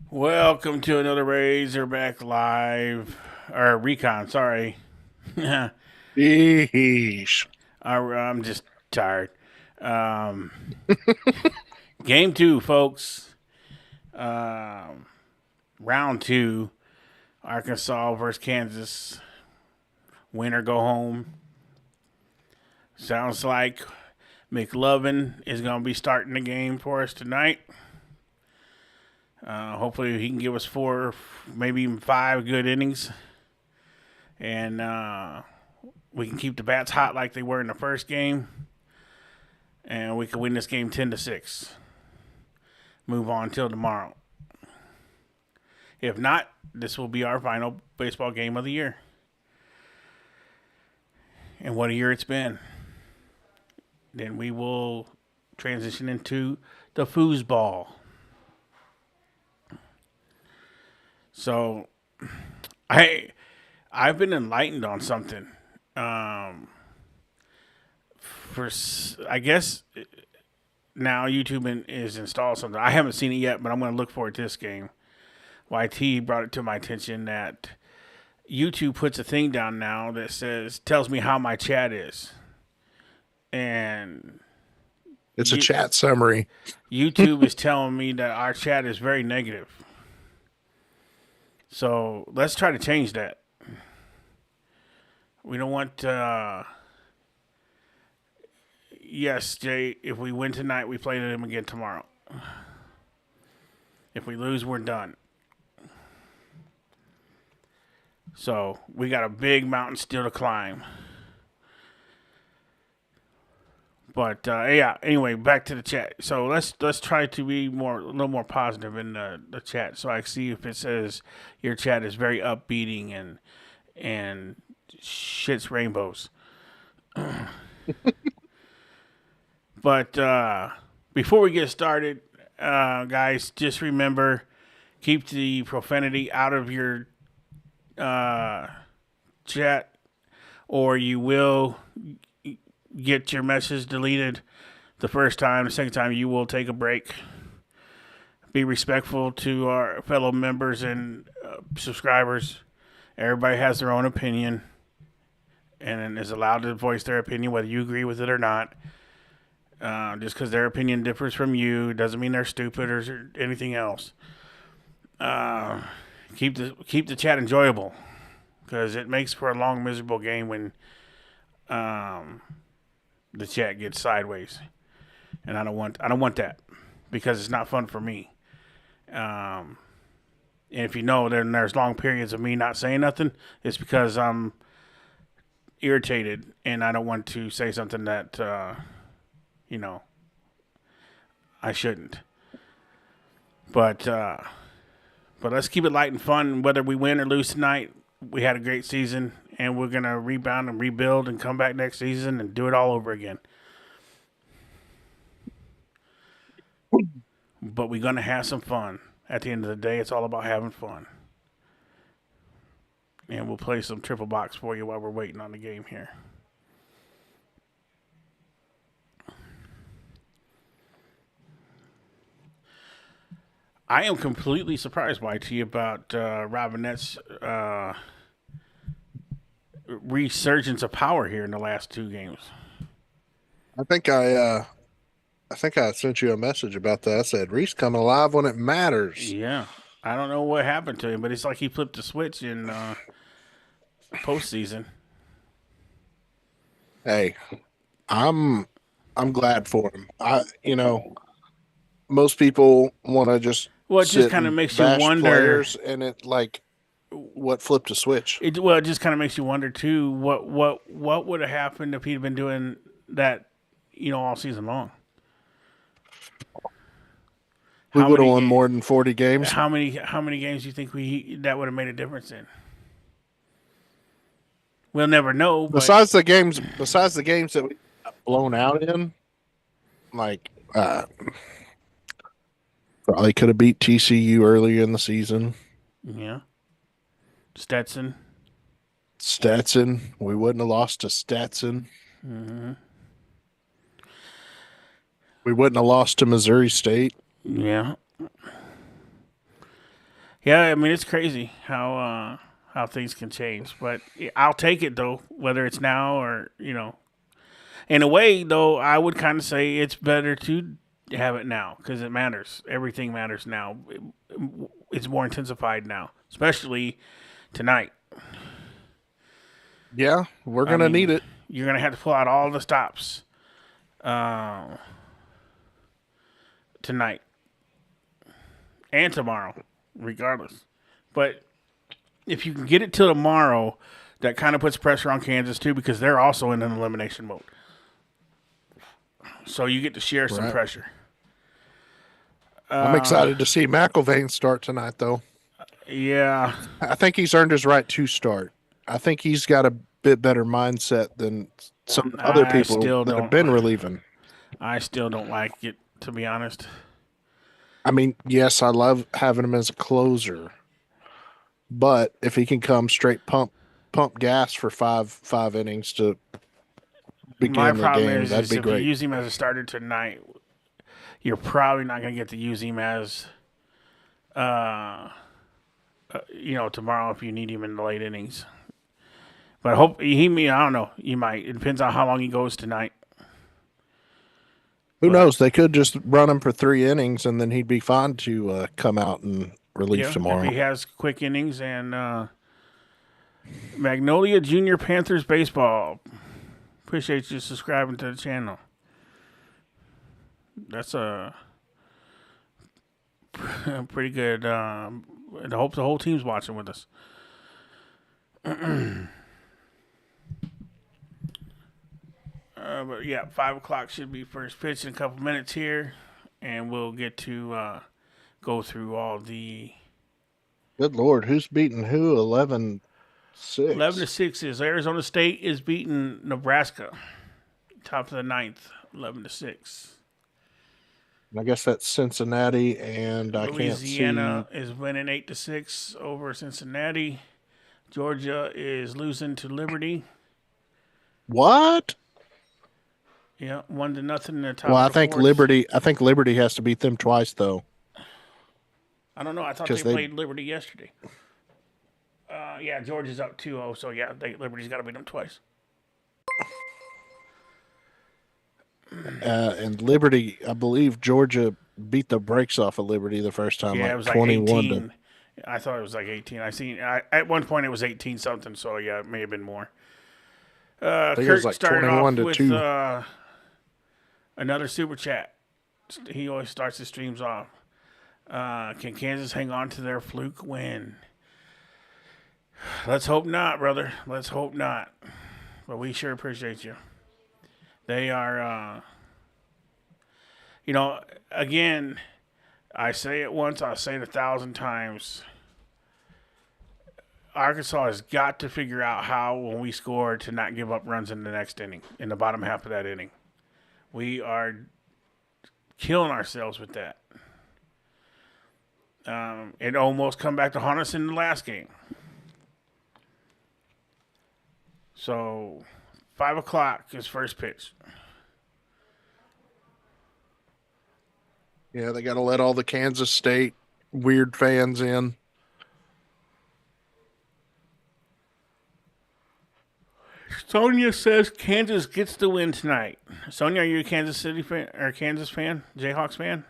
Welcome to another Razorback Live or Recon. Sorry, Yeesh. I'm just tired. Um, game two, folks. Um, round two. Arkansas versus Kansas. Win or go home. Sounds like McLovin is going to be starting the game for us tonight. Hopefully, he can give us four, maybe even five good innings, and we can keep the bats hot like they were in the first game, and we can win this game 10-6. Move on till tomorrow. If not, this will be our final baseball game of the year. And what a year it's been. Then we will transition into the foosball. So, I've been enlightened on something. For I guess now YouTube is installed something. I haven't seen it yet, but I'm going to look forward to this game. YT brought it to my attention that YouTube puts a thing down now that tells me how my chat is, and It's a chat summary. YouTube is telling me that our chat is very negative. So let's try to change that. We don't want. Yes, Jay. If we win tonight, we play them again tomorrow. If we lose, we're done. So we got a big mountain still to climb. But yeah. Anyway, back to the chat. So let's try to be a little more positive in the chat. So I see if it says your chat is very upbeating and shits rainbows. But before we get started, guys, just remember, keep the profanity out of your chat, or you will get your message deleted the first time. The second time, you will take a break. Be respectful to our fellow members and subscribers. Everybody has their own opinion and is allowed to voice their opinion, whether you agree with it or not. Just because their opinion differs from you doesn't mean they're stupid or anything else. Keep the chat enjoyable, because it makes for a long, miserable game when the chat gets sideways, and I don't want that, because it's not fun for me. And if you know, then there's long periods of me not saying nothing. It's because I'm irritated and I don't want to say something that I shouldn't. But let's keep it light and fun. Whether we win or lose tonight, we had a great season, and we're gonna rebound and rebuild and come back next season and do it all over again. But we're gonna have some fun. At the end of the day, it's all about having fun. And we'll play some triple box for you while we're waiting on the game here. I am completely surprised, YT, about Robinette's resurgence of power here in the last two games. I think I sent you a message about that. I said Reese coming alive when it matters. Yeah, I don't know what happened to him, but it's like he flipped the switch in postseason. Hey, I'm I'm glad for him. Most people want to just Well, it just sit kind of and makes you bash wonder. players, and it like what flipped a switch. It just kind of makes you wonder too. What would have happened if he'd been doing that, all season long? We How would have many won games? more than 40 games. How many games do you think that would have made a difference in? We'll never know, but Besides the games that we got blown out in, like probably could have beat TCU earlier in the season. yeah, Stetson. Stetson, we wouldn't have lost to Stetson. Hmm. We wouldn't have lost to Missouri State. Yeah, Yeah, I mean it's crazy how things can change, but I'll take it though, whether it's now or In a way, though, I would kind of say it's better to have it now because it matters. Everything matters now. It's more intensified now, especially tonight. Yeah, we're going to need it. You're going to have to pull out all the stops tonight and tomorrow, regardless. But if you can get it till tomorrow, that kind of puts pressure on Kansas, too, because they're also in an elimination mode. So you get to share some pressure. I'm excited to see McIlvain start tonight, though. Yeah. I think he's earned his right to start. I think he's got a bit better mindset than some other people that have been relieving. I still don't like it, to be honest. I mean, yes, I love having him as a closer. But if he can come straight pump gas for five innings to begin the game, that'd be great. If you use him as a starter tonight, you're probably not going to get to use him as, tomorrow if you need him in the late innings. But I hope I don't know. You might. It depends on how long he goes tonight. Who knows? They could just run him for 3 innings, and then he'd be fine to come out and relieve tomorrow. If he has quick innings and Magnolia Junior Panthers baseball. Appreciate you subscribing to the channel. That's a pretty good. I hope the whole team's watching with us. But yeah, 5 o'clock should be first pitch in a couple minutes here, and we'll get to go through all the. Good Lord, who's beating who? 11-6. 11-6 is Arizona State is beating Nebraska. Top of the 9th, 11-6. I guess that's Cincinnati, and Louisiana is winning 8-6 over Cincinnati. Georgia is losing to Liberty. What? Yeah, 1-0 in the top. Well, I think Liberty has to beat them twice, though. I don't know. I thought they played Liberty yesterday. Yeah, Georgia's up 2-0, so yeah, Liberty's got to beat them twice. And Liberty, I believe Georgia beat the brakes off of Liberty the first time. Yeah, it was like 18. I thought it was like 18. At one point it was 18 something, so yeah, it may have been more. Kurt like started off with another super chat. He always starts his streams off. Can Kansas hang on to their fluke win? Let's hope not, brother. Let's hope not. But we sure appreciate you. They are, again, I say it once, I'll say it 1,000 times. Arkansas has got to figure out how, when we score, to not give up runs in the next inning, in the bottom half of that inning. We are killing ourselves with that. It almost come back to haunt us in the last game. So, 5 o'clock is first pitch. Yeah, they got to let all the Kansas State weird fans in. Sonia says Kansas gets the win tonight. Sonia, are you a Kansas City fan or Kansas fan? Jayhawks fan?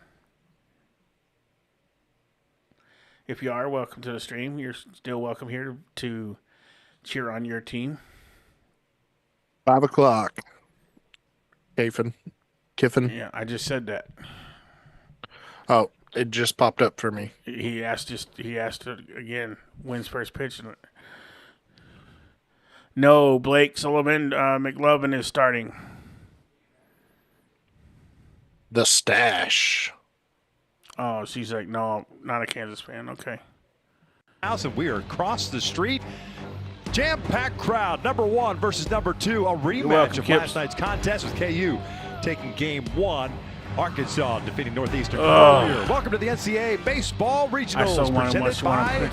If you are, welcome to the stream. You're still welcome here to cheer on your team. 5 o'clock. Kiffin. Yeah, I just said that. Oh, it just popped up for me. He asked again, when's first pitch? No, Blake Sullivan McLovin is starting. The stash. Oh, she's like, no, not a Kansas fan. Okay. And we are across the street. Jam-packed crowd, number 1 versus number 2. A rematch of last night's contest with KU taking game 1. Arkansas defeating Northeastern earlier. Welcome to the NCAA Baseball Regionals presented by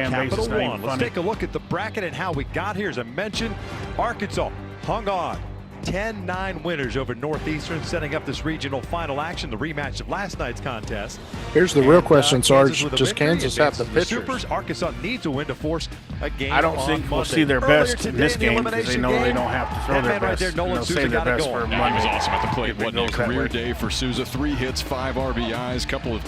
Capital One. Let's take a look at the bracket and how we got here. As I mentioned, Arkansas hung on 10-9 winners over Northeastern, setting up this regional final action, the rematch of last night's contest. Here's the real question, Sarge. Kansas Does Kansas have the pitchers? Supers. Arkansas needs a win to force a game. I don't think we'll see their best in this game because they know they don't have to throw their best. They'll save their best for Monday. He was awesome at the plate. What a career way. day for Souza. 3 hits, 5 RBIs, couple of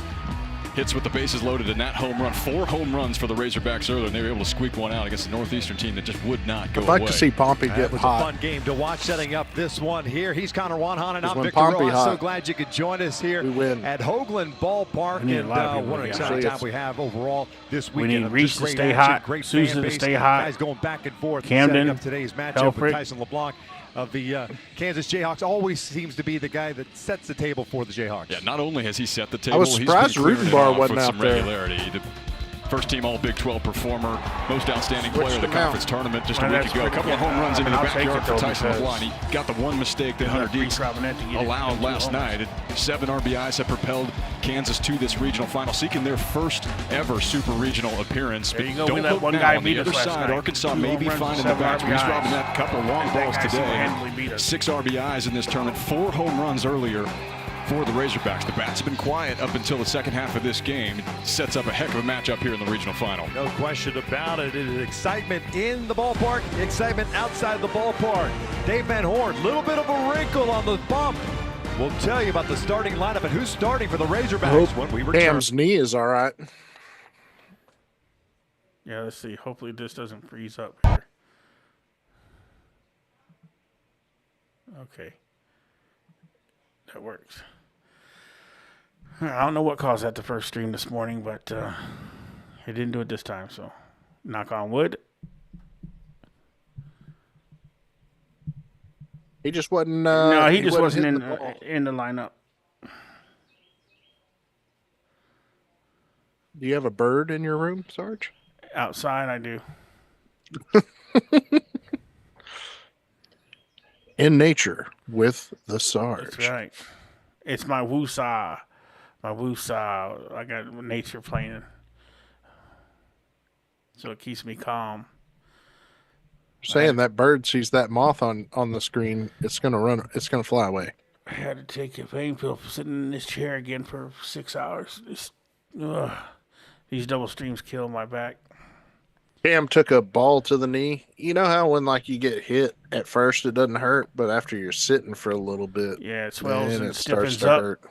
hits with the bases loaded, and that home run. 4 home runs for the Razorbacks earlier, and they were able to squeak one out against the Northeastern team that just would not go away. I'd like to see Pompey get was hot. a fun game to watch, setting up this one here. He's Connor Wanhan, and I'm Victor Pompey Ross. hot, So glad you could join us here at Hoagland Ballpark. And what an exciting time we have overall this weekend. We need Reese to stay hot, Souza to stay hot. Guys going back and forth. Camden, setting up today's matchup with Tyson LeBlanc of the Kansas Jayhawks. Always seems to be the guy that sets the table for the Jayhawks. Yeah, not only has he set the table, I was surprised Rudenbar wasn't out there. Regularity. The first team All Big 12 performer, most outstanding player of the conference tournament just a week ago. A couple of home runs into the backyard for Tyson LeBlanc. He got the one mistake that Hunter Deeks allowed last night. 7 RBIs have propelled Kansas to this regional final, seeking their first ever super regional appearance. There you go. Don't look now. On the other side, Arkansas may be finding the bats. Reese Robinette, a couple of long balls today. 6 RBIs in this tournament, 4 home runs earlier for the Razorbacks. The bats have been quiet up until the second half of this game. It sets up a heck of a matchup here in the regional final. No question about it. It is excitement in the ballpark, excitement outside the ballpark. Dave Van Horn, little bit of a wrinkle on the bump. We'll tell you about the starting lineup and who's starting for the Razorbacks when we return. Cam's knee is all right. Yeah, let's see. Hopefully this doesn't freeze up here. Okay. That works. I don't know what caused that the first stream this morning, but it didn't do it this time, so knock on wood. He just wasn't. No, he just wasn't in the lineup. Do you have a bird in your room, Sarge? Outside, I do. In nature with the Sarge. That's right. It's my woosah. My woosah. I got nature playing. So it keeps me calm. Saying that bird sees that moth on the screen, it's gonna run. It's gonna fly away. I had to take a pain pill for sitting in this chair again for 6 hours. These double streams kill my back. Cam took a ball to the knee. You know how when like you get hit at first it doesn't hurt, but after you're sitting for a little bit, yeah, it swells and it starts stiffens to up. hurt.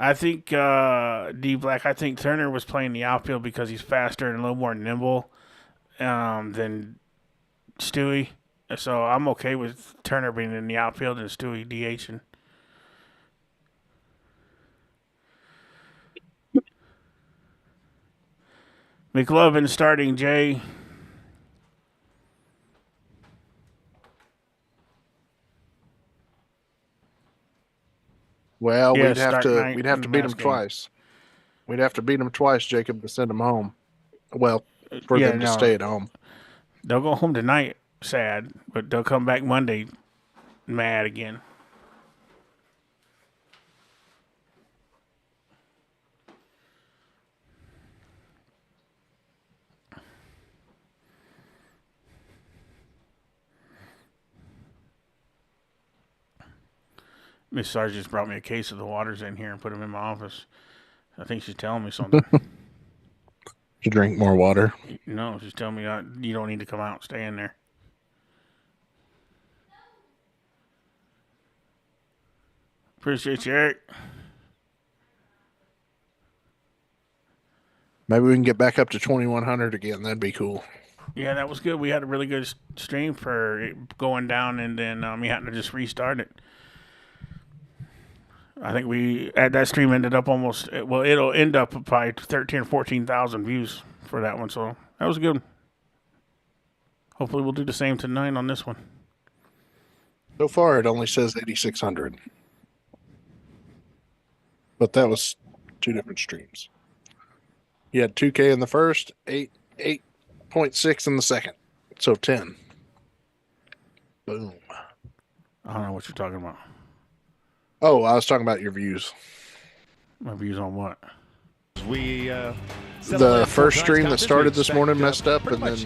I think D Black. I think Turner was playing the outfield because he's faster and a little more nimble than Stewie. So I'm okay with Turner being in the outfield and Stewie DHing. McLovin starting, Jay. Well, Yeah, we'd have to beat game. them twice. We'd have to beat them twice, Jacob, to send them home. Well, for them to stay at home. They'll go home tonight, sad, but they'll come back Monday mad again. Miss Sarge just brought me a case of the waters in here and put them in my office. I think she's telling me something. To drink more water. No, she's telling me you don't need to come out. Stay in there. Appreciate you, Eric. Maybe we can get back up to 2,100 again. That'd be cool. Yeah, that was good. We had a really good stream for it going down, and then we had to just restart it. I think that stream ended up almost, well, it'll end up probably 13,000 or 14,000 views for that one. So that was good. Hopefully we'll do the same tonight on this one. So far, it only says 8,600. But that was 2 different streams. You had 2K in the first, 8.6 in the second. So 10. Boom. I don't know what you're talking about. Oh, I was talking about your views. My views on what? The first stream that started this morning messed up, and then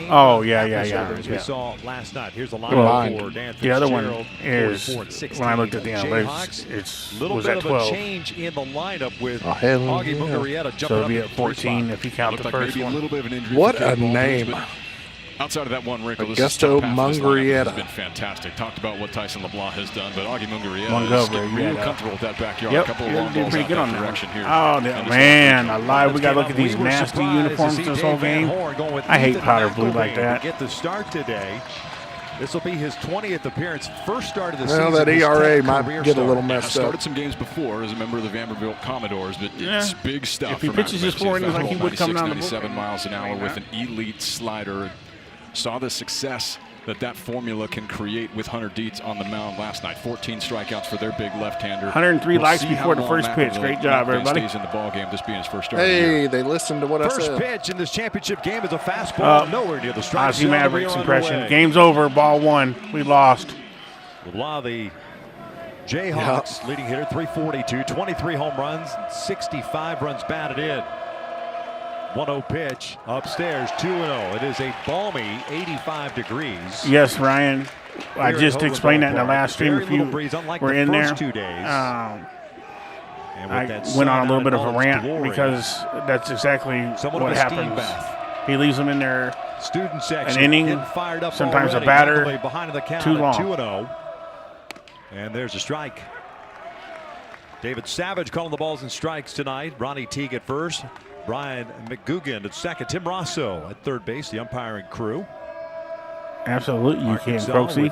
oh yeah. We saw last night. Here's a line for Dan the other one Fitzgerald, is when I looked at the analytics, it was at 12. Change in the lineup with Augie Mungarieta So it'll be at 14 if you count the first one. A little bit of an injury. What a name! Outside of that one wrinkle, Augusto Mungarieta has been fantastic. Talked about what Tyson LeBlanc has done, but Augie Mungarieta is Montgomery, real comfortable with that backyard. Yep, A couple of long did balls pretty out good that on that direction here. Oh man, I lied. We got to look at these nasty uniforms this whole game. I hate powder blue like that. Get the start today. This will be his 20th appearance, first start of the season. Well, that ERA might get a little messed up. Started some games before as a member of the Vanderbilt Commodores, but it's big stuff. If he pitches his 4 innings like he would come down the 97 miles an hour with an elite slider. Saw the success that formula can create with Hunter Dietz on the mound last night. 14 strikeouts for their big left-hander. 103 likes before the first pitch. Great job, everybody. Stays in the ball game, this being his first start. Hey, they listened to what I said. First pitch in this championship game is a fastball, nowhere near the strike Ozzy zone. Mavericks impression. Game's over. Ball 1. We lost. LeBlanc, the Jayhawks leading hitter, 342, 23 home runs, 65 runs batted in. 1-0 pitch upstairs, 2-0. It is a balmy 85 degrees. Yes, Ryan. I just explained that in the last stream. If you were in there, 2 days. I went on a little bit of a rant because that's exactly what happens. He leaves them in there Student section, an inning, fired up sometimes already, a batter, behind the count too long. 2-0. And there's a strike. David Savage calling the balls and strikes tonight. Ronnie Teague at first. Brian McGugan at second. Tim Rosso at third base, the umpiring crew. Absolutely, you can, Croxy.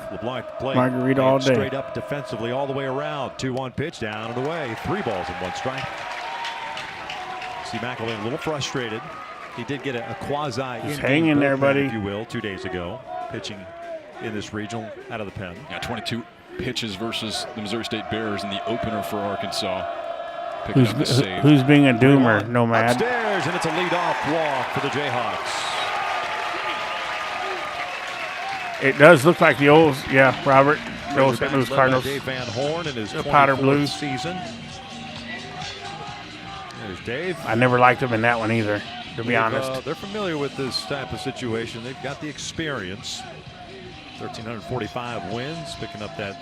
Margarita all day. Straight up defensively all the way around. 2-1 pitch down and away. 3 balls and 1 strike. See McElwain a little frustrated. He did get a quasi hang in there, buddy, if you will, 2 days ago, pitching in this regional out of the pen. Yeah, 22 pitches versus the Missouri State Bears in the opener for Arkansas. Who's being a doomer, Nomad? Upstairs, and it's a leadoff walk for the Jayhawks. It does look like the old, Robert, the old St. Louis Cardinals. Dave Van Horn in his powder blue season. There's Dave. I never liked him in that one either, to be honest. They're familiar with this type of situation. They've got the experience. 1,345 wins, picking up that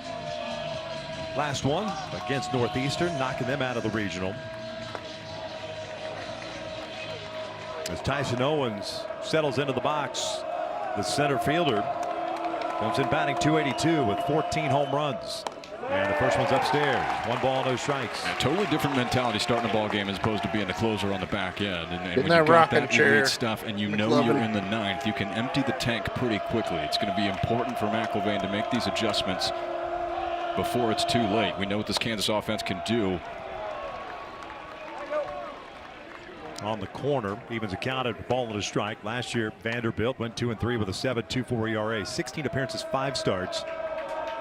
last one against Northeastern, knocking them out of the regional. As Tyson Owens settles into the box, the center fielder comes in batting .282 with 14 home runs. And the first one's upstairs. 1 ball, no strikes. A totally different mentality starting a ball game as opposed to being the closer on the back end. And when that you got rocking that chair elite stuff and you know you're in the 9th, you can empty the tank pretty quickly. It's going to be important for McElwain to make these adjustments before it's too late. We know what this Kansas offense can do. On the corner, evens accounted, ball and a strike. Last year, Vanderbilt went 2-3 with a 7.24 ERA. 16 appearances, 5 starts.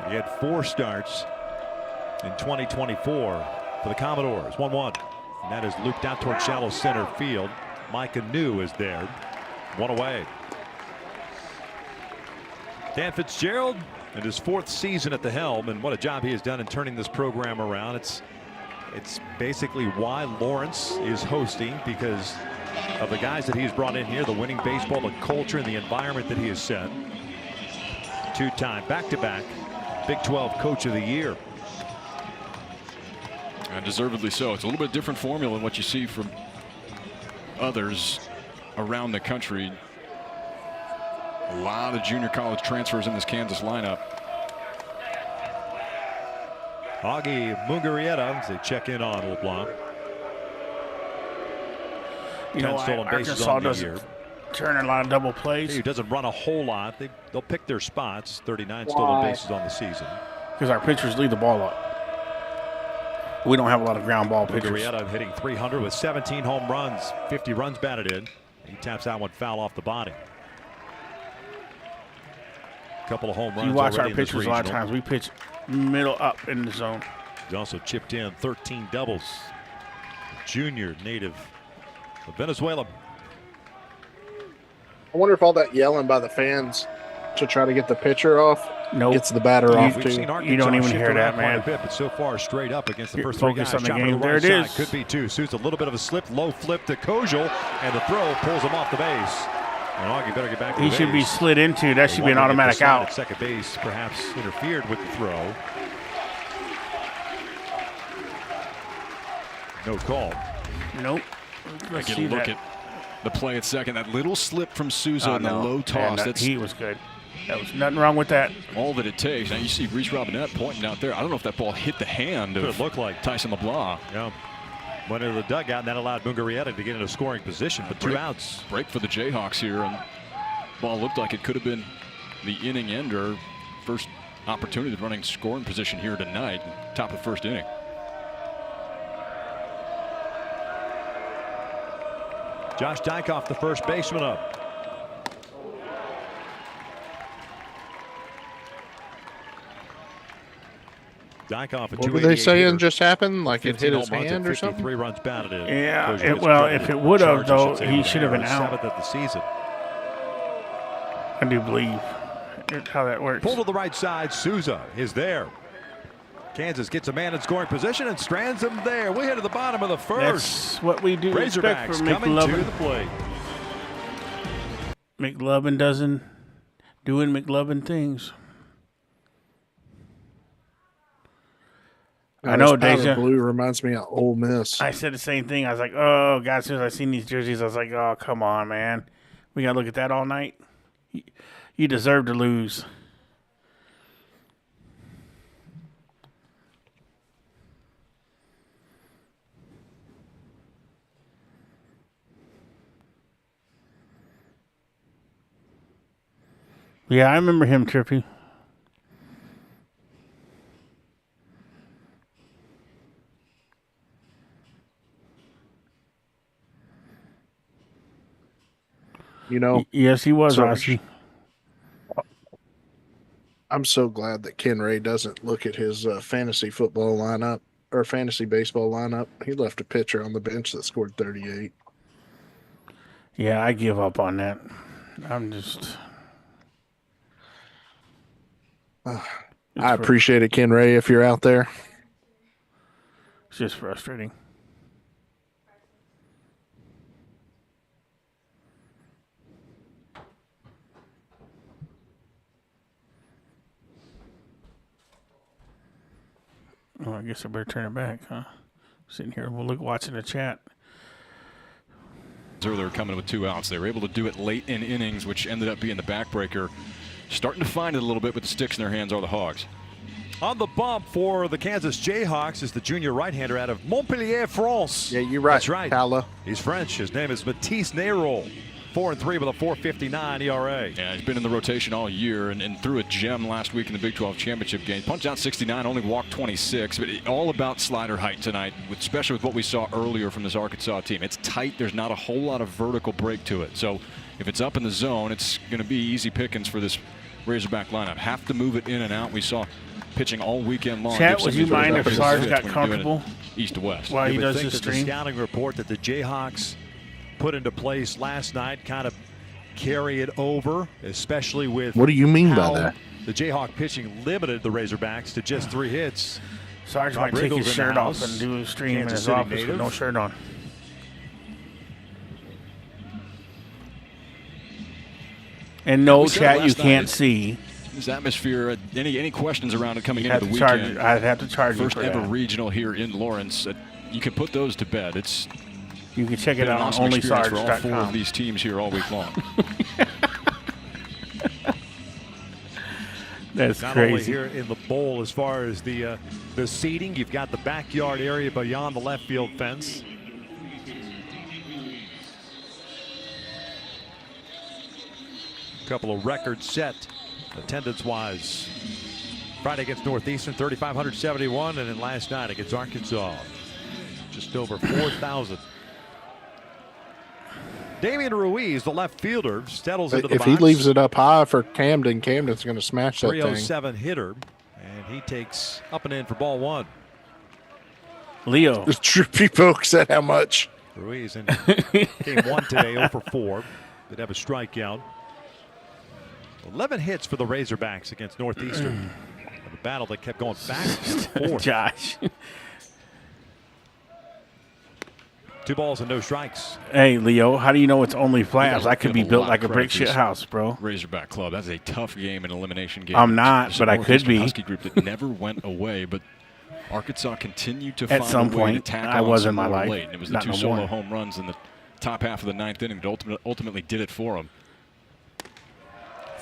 He had 4 starts in 2024 for the Commodores. 1-1. And that is looped out toward shallow center field. Micah New is there. 1 away. Dan Fitzgerald in his 4th season at the helm, and what a job he has done in turning this program around. It's basically why Lawrence is hosting, because of the guys that he's brought in here, the winning baseball, the culture, and the environment that he has set. 2-time back-to-back Big 12 Coach of the Year. And deservedly so. It's a little bit different formula than what you see from others around the country. A lot of junior college transfers in this Kansas lineup. Augie Mungarieta, they check in on LeBlanc. You know, Arkansas doesn't turn a lot of double plays. He doesn't run a whole lot. They'll pick their spots. 39 stolen bases on the season. Because our pitchers lead the ball up. We don't have a lot of ground ball pitchers. Mungarieta hitting .300 with 17 home runs, 50 runs batted in. He taps that one foul off the body. Couple of home runs. You watch our pitchers a lot of times. We pitch middle up in the zone. He's also chipped in 13 doubles. Junior native of Venezuela. I wonder if all that yelling by the fans to try to get the pitcher off. Nope. Gets the batter off We've too. seen Arkansas You don't even shift hear that, around quite man. a bit, but so far straight up against the You're first three focused guys. on the Chopper to game. the There right it side. is. Could be two. Suits a little bit of a slip, low flip to Kojal, and the throw pulls him off the base. And Augie better get back to the He base. should be slid into. That should be an automatic out. At second base, perhaps interfered with the throw. No call. Nope. Let's Again, see look that. at the play at second. That little slip from Souza and the low toss. Man, That's he was good. That was nothing wrong with that. all that it takes. Now you see Reese Robinette pointing out there. I don't know if that ball hit the hand of Look like Tyson LeBlanc. Yeah. Went into the dugout, and that allowed Mungarieta to get in a scoring position, but two outs. Break for the Jayhawks here, and ball looked like it could have been the inning ender. First opportunity to running scoring position here tonight, top of the first inning. Josh Dykoff, the first baseman, up. Dykoff at What were they 288 saying hitter. just happened? Like it hit his home runs hand and or something? 53 runs batted in. Yeah, Kojal gets well, credit. if it would have, Charge, I though, say, he with should have been his out. 7th of the season. I do believe how that works. Pull to the right side. Souza is there. Kansas gets a man in scoring position and strands him there. We hit to the bottom of the first. That's what we do expect Razorbacks from coming to the McLovin. plate. McLovin doing McLovin things. I know, This powder Deja. blue reminds me of Ole Miss. I said the same thing. I was like, oh, God, as soon as I seen these jerseys, I was like, oh, come on, man. We got to look at that all night. You deserve to lose. Yeah, I remember him, Trippy. You know, Yes, he was, Sarge. Rossi. I'm so glad that Ken Ray doesn't look at his fantasy football lineup or fantasy baseball lineup. He left a pitcher on the bench that scored 38. Yeah, I give up on that. I'm just. I appreciate it, Ken Ray, if you're out there. It's just frustrating. Oh, I guess I better turn it back, huh? Sitting here, we'll look watching the chat. Earlier coming with 2 outs. They were able to do it late in innings, which ended up being the backbreaker. Starting to find it a little bit with the sticks in their hands are the Hogs. On the bump for the Kansas Jayhawks is the junior right-hander out of Montpellier, France. Yeah, you're right. That's right. Paolo. He's French. His name is Matisse Nayrol. 4-3 with a 4.59 ERA. Yeah, he's been in the rotation all year and threw a gem last week in the Big 12 championship game. Punched out 69, only walked 26, but all about slider height tonight, especially with what we saw earlier from this Arkansas team. It's tight. There's not a whole lot of vertical break to it. So if it's up in the zone, it's going to be easy pickings for this Razorback lineup. Have to move it in and out. We saw pitching all weekend long. Chat, would you mind if Sarge got when you're doing it comfortable east to west? while he You would does think this that the stream? scouting report that the Jayhawks put into place last night kind of carry it over, especially with What do you mean by how that? the Jayhawk pitching limited the Razorbacks to just 3 hits. Sarge Rob might take Riggle's his in the shirt off house. and do a stream in Kansas his City office native. with no shirt on. And no We said it chat, you last night. can't see. This atmosphere, any questions around it coming into Have the to charge, weekend? I'd have to charge you First for ever that. regional here in Lawrence. You can put those to bed. It's You can check it been an out on awesome experience for all 4 of onlysarge.com. these teams here all week long. That's Not only crazy. here in the bowl, as far as the seating, you've got the backyard area beyond the left field fence. A couple of records set attendance-wise. Friday against Northeastern, 3,571, and then last night against Arkansas, just over 4,000. Damian Ruiz, the left fielder, settles into the If box. he leaves it up high for Camden's going to smash that thing. 307 hitter, and he takes up and in for ball 1. Leo. The Trippy Poke said how much? Ruiz in game 1 today, 0 for 4. Did have a strikeout. 11 hits for the Razorbacks against Northeastern. A battle that kept going back and forth. Josh. 2 balls and no strikes. Hey, Leo, how do you know it's only flags? I could be built like a brick shit house, bro. Razorback Club. That's a tough game, an elimination game. I'm not, but I could be. Husky group that never went away, but Arkansas continued to find At some a way point, to tackle I was in my some more life. late. And it was the Not 2 no solo more. home runs in the top half of the 9th inning that ultimately did it for him.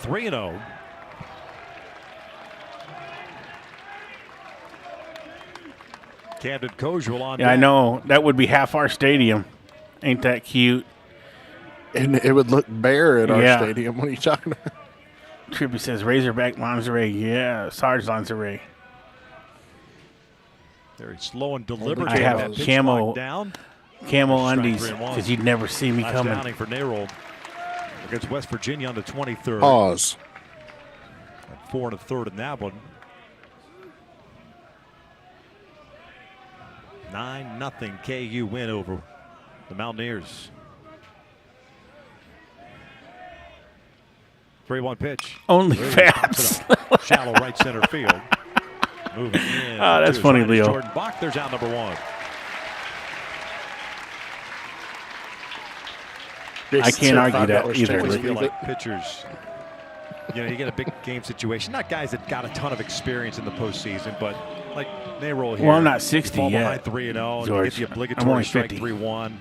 3-0. Camden Kozel on. Yeah, I know. That would be half our stadium. Ain't that cute? And it would look bare at our Yeah. stadium. What are you talking about? Trippy says Razorback lingerie. Yeah, Sarge lingerie. Very slow and deliberate. I have That pitch camo- clock down. Camo Strike undies 3-1. because you'd never see me Last coming. downing for Narold against West Virginia on the 23rd. Pause. 4 1/3 in that one. 9-0 KU win over the Mountaineers. 3-1 pitch. Only Very Fabs. confident. Shallow right center field. Moving in. Oh, that's to his funny, right is Leo. Jordan Bach. There's out number 1. I can't argue that either. I always Leave feel it. like pitchers, you get a big game situation. Not guys that got a ton of experience in the postseason, but like Narold here. Well, I'm not 60 fall yet, behind 3-0, and George. get the I'm obligatory only strike 50. 3-1.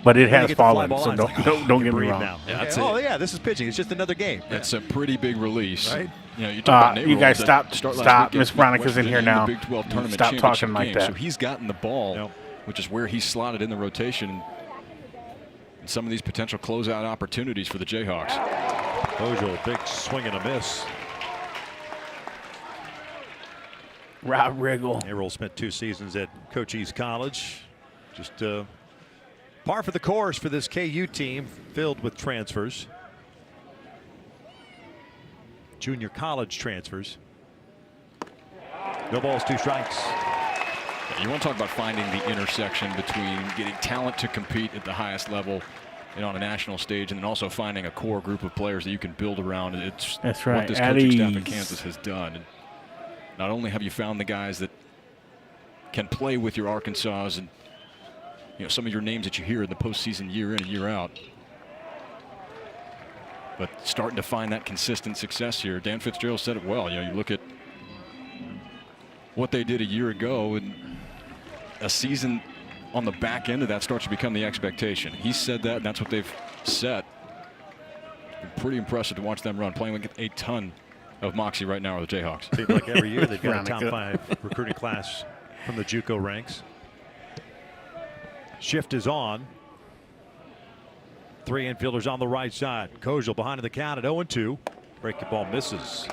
But it Then you has get the fly fallen, ball so line, it's like, don't I get can me breathe wrong. now. Yeah, Okay. that's Oh it. yeah, this is pitching. It's just another game. That's a pretty big release. Right. You know, you talk about You Narold, guys that stop. last Stop. weekend Miss beat Veronica's West in here Virginia now. Big 12 tournament Stop talking championship like game. that. So he's gotten the ball, Yep. which is where he's slotted in the rotation. And some of these potential closeout opportunities for the Jayhawks. Kozel, big swing and a miss. Rob Riggle. Narold spent 2 seasons at Cochise College. Just par for the course for this KU team, filled with transfers. Junior college transfers. No balls, 2 strikes. You want to talk about finding the intersection between getting talent to compete at the highest level and on a national stage, and then also finding a core group of players that you can build around. It's That's what right. this At coaching staff ease. in Kansas has done. And not only have you found the guys that can play with your Arkansas and some of your names that you hear in the postseason year in and year out, but starting to find that consistent success here. Dan Fitzgerald said it well. You look at what they did a year ago, and a season on the back end of that starts to become the expectation. He said that, and that's what they've set. Been pretty impressive to watch them run, playing with a ton of moxie right now with the Jayhawks. Seems like every year they've got a top Veronica. 5 recruiting class from the JUCO ranks. Shift is on. 3 infielders on the right side. Kozel behind in the count at 0-2. Breaking ball misses.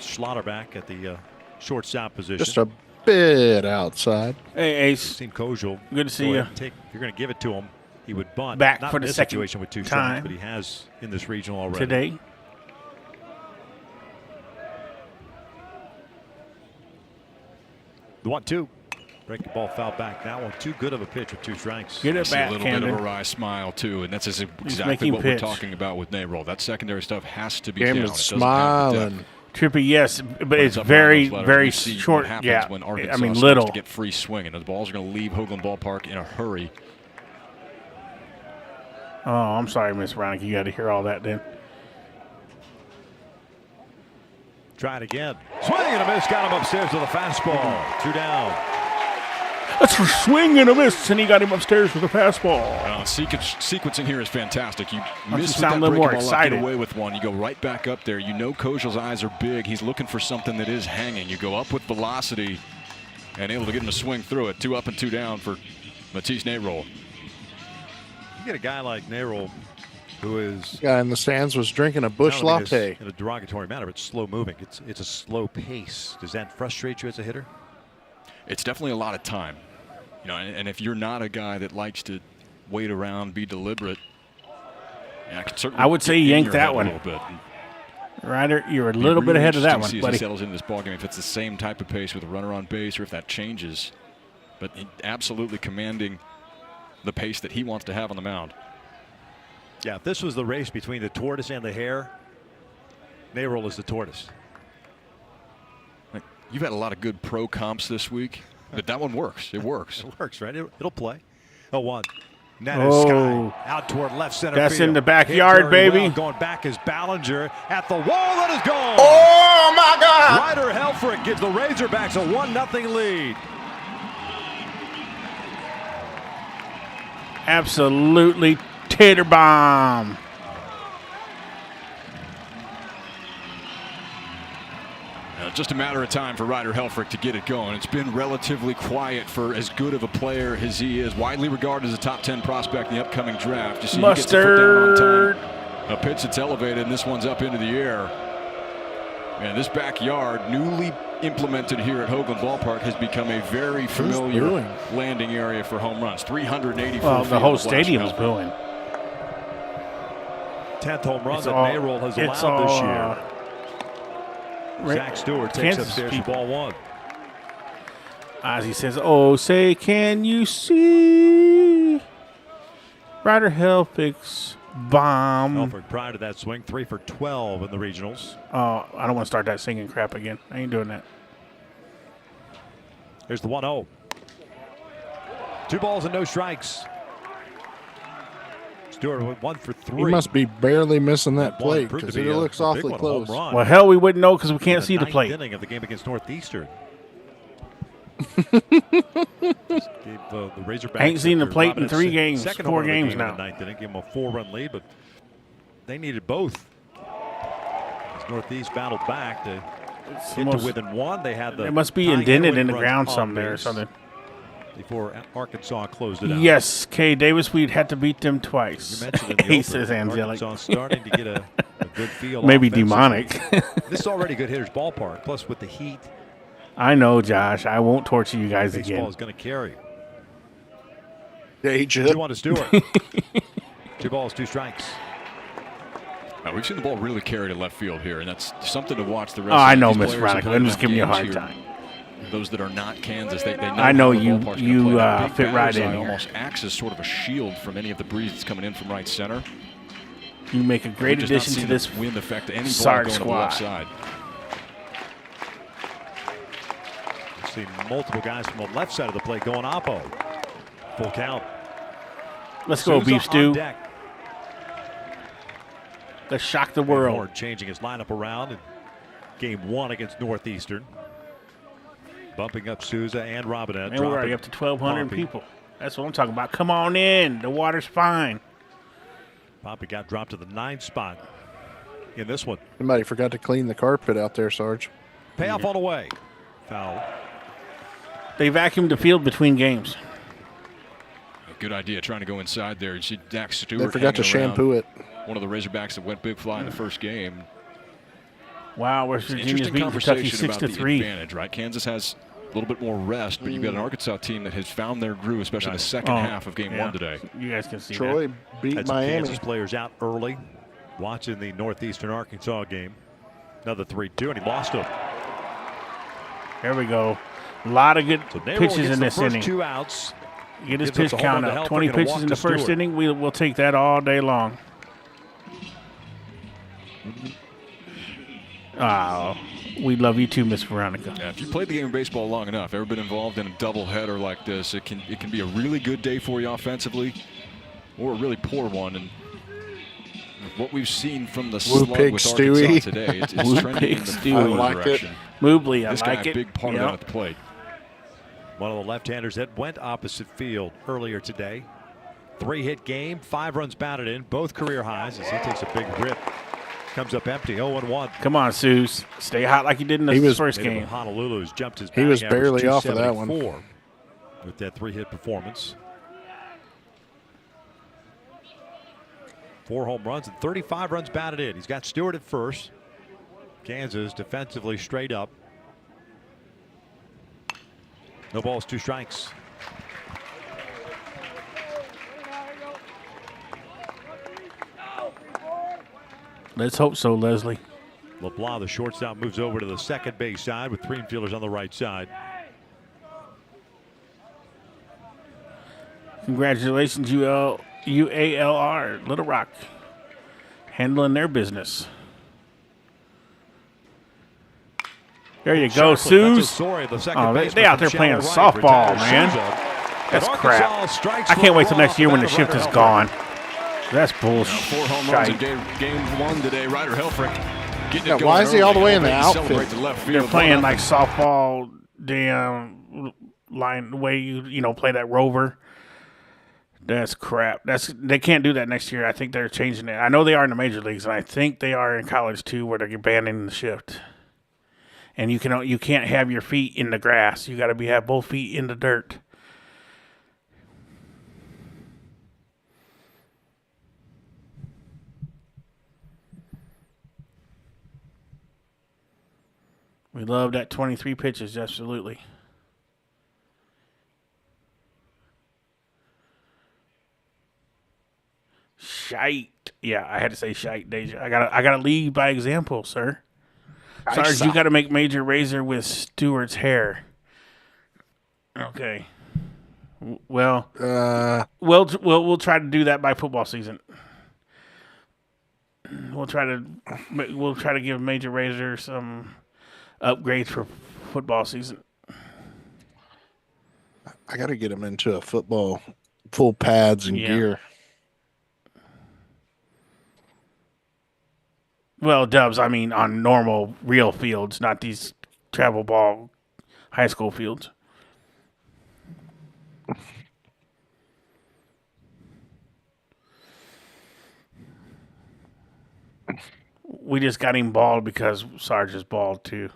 Schlotterback at the shortstop position. Just a bit outside. Hey, Ace. Seen Kozel. Good to see go you. ahead and if you're going to give it to him, he would bunt. Back Not for in the this second situation with 2 time strikes, but he has in this regional already. Today. The 1-2. Breaking ball foul back. That one too good of a pitch with 2 strikes. Get I it see back, a little bit of Camden. a wry smile too, and that's exactly making what we're pitch. talking about with Narold. That secondary stuff has to be Game down. is It doesn't have the depth. smiling. Trippy, yes, but it's Up around very, those letters, very we see short. What happens Yeah, when Arkansas I mean starts little. to get free swinging. The balls are going to leave Hoagland Ballpark in a hurry. Oh, I'm sorry, Miss Veronica. You got to hear all that then. Try it again. Swing and a miss. Got him upstairs with a fastball. 2 down. That's a swing and a miss, and he got him upstairs with a fastball. Sequencing here is fantastic. You you miss with sound that a little more breaking ball up, get excited. away with one. You go right back up there. You know Kozel's eyes are big. He's looking for something that is hanging. You go up with velocity and able to get him to swing through it. 2 up and 2 down for Matisse Narold. You get a guy like Narold who is Guy in the stands was drinking a bush I don't mean this latte. in a derogatory manner, but slow moving. It's a slow pace. Does that frustrate you as a hitter? It's definitely a lot of time. And if you're not a guy that likes to wait around, be deliberate, I would say you yanked that one. A little bit. Ryder, you're a little bit ahead of that one, See as buddy. he settles into this ballgame, if it's the same type of pace with a runner on base, or if that changes. But absolutely commanding the pace that he wants to have on the mound. Yeah, if this was the race between the tortoise and the hare, Nayrol is the tortoise. You've had a lot of good pro comps this week, but that one works. It works. It works, right? It'll play. 0-1. Netta Sky out toward left center That's field. in the backyard, baby. Well. Going back is Ballinger at the wall. That is gone. Oh, my God. Ryder Helfrich gives the Razorbacks a 1-0 lead. Absolutely tater bomb. Just a matter of time for Ryder Helfrich to get it going. It's been relatively quiet for as good of a player as he is. Widely regarded as a top 10 prospect in the upcoming draft. You see, he gets the foot down on time. A pitch that's elevated, and this one's up into the air. And this backyard, newly implemented here at Hoagland Ballpark, has become a very familiar landing area for home runs. 384 Well, the whole stadium's booing. 10th home run that Nayrol has allowed this year. Zach Stewart takes upstairs for ball one. Ozzy says, "Oh, say, can you see Ryder Helfrich's bomb?" Helfrich prior to that swing, 3 for 12 in the regionals. Oh, I don't want to start that singing crap again. I ain't doing that. Here's the 1-0. 2 balls and no strikes. Stewart went 1 for 3. He must be barely missing that plate because it looks awfully close. Well, hell, we wouldn't know because we can't see the plate. Inning of the game against Northeastern. The Razorbacks. I ain't seen the plate in 3 games, 4 games now. In the 9th inning, gave them a 4-run lead, but they needed both. As Northeast battled back to get to within 1. They had the. It must be indented in the ground somewhere or something. Before Arkansas closed it out. Yes, K. Davis, we'd had to beat them twice. You mentioned in the says Angelic. Arkansas starting to get a good feel. Maybe demonic. This is already good hitters ballpark. Plus with the heat. I know, Josh. I won't torture you guys again. Baseball is going to carry. Yeah, he should. 2-1 to Stewart. 2 balls, 2 strikes. Now, we've seen the ball really carry to left field here, and that's something to watch the rest of the I know, Miss Veronica. I'm just giving you a hard time. Those that are not Kansas, they know I know you fit right in here. Almost acts as sort of a shield from any of the breeze that's coming in from right center. You make a great addition to this wind effect any Sarge ball going squad. To the left side. See multiple guys from the left side of the plate going oppo. Full count. Let's go, Beef Stew. Let's shock the world. Ward changing his lineup around in game 1 against Northeastern. Bumping up Souza and Robinette. And we're already up to 1,200 people. That's what I'm talking about. Come on in. The water's fine. Poppy got dropped to the 9th spot in this one. Somebody forgot to clean the carpet out there, Sarge. Payoff on the way. Foul. They vacuumed the field between games. A good idea, trying to go inside there. You see Zach Stewart. They forgot to shampoo it. One of the Razorbacks that went big fly in the first game. Wow, West Virginia's beating Kentucky 6-3. Advantage, right? Kansas has a little bit more rest, but you've got an Arkansas team that has found their groove, especially in the second half of game 1 today. You guys can see Troy that. beat Had Miami. Kansas players out early, watching the Northeastern Arkansas game. Another 3-2, and he lost him. There we go. A lot of good pitches in this inning. 2 outs. Get his pitch count up. 20 pitches in the first inning. We'll take that all day long. Oh, we love you too, Miss Veronica. Yeah, if you played the game of baseball long enough, ever been involved in a doubleheader like this, it can be a really good day for you offensively, or a really poor one. And what we've seen from the slug with Arkansas today, it's trending in the forward direction. Mobley, I this like guy, it. Big part of that at the plate. One of the left-handers that went opposite field earlier today. 3-hit game, 5 runs batted in, both career highs as he takes a big rip. Comes up empty, 0-1. Come on, Seuss. Stay hot like you did in the first game. Honolulu's jumped his back. He was barely off of that one. With that 3-hit performance. 4 home runs and 35 runs batted in. He's got Stewart at first. Kansas defensively straight up. No balls, 2 strikes. Let's hope so, Leslie. LeBlanc, the shortstop, moves over to the second base side with 3 infielders on the right side. Congratulations, UALR, Little Rock, handling their business. There you go, Suze. They out there playing softball, man. That's crap. I can't wait till next year when the shift is gone. That's bullshit. 4 home runs in game 1 today. Ryder Helfrich getting it going. Why is he all the way in the outfield? They're playing like softball, damn line the way you play that rover. That's crap. They can't do that next year. I think they're changing it. I know they are in the major leagues, and I think they are in college too, where they're banning the shift. And you can't have your feet in the grass. You got to have both feet in the dirt. We love that 23 pitches, absolutely. Shite. Yeah, I had to say shite, Deja. I gotta lead by example, sir. Sarge, you gotta make Major Razor with Stewart's hair. Okay. Well, we'll try to do that by football season. We'll try to give Major Razor some upgrades for football season. I got to get him into a football, full pads and gear. Well, Dubs, I mean on normal, real fields, not these travel ball high school fields. We just got him bald because Sarge is bald too.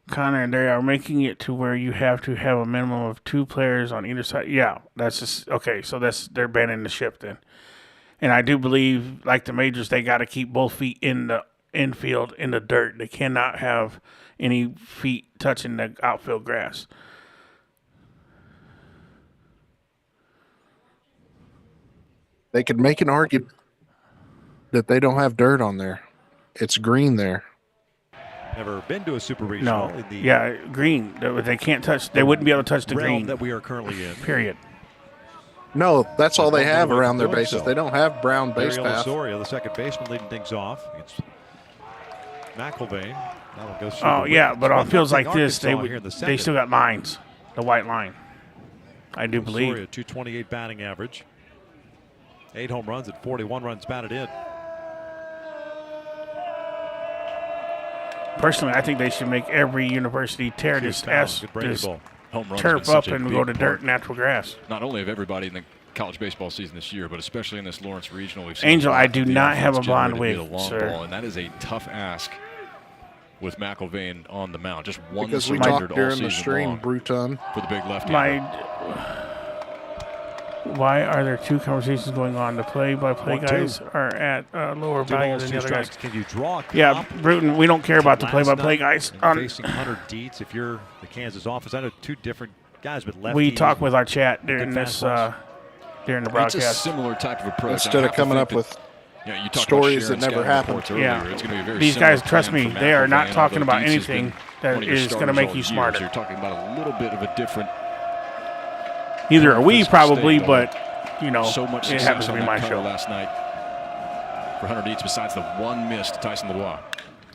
Connor, they are making it to where you have to have a minimum of 2 players on either side. Yeah, that's just okay. So they're banning the shift then. And I do believe, like the majors, they got to keep both feet in the infield in the dirt. They cannot have any feet touching the outfield grass. They could make an argument that they don't have dirt on there. It's green there. Never been to a super regional. No, green. They can't touch. They wouldn't be able to touch the green that we are currently in. Period. No, that's all they have around their bases. They don't have brown base path. Osorio, the second baseman, leading things off against McElvain. Oh yeah, but on fields like this, they still got lines, the white line. I do believe. Osorio, 228 batting average, 8 home runs and 41 runs batted in. Personally, I think they should make every university tear this turf up and go to dirt, natural grass. Not only of everybody in the college baseball season this year, but especially in this Lawrence Regional. We've seen Angel, I do not have a blonde wig, sir. And that is a tough ask with McElvain on the mound. Just one because we talked during the stream, Bruton, for the big left. Why are there 2 conversations going on? The play-by-play guys are at lower value than the other guys. Can you draw? Yeah, Bruton, we don't care about the play-by-play guys. Facing Hunter Dietz, if you're the Kansas office, I know 2 different guys, but lefties. We talk with our chat during this during the broadcast. It's a similar type of approach. Instead of coming up with stories that never happened. Yeah, it's going to be a very these guys, trust me, for they are not McElvain, talking about Dietz anything that is going to make you smarter. You're talking about a little bit of a different. Neither are we probably, but so much it happens to be my show. Last night for Hunter Dietz, besides the one miss to Tyson Lavoie.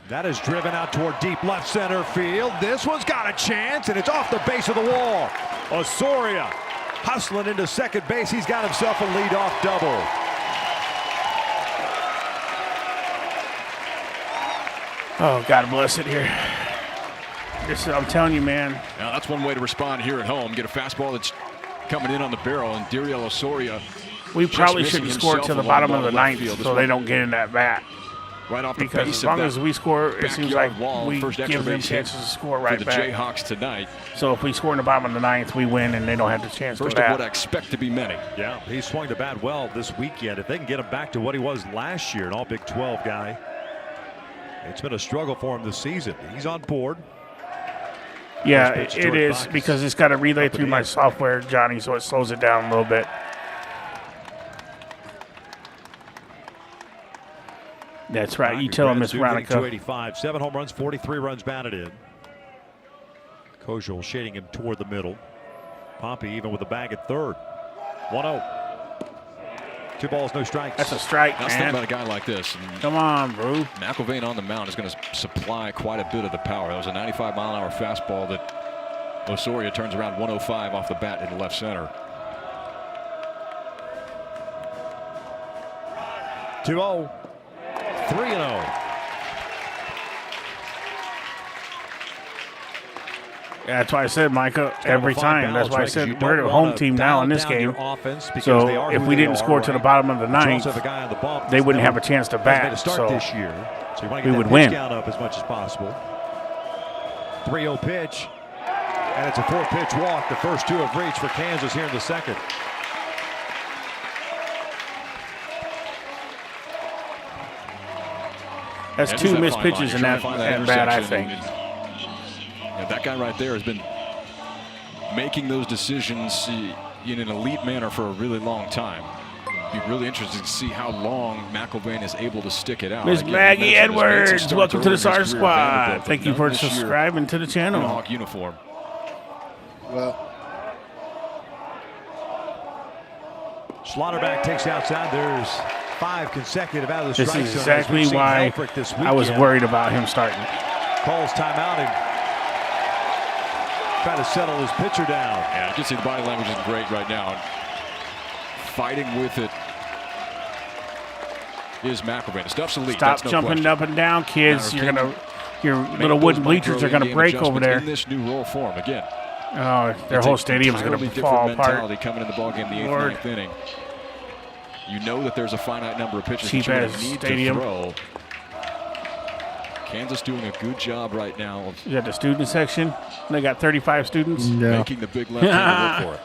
That is driven out toward deep left center field. This one's got a chance, and it's off the base of the wall. Osorio hustling into second base. He's got himself a leadoff double. Oh, God bless it here. I'm telling you, man. Now that's one way to respond here at home. Get a fastball that's coming in on the barrel, and Dariel Osorio. We probably shouldn't score to the bottom of the 9th so they don't get in that bat. Right off the because base as long as we score, it seems like we first give them chances to score right back. For the Jayhawks tonight. So if we score in the bottom of the 9th, we win, and they don't have the chance first to of that. what I expect to be many. Yeah, he swung the bat well this weekend. If they can get him back to what he was last year, an all Big 12 guy, it's been a struggle for him this season. He's on board. Yeah, it is because it's got to relay through my software, Johnny, so it slows it down a little bit. That's right. You tell him, Miss Veronica. 285, 7 home runs, 43 runs batted in. Kojal shading him toward the middle. Pompey even with a bag at third. 1-0. 2 balls, no strikes. That's a strike, That's man. about a guy like this. Come on, bro. McIlvain on the mound is going to supply quite a bit of the power. That was a 95-mile-an-hour fastball that Osorio turns around 105 off the bat into left center. 2-0. 3-0. Yeah, that's why I said, Micah, every time. That's why I said we're the home team now in this game. So if we didn't score to the bottom of the ninth, they wouldn't have a chance to bat. So this year. So you want to we get would that win. pitch count up as much as possible. 3-0 pitch. And it's a 4-pitch walk. The first 2 have reached for Kansas here in the second. That's 2 missed pitches in that at bat, I think. Yeah, that guy right there has been making those decisions in an elite manner for a really long time. It'd be really interesting to see how long McIlvain is able to stick it out. Miss Maggie Edwards, welcome to the Sarge Squad. Thank you for subscribing to the channel. Hawk uniform. Well, Schlotterback takes outside. There's 5 consecutive out of the This strike is zone. exactly why I was worried about him starting. Calls timeout and try to settle his pitcher down. Yeah, you can see the body language is great right now. Fighting with it is McIlvain. The stuff's elite. Stop jumping up and down, kids. Your little wooden bleachers are gonna break over there. In this new role form again. Oh, their whole stadium's gonna fall apart. Coming in the ballgame, the 8th, 9th inning. You know that there's a finite number of pitches that you're going to need to throw. Kansas doing a good job right now of You got the student section. They got 35 students. making the big left-hander work for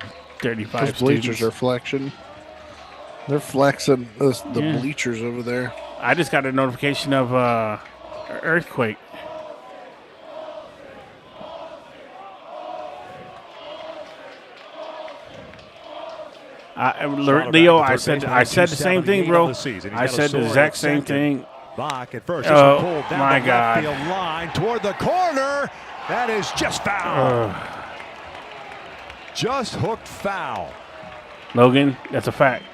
it. 35 those bleachers students. are flexing. They're flexing the bleachers over there. I just got a notification of earthquake. Leo, I said the same thing, bro. I said the exact same thing. Bach at first. Oh, Pulled down my the God. left field line toward the corner. That is just foul. Just hooked foul. Logan, that's a fact.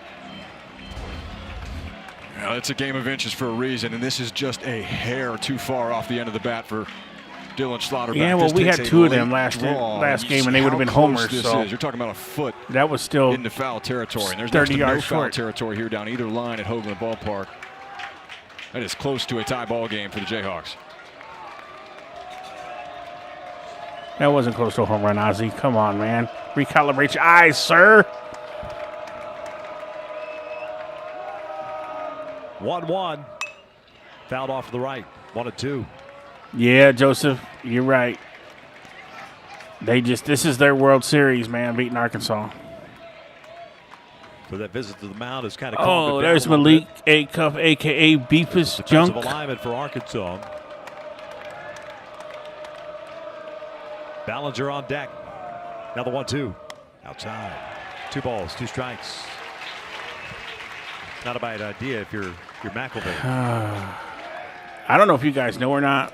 Well, it's a game of inches for a reason, and this is just a hair too far off the end of the bat for Dylan Schlotterback. Yeah, well, we had 2 of them last game, and they would have been homers. So you're talking about a foot. That was still into foul territory. And there's 30 no yards foul short. territory here down either line at Hoagland Ballpark. That is close to a tie ball game for the Jayhawks. That wasn't close to a home run, Ozzy. Come on, man. Recalibrate your eyes, sir. 1-1. Fouled off to the right. 1-2. Yeah, Joseph, you're right. This is their World Series, man, beating Arkansas. So that visit to the mound is kind of Oh, there's Malik A-Cuff, a.k.a. Beefus Junk. alignment for Arkansas. Ballinger on deck. Now the 1-2. Outside. 2 balls, 2 strikes. Not a bad idea if you're McIlvain. I don't know if you guys know or not,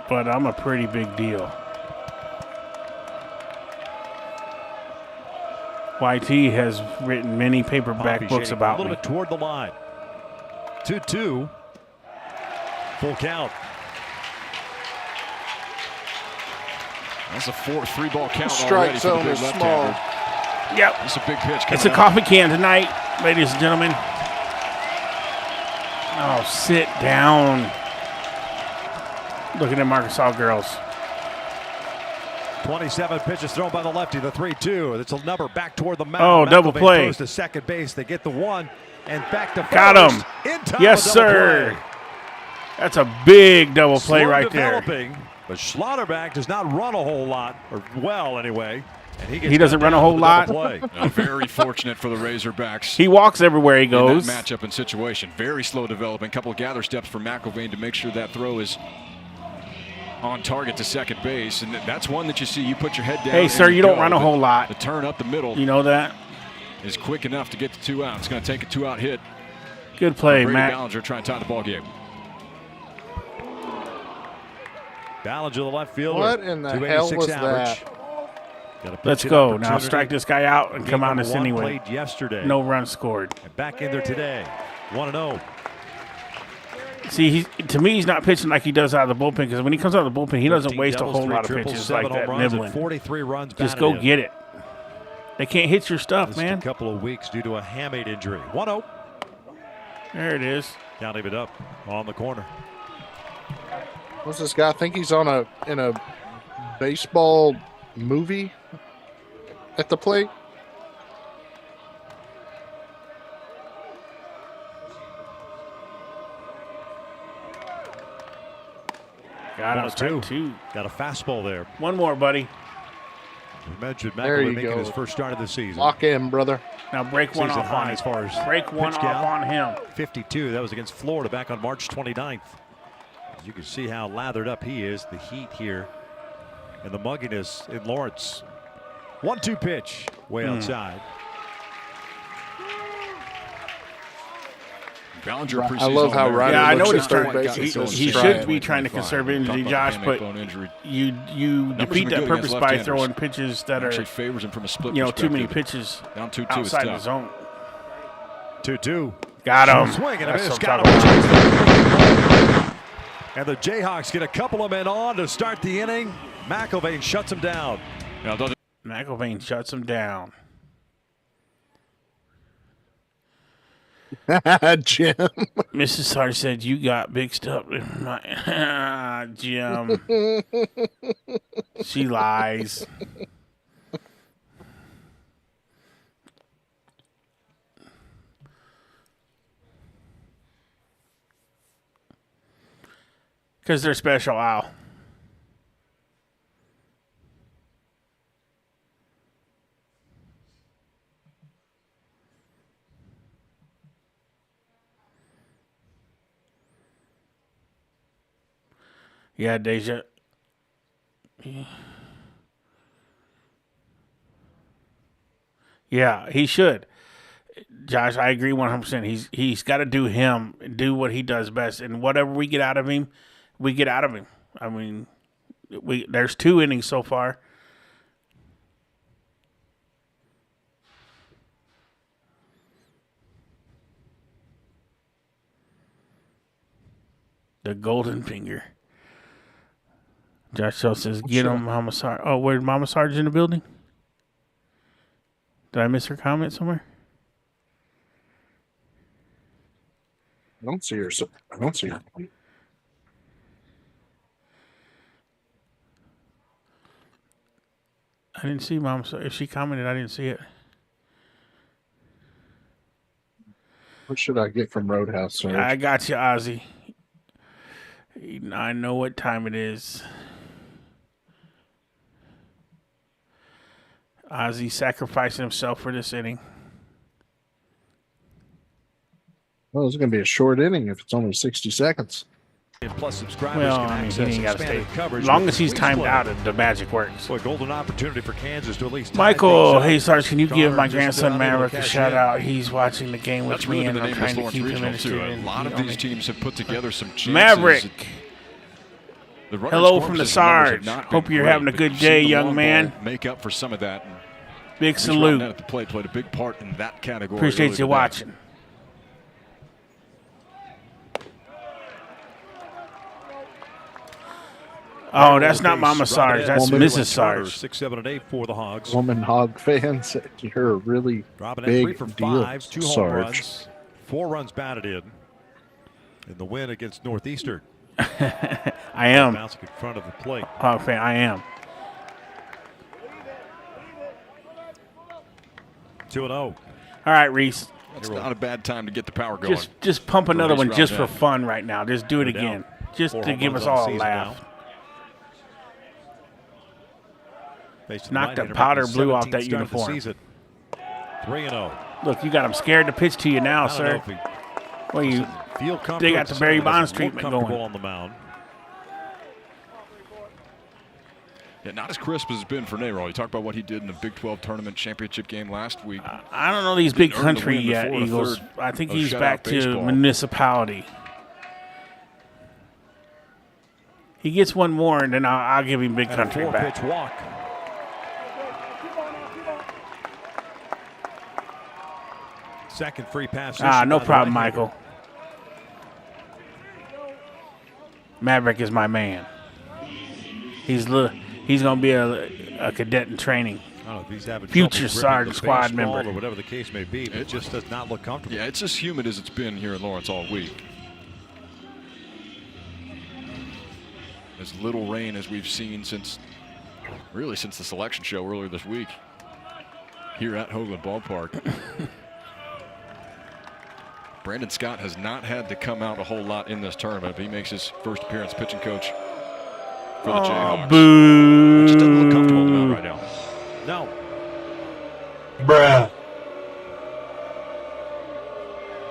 but I'm a pretty big deal. YT has written many paperback books about me. A little bit toward the line. 2-2. Full count. That's a 3-ball count. Strike zone is small. Yep. That's a big pitch. It's a coffee can tonight, ladies and gentlemen. Oh, sit down. Look at them Arkansas girls. 27 pitches thrown by the lefty, the 3-2. It's a number back toward the mound. Oh, double play. Goes to second base. They get the 1 and back to first. Got him. In time, yes, sir. play. That's a big double play right there. But Schlotterback does not run a whole lot, or well anyway. And he doesn't run a whole lot. Very fortunate for the Razorbacks. He walks everywhere he goes. In that matchup and situation. Very slow development. Couple of gather steps for McIlvain to make sure that throw is on target to second base. And that's one that you see. You put your head down. Hey, sir, you don't run a whole lot. The turn up the middle. You know that? Is quick enough to get to 2 outs. It's going to take a 2-out hit. Good play, Matt. Ballinger trying to tie the ball game. Ballinger, the left fielder. What in the hell was average. that? Let's go. Now strike this guy out and come out this anyway. Yesterday. No runs scored. And back in there today. 1-0. See, to me, he's not pitching like he does out of the bullpen, because when he comes out of the bullpen, he doesn't waste a whole lot of pitches like that, nibbling. 43 runs. Just go get it. They can't hit your stuff, man. A couple of weeks due to a hamate injury. 1-0. There it is. Can't leave it up on the corner. What's this guy? I think he's in a baseball movie at the plate. Got him. Two. Got a fastball there. One more, buddy. We mentioned McElroy making his first start of the season. Lock in, brother. Now break one off on him. As far as break one off on him. 52. That was against Florida back on March 29th. As you can see how lathered up he is. The heat here and the mugginess in Lawrence. 1-2 pitch. Way outside. I love how Riley I know what he's trying to do. He should be trying to conserve energy, Josh, but you defeat that purpose by throwing pitches that are, favors him from a split too many pitches down 2-2 outside the zone. 2-2. Got him. Swing and a miss. Got him. And the Jayhawks get a couple of men on to start the inning. McElvain shuts him down. McElvain shuts him down. Jim. Mrs. Sarge said, "You got big stuff." Jim. She lies. Because they're special, Al. Yeah, Deja. Yeah, he should. Josh, I agree 100%. He's got to do him, do what he does best, and whatever we get out of him, we get out of him. I mean, there's 2 innings so far. The golden finger. Josh Schultz says, "Get him, Mama Sarge." Oh, where's Mama Sarge in the building? Did I miss her comment somewhere? I don't see her. I didn't see Mama Sarge. If she commented, I didn't see it. What should I get from Roadhouse, Sarge? I got you, Ozzy. I know what time it is. Ozzy sacrificing himself for this inning. Well, it's going to be a short inning if it's only 60 seconds. Plus subscribers well, can I mean, access he ain't got to stay. coverage. As long as he's timed out, the magic works. Boy, golden opportunity for Kansas to at least. Michael, hey Sarge, can you give my grandson Maverick a shout out? He's watching the game with me, and I'm trying to keep him interested. A lot of these teams have put together some chances. Maverick. Hello from the Sarge. Hope you're having a good day, young man. Make up for some of that. Big salute. At the plate played a big part in that category. Appreciate you watching. Oh, that's not Mama Sarge. That's Mrs. Sarge. 6, 7, and 8 for the Hogs. Woman Hog fans, you're a really big 3 for deal, 5, 2 home Sarge. runs, 4 runs batted in the win against Northeastern. I am. Bouncing in front of the plate. Hog fan, I am. 2-0. All right, Reese. It's not a bad time to get the power going. Just pump another one just for fun right now. Just do it again. Just to give us all a laugh. Knock the powder blue off that uniform. 3-0. Look, you got him scared to pitch to you now, sir. Well, they got the Barry Bonds treatment going. On the mound. Yeah, not as crisp as it's been for Nayrol. You talk about what he did in the Big 12 tournament championship game last week. I don't know these big country yet, Eagles. I think he's back to municipality. He gets one more, and then I'll give him big country back. Walk. Second free pass. No problem, Michael. Maverick is my man. He's gonna be a cadet in training. I don't know if he's having future Sarge squad member or whatever the case may be. But it just does not look comfortable. Yeah, it's as humid as it's been here in Lawrence all week. As little rain as we've seen since the selection show earlier this week here at Hoagland Ballpark. Brandon Scott has not had to come out a whole lot in this tournament. He makes his first appearance pitching coach for the Jayhawks. Boo! It just doesn't look comfortable on the mound right now. No. Bruh.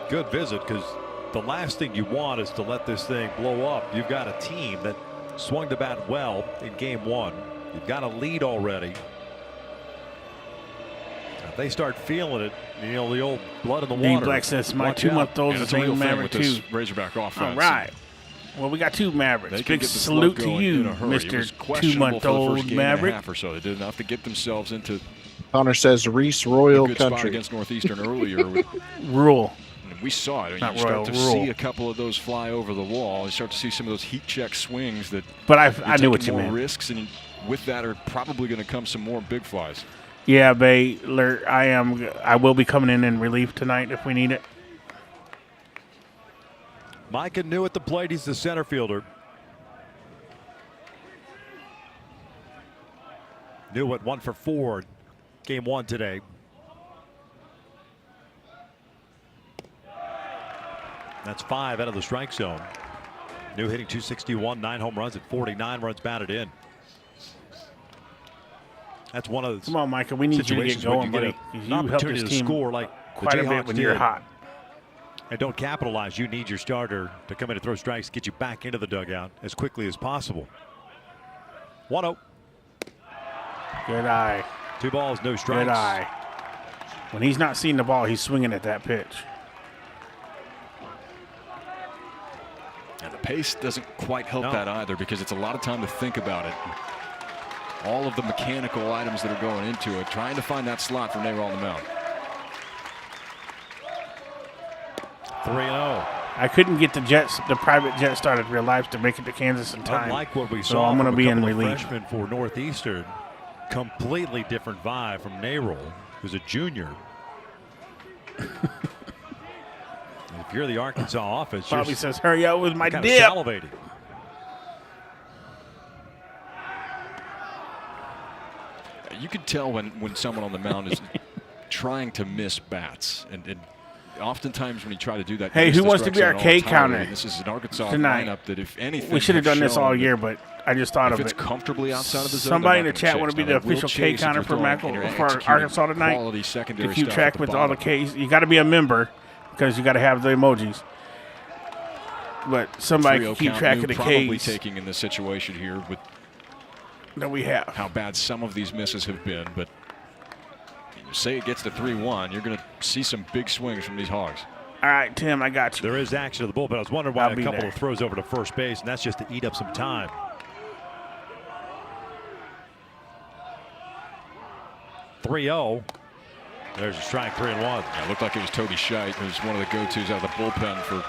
Good visit, because the last thing you want is to let this thing blow up. You've got a team that swung the bat well in game one. You've got a lead already. If they start feeling it, the old blood in the water. D Black says my 2-month-old is named Maverick too. Razorback offense. All right. Well, we got two Mavericks. Big salute to you, Mr. 2-month-old Maverick. Or so. They did enough to get themselves into Connor says Reese Royal good Country spot against Northeastern earlier. Rural. We saw it. Not you start royal, to rural. see a couple of those fly over the wall. You start to see some of those heat check swings that. But I knew what you more meant. Risks, and with that are probably going to come some more big flies. Yeah, Baylor, I will be coming in relief tonight if we need it. Micah New at the plate. He's the center fielder. New at 1 for 4. Game one today. That's 5 out of the strike zone. New hitting .261, 9 home runs at 49 runs batted in. That's one of those. Come on, Micah. We need you to get going, buddy. An opportunity to score like quite a bit when you're hot. And don't capitalize. You need your starter to come in and throw strikes, get you back into the dugout as quickly as possible. 1-0. Good eye. 2 balls, no strikes. Good eye. When he's not seeing the ball, he's swinging at that pitch. And the pace doesn't quite help that either, because it's a lot of time to think about it. All of the mechanical items that are going into it, trying to find that slot for Nehru on the mound. 3-0. I couldn't get the private jet started real life to make it to Kansas in time. Unlike what we saw, so I'm going to be in relief. relief. Freshman for Northeastern, completely different vibe from Nehru, who's a junior. If you're the Arkansas offense, Bobby says, "Hurry up with my kind dip." of salivating. You can tell when someone on the mound is trying to miss bats, and oftentimes when you try to do that. Hey, who wants to be our K counter? This is an Arkansas tonight. lineup that, if anything, we should have done this all year, but I just thought of it. If it's comfortably outside of the zone, somebody in the chat want to be the official K counter for Arkansas tonight. To keep track with all the Ks, you got to be a member because you got to have the emojis. But somebody can keep track of the Ks. Probably taking in this situation here with that we have. How bad some of these misses have been, but say it gets to 3-1, you're going to see some big swings from these Hogs. All right, Tim, I got you. There is action to the bullpen. I was wondering why a couple of throws over to first base, and that's just to eat up some time. .3-0. There's a strike, 3-1. Yeah, it looked like it was Toby Scheidt, who's one of the go-tos out of the bullpen for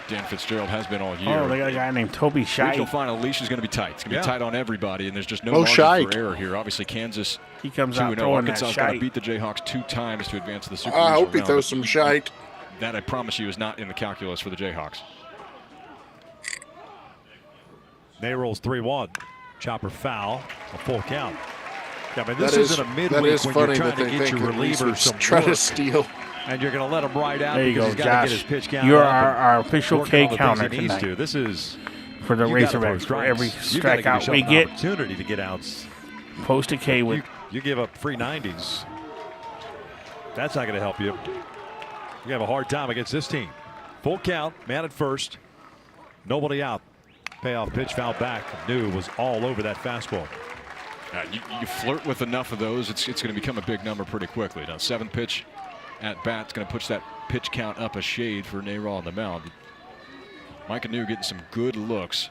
Dan Fitzgerald, has been all year. Oh, they got a guy named Toby Scheidt. Regional final leash is going to be tight. It's going to be tight on everybody, and there's just no margin for error here. Obviously, Kansas. He comes out throwing that Arkansas got to beat the Jayhawks 2 times to advance to the Super. I hope he throws some shite. That, I promise you, is not in the calculus for the Jayhawks. Nehru's 3-1. Chopper foul. A full count. Yeah, I mean, this isn't a midweek when you're trying to get your relievers some try work. to steal. And you're going to let him ride out there you because go, he's got to Josh. get his pitch count. You're our official K counter he needs tonight. to. This is for the Razorbacks. For every strikeout we get, opportunity to get outs. Post a K with. You give up free 90s. That's not going to help you. You have a hard time against this team. Full count, man at first. Nobody out. Payoff pitch, foul back. New was all over that fastball. You flirt with enough of those, it's going to become a big number pretty quickly. Now, 7th pitch at bat is going to push that pitch count up a shade for Nehru on the mound. Micah New getting some good looks.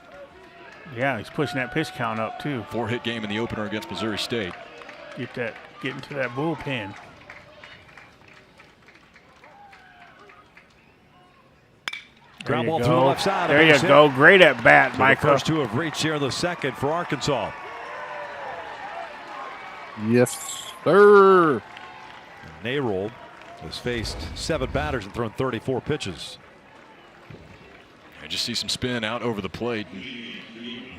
Yeah, he's pushing that pitch count up too. 4-hit game in the opener against Missouri State. Get into that bullpen. Ground ball through the left side. There you go. Great at bat, Michael. The first two have reached here in the second for Arkansas. Yes, sir. Narold has faced 7 batters and thrown 34 pitches. I just see some spin out over the plate.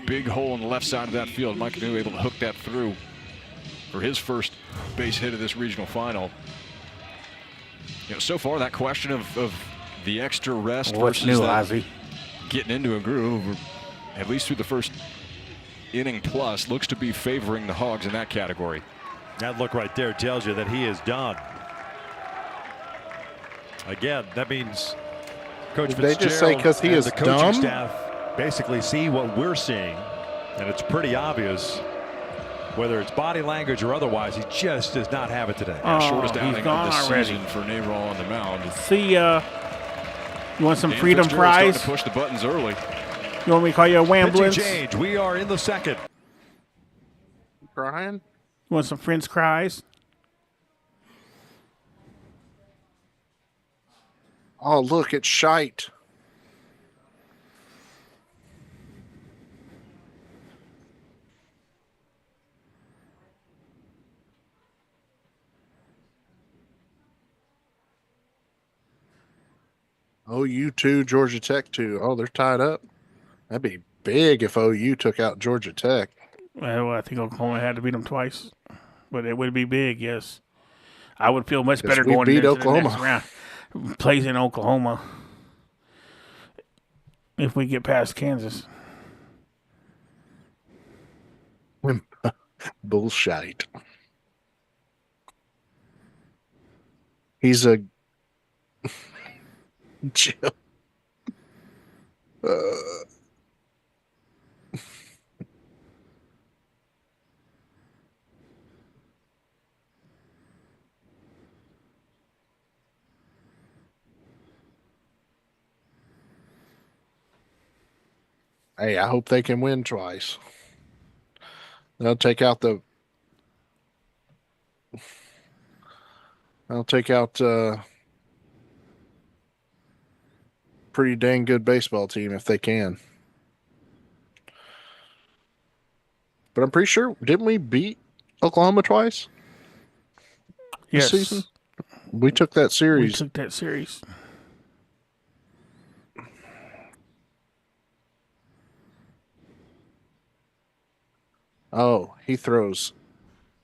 Big hole in the left side of that field. Mike New able to hook that through for his first base hit of this regional final. So far that question of the extra rest versus getting into a groove, at least through the first inning plus, looks to be favoring the Hogs in that category. That look right there tells you that he is done. Again, that means Coach Fitzgerald, they just say because he is the coaching dumb? staff basically see what we're seeing, and it's pretty obvious. Whether it's body language or otherwise, he just does not have it today. Shortest outing of the season for Narold on the mound. See, you want some freedom fries? To push the buttons early. You want me to call you a wambulance? Change. We are in the second. Brian? You want some French fries? Oh, look, it's shite. OU 2, Georgia Tech 2. Oh, they're tied up. That'd be big if OU took out Georgia Tech. Well, I think Oklahoma had to beat them twice, but it would be big, yes. I would feel much better going into Oklahoma. The next round. Plays in Oklahoma if we get past Kansas. Bullshit. He's a Jim. Hey, I hope they can win twice. They'll take out pretty dang good baseball team if they can. But I'm pretty sure, didn't we beat Oklahoma twice? Yes. This season? We took that series. We took that series. Oh, he throws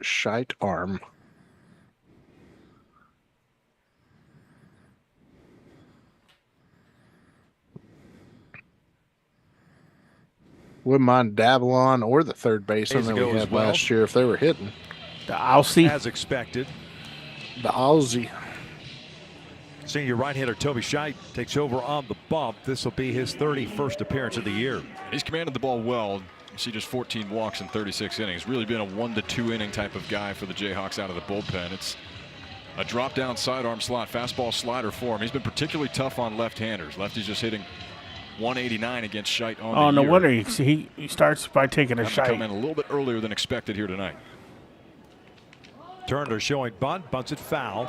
shite arm. Wouldn't mind Davalon or the third baseman that we had last year if they were hitting. The Aussie. As expected. The Aussie. Senior right hitter Toby Scheidt takes over on the bump. This will be his 31st appearance of the year. He's commanded the ball well. You see just 14 walks in 36 innings. Really been a 1 to 2 inning type of guy for the Jayhawks out of the bullpen. It's a drop down sidearm slot, fastball slider for him. He's been particularly tough on left-handers. Lefty's just hitting 189 against Scheidt on the year. Oh, no wonder he starts by taking a Scheidt. Come in a little bit earlier than expected here tonight. Turner showing bunt, bunts it foul.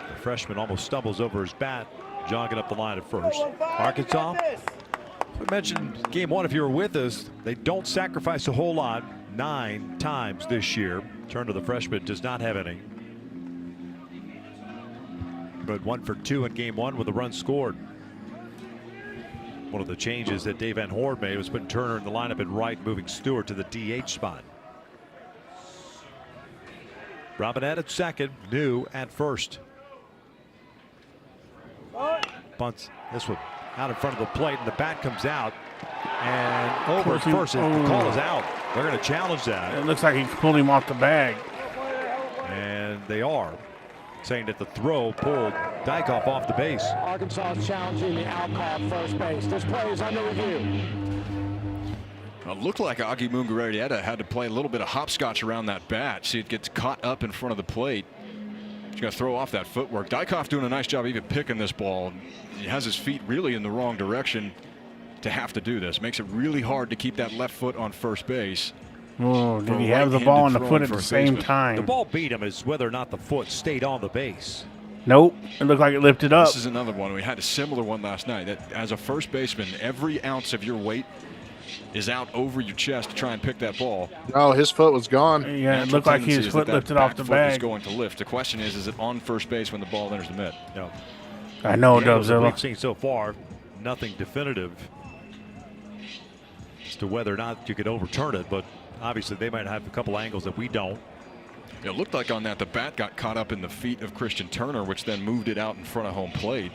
The freshman almost stumbles over his bat, jogging up the line at first. Arkansas, we mentioned game one, if you were with us, they don't sacrifice a whole lot 9 times this year. Turner, the freshman, does not have any. But 1 for 2 in game one with a run scored. One of the changes that Dave Van Horn made was putting Turner in the lineup at right, moving Stewart to the DH spot. Robinette at second, New at first. Bunts this one out in front of the plate, and the bat comes out. And over at first, the call is out. They're going to challenge that. It looks like he pulled him off the bag. And they are saying that the throw pulled Dykoff off the base. Arkansas is challenging the out call at first base. This play is under review. It looked like Augie Munguerieta had to play a little bit of hopscotch around that bat. See, it gets caught up in front of the plate. He's going to throw off that footwork. Dykoff doing a nice job even picking this ball. He has his feet really in the wrong direction to have to do this. Makes it really hard to keep that left foot on first base. Oh, did he have the ball on the foot at the same time? The ball beat him is whether or not the foot stayed on the base. Nope. It looked like it lifted up. This is another one. We had a similar one last night. That as a first baseman, every ounce of your weight is out over your chest to try and pick that ball. Oh, his foot was gone. Yeah, it looked like his foot lifted off the bag. Is going to lift. The question is it on first base when the ball enters the mitt? No. I know, Dubzilla. We've seen so far, nothing definitive as to whether or not you could overturn it, but obviously they might have a couple angles that we don't. It looked like on that the bat got caught up in the feet of Christian Turner, which then moved it out in front of home plate.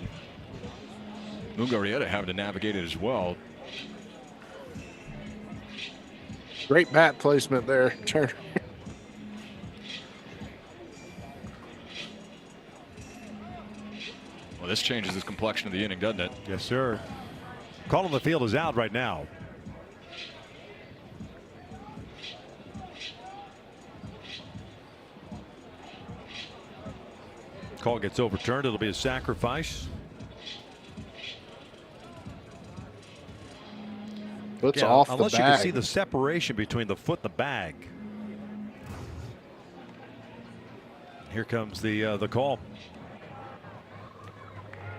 Mugarieta having to navigate it as well. Great bat placement there, Turner. Well, this changes the complexion of the inning, doesn't it? Yes, sir. Call on the field is out right now. Call gets overturned. It'll be a sacrifice. Foot's off the unless bag. you can see the separation between the foot and the bag. Here comes the call.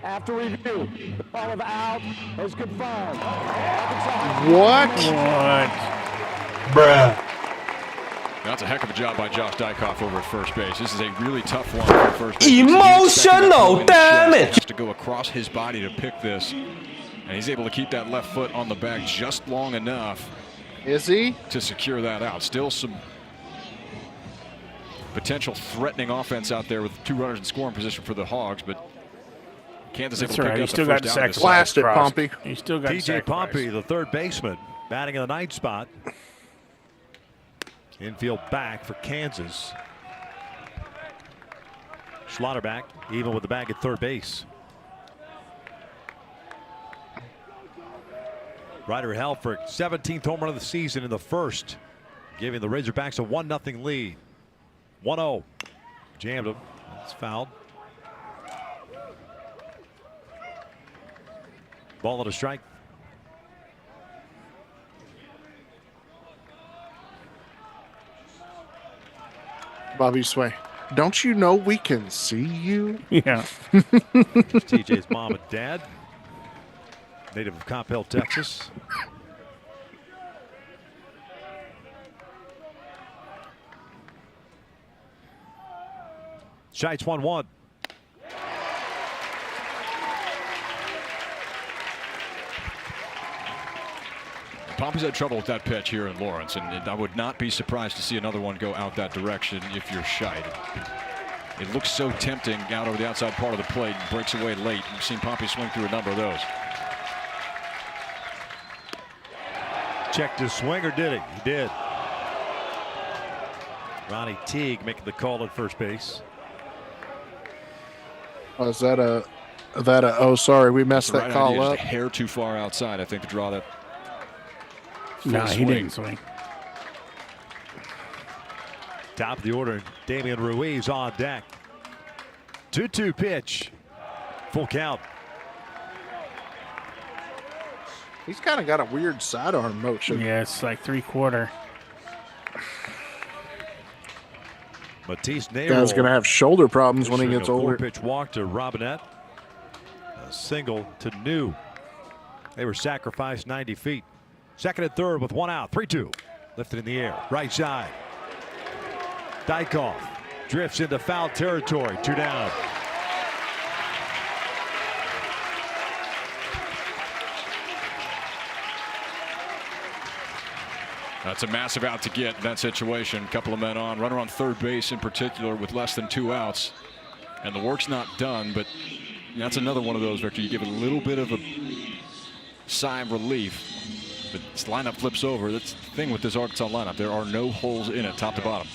After review, the call of out is confirmed. What? Bruh. That's a heck of a job by Josh Dykoff over at first base. This is a really tough one for first base. Emotional damage. Has to go across his body to pick this, and he's able to keep that left foot on the bag just long enough. Is he? To secure that out. Still some potential threatening offense out there with 2 runners in scoring position for the Hogs, but Kansas able to pick up the still got first the down. Blast it, Pompey. He still got TJ Pompey, the third baseman, batting in the 9th spot. Infield back for Kansas. Schlotterback even with the bag at third base. Ryder Helfrich, 17th home run of the season in the first, giving the Razorbacks a 1-0 lead. 1-0. Jammed him. That's fouled. Ball at a strike. Bobby Sway, don't you know we can see you? Yeah. TJ's mom and dad, native of Coppell, Texas. Shites 1-1. Pompey's had trouble with that pitch here in Lawrence, and I would not be surprised to see another one go out that direction if you're Shite. It looks so tempting out over the outside part of the plate and breaks away late. We've seen Pompey swing through a number of those. Checked his swing, or did he? He did. Ronnie Teague making the call at first base. Oh, is that a oh, sorry, we messed that call idea, up. just a hair too far outside, I think, to draw that. No, he didn't swing. Top of the order, Damian Ruiz on deck. 2-2 pitch. Full count. He's kind of got a weird sidearm motion. Yeah, it's like 3/4. Matisse Nayrol. Guy's going to have shoulder problems when he gets older. 4-pitch walk to Robinette. A single to New. They were sacrificed 90 feet. Second and third with 1 out. 3-2. Lifted in the air. Right side. Dykoff drifts into foul territory. 2 down. That's a massive out to get in that situation. Couple of men on. Runner on third base in particular with less than 2 outs. And the work's not done, but that's another one of those, Victor. You give it a little bit of a sigh of relief. But this lineup flips over. That's the thing with this Arkansas lineup. There are no holes in it, top to bottom.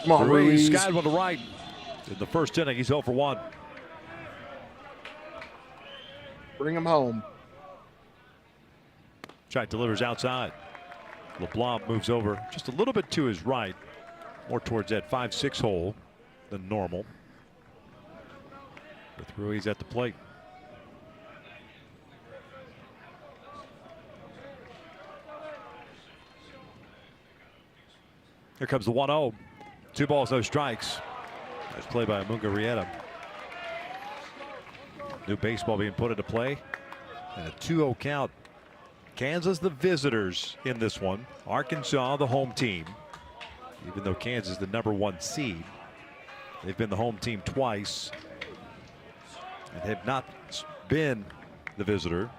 Come on, Ruiz. Skied one to right. In the first inning, he's 0 for 1. Bring him home. Shite delivers outside. LeBlanc moves over just a little bit to his right, more towards that 5-6 hole than normal. With Ruiz at the plate. Here comes the 1-0. 2 balls, no strikes. Nice play by Mungarieta. New baseball being put into play. And a 2-0 count. Kansas the visitors in this one. Arkansas the home team. Even though Kansas is the #1 seed, they've been the home team twice and have not been the visitor.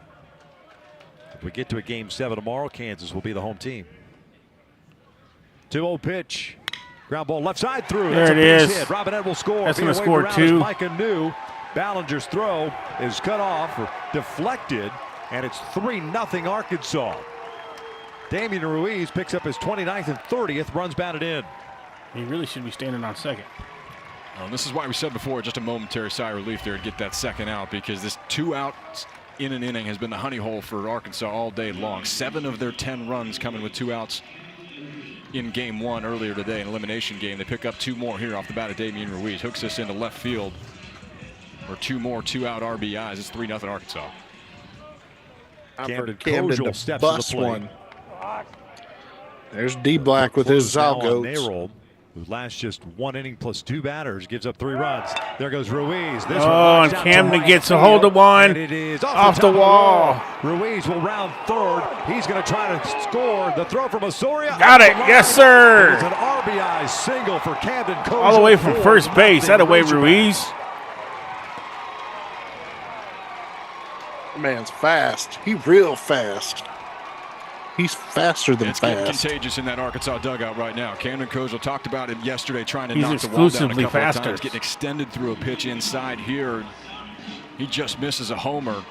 If we get to a Game 7 tomorrow, Kansas will be the home team. 2-0 pitch. Ground ball left side through. There it is. Hit. Robinette will score. That's going to score 2. Micah New. Ballinger's throw is cut off or deflected, and it's 3-0 Arkansas. Damian Ruiz picks up his 29th and 30th, runs batted in. He really should be standing on second. This is why we said before, just a momentary sigh of relief there to get that second out, because this 2 outs in an inning has been the honey hole for Arkansas all day long. 7 of their 10 runs coming with 2 outs in Game 1 earlier today, an elimination game. They pick up 2 more here off the bat of Damian Ruiz. Hooks this into left field for 2 more 2-out RBIs. It's 3-0 Arkansas. Camden to steps bust to the plate. one. There's D Black with his Zalgoats. Narrow, who last just 1 inning plus 2 batters, gives up 3 runs. There goes Ruiz. This and Camden gets a hold of one. It is off the wall. Ruiz will round third. He's going to try to score. The throw from Osorio. Got it. Yes, sir. It's an RBI single for Camden Kozel. All the way from first base. That away, Ruiz. Man's fast. He real fast. He's faster than it's fast. Getting contagious in that Arkansas dugout right now. Camden Kozel talked about it yesterday, trying to He's knock the wall down a couple faster. of times, getting extended through a pitch inside here. He just misses a homer.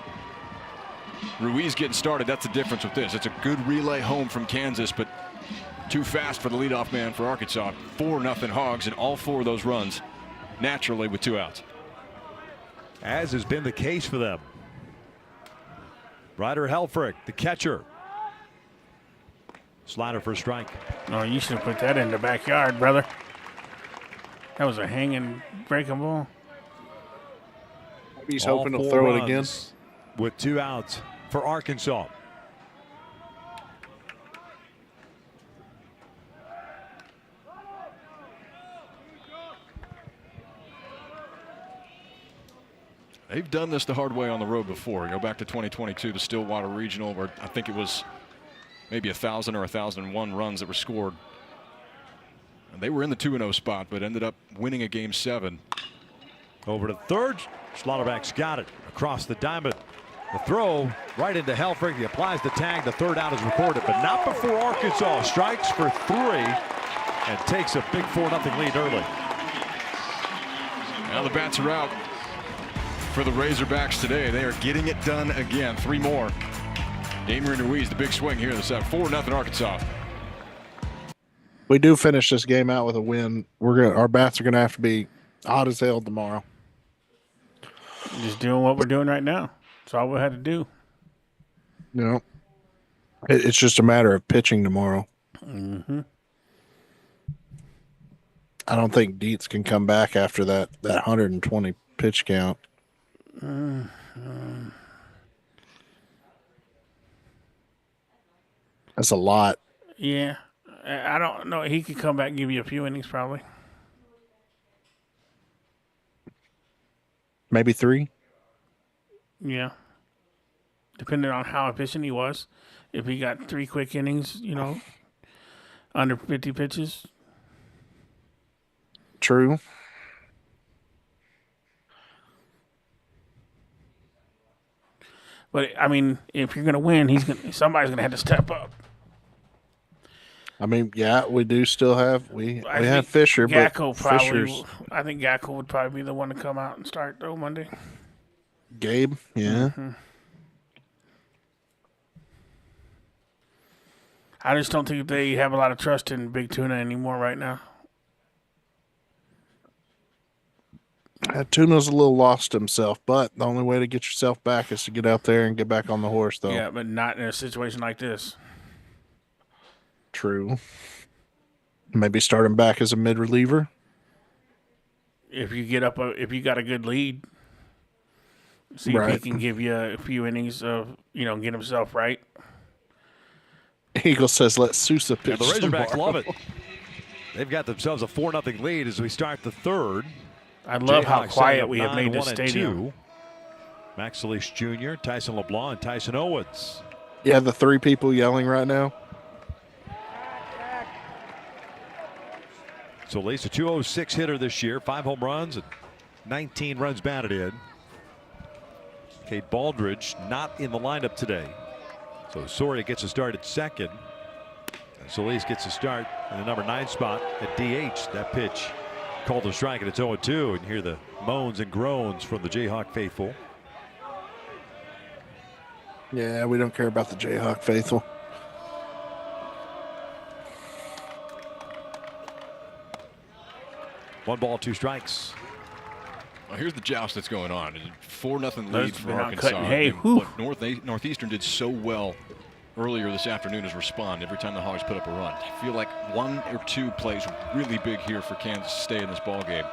Ruiz getting started. That's the difference with this. It's a good relay home from Kansas, but too fast for the leadoff man for Arkansas. 4-0 Hogs, and all 4 of those runs naturally with 2 outs. As has been the case for them. Ryder Helfrich, the catcher. Slider for a strike. Oh, you should have put that in the backyard, brother. That was a hanging breaking ball. He's hoping he'll throw it again. With 2 outs for Arkansas. They've done this the hard way on the road before. Go back to 2022, the Stillwater Regional, where I think it was maybe 1,000 or 1,001 runs that were scored. And they were in the 2-0 spot, but ended up winning a Game 7. Over to third. Slaughterback's got it across the diamond. The throw right into Helfrich. He applies the tag. The 3rd out is recorded, but not before Arkansas strikes for 3 and takes a big 4-0 lead early. Now the bats are out for the Razorbacks today. They are getting it done again. 3 more. Damian Ruiz, the big swing here this out. 4-0 Arkansas. We do finish this game out with a win. Our bats are gonna have to be hot as hell tomorrow. Just doing what we're doing right now. That's all we had to do. You know, it's just a matter of pitching tomorrow. Mm-hmm. I don't think Dietz can come back after that 120 pitch count. That's a lot. Yeah. I don't know. He could come back and give you a few innings probably. Maybe 3. Yeah. Depending on how efficient he was. If he got 3 quick innings, under 50 pitches. True. But I mean, if you're gonna win, somebody's gonna have to step up. I mean, yeah, we do still have we have Fisher, Gacko but Fisher's I think Gacko would probably be the one to come out and start though Monday. Gabe, yeah. Mm-hmm. I just don't think they have a lot of trust in Big Tuna anymore right now. Tuna's a little lost himself, but the only way to get yourself back is to get out there and get back on the horse, though. Yeah, but not in a situation like this. True. Maybe start him back as a mid reliever. If you got a good lead, see if he can give you a few innings of get himself right. Eagle says, "Let Sousa pitch." Yeah, the Razorbacks love it. They've got themselves a 4-0 lead as we start the third. I love how quiet we have made the stadium. Max Solis Jr., Tyson LeBlanc, and Tyson Owens. Yeah, the 3 people yelling right now. Solis, a 206 hitter this year, 5 home runs and 19 runs batted in. Cade Baldridge not in the lineup today. So Soria gets a start at second. And Solis gets a start in the number 9 spot at DH. That pitch called a strike, and it's 0-2. And hear the moans and groans from the Jayhawk faithful. Yeah, we don't care about the Jayhawk faithful. One ball, 2 strikes. Well, here's the joust that's going on. 4-0 lead for Arkansas. Hey, what Northeastern did so well earlier this afternoon is respond every time the Hogs put up a run. I feel like 1 or 2 plays really big here for Kansas to stay in this ball game.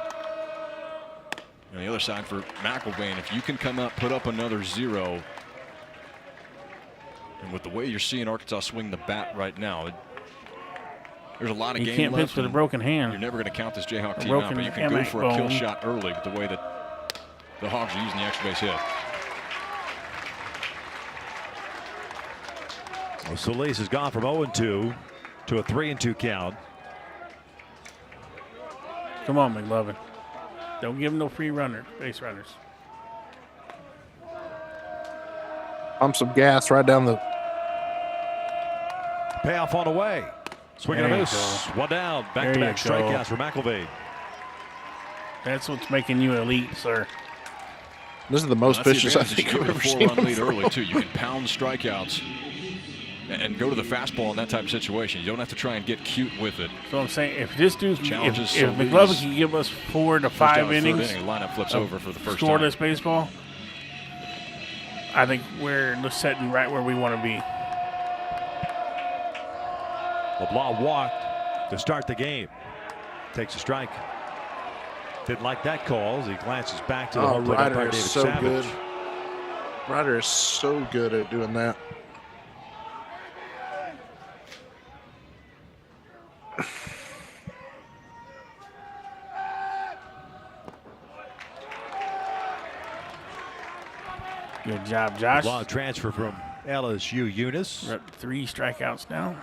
On the other side for McElvain, if you can come up, put up another 0, and with the way you're seeing Arkansas swing the bat right now, there's a lot of game left. You can't pitch with a broken hand. You're never going to count this Jayhawk team out, but you can go for a kill shot early with the way that the Hogs are using the extra base hit. Well, Solis has gone from 0-2 to a 3-2 count. Come on, McLovin. Don't give him no free base runners. Pump some gas right down the. Payoff on the way. Swing and a miss. 1 down. Back-to-back strikeouts for McElvain. That's what's making you elite, sir. This is the most vicious I think I've ever seen. 4-run lead early too. You can pound strikeouts and go to the fastball in that type of situation. You don't have to try and get cute with it. So I'm saying, if this dude, if McLovin can give us 4 to 5 innings, lineup flips over for the first time. Scoreless baseball, I think we're sitting right where we want to be. LeBlanc walked to start the game. Takes a strike. Didn't like that call as he glances back to the home plate umpire, David Savage. Good. Ryder is so good at doing that. Good job, Josh. Long transfer from LSU Eunice. We're up 3 strikeouts now.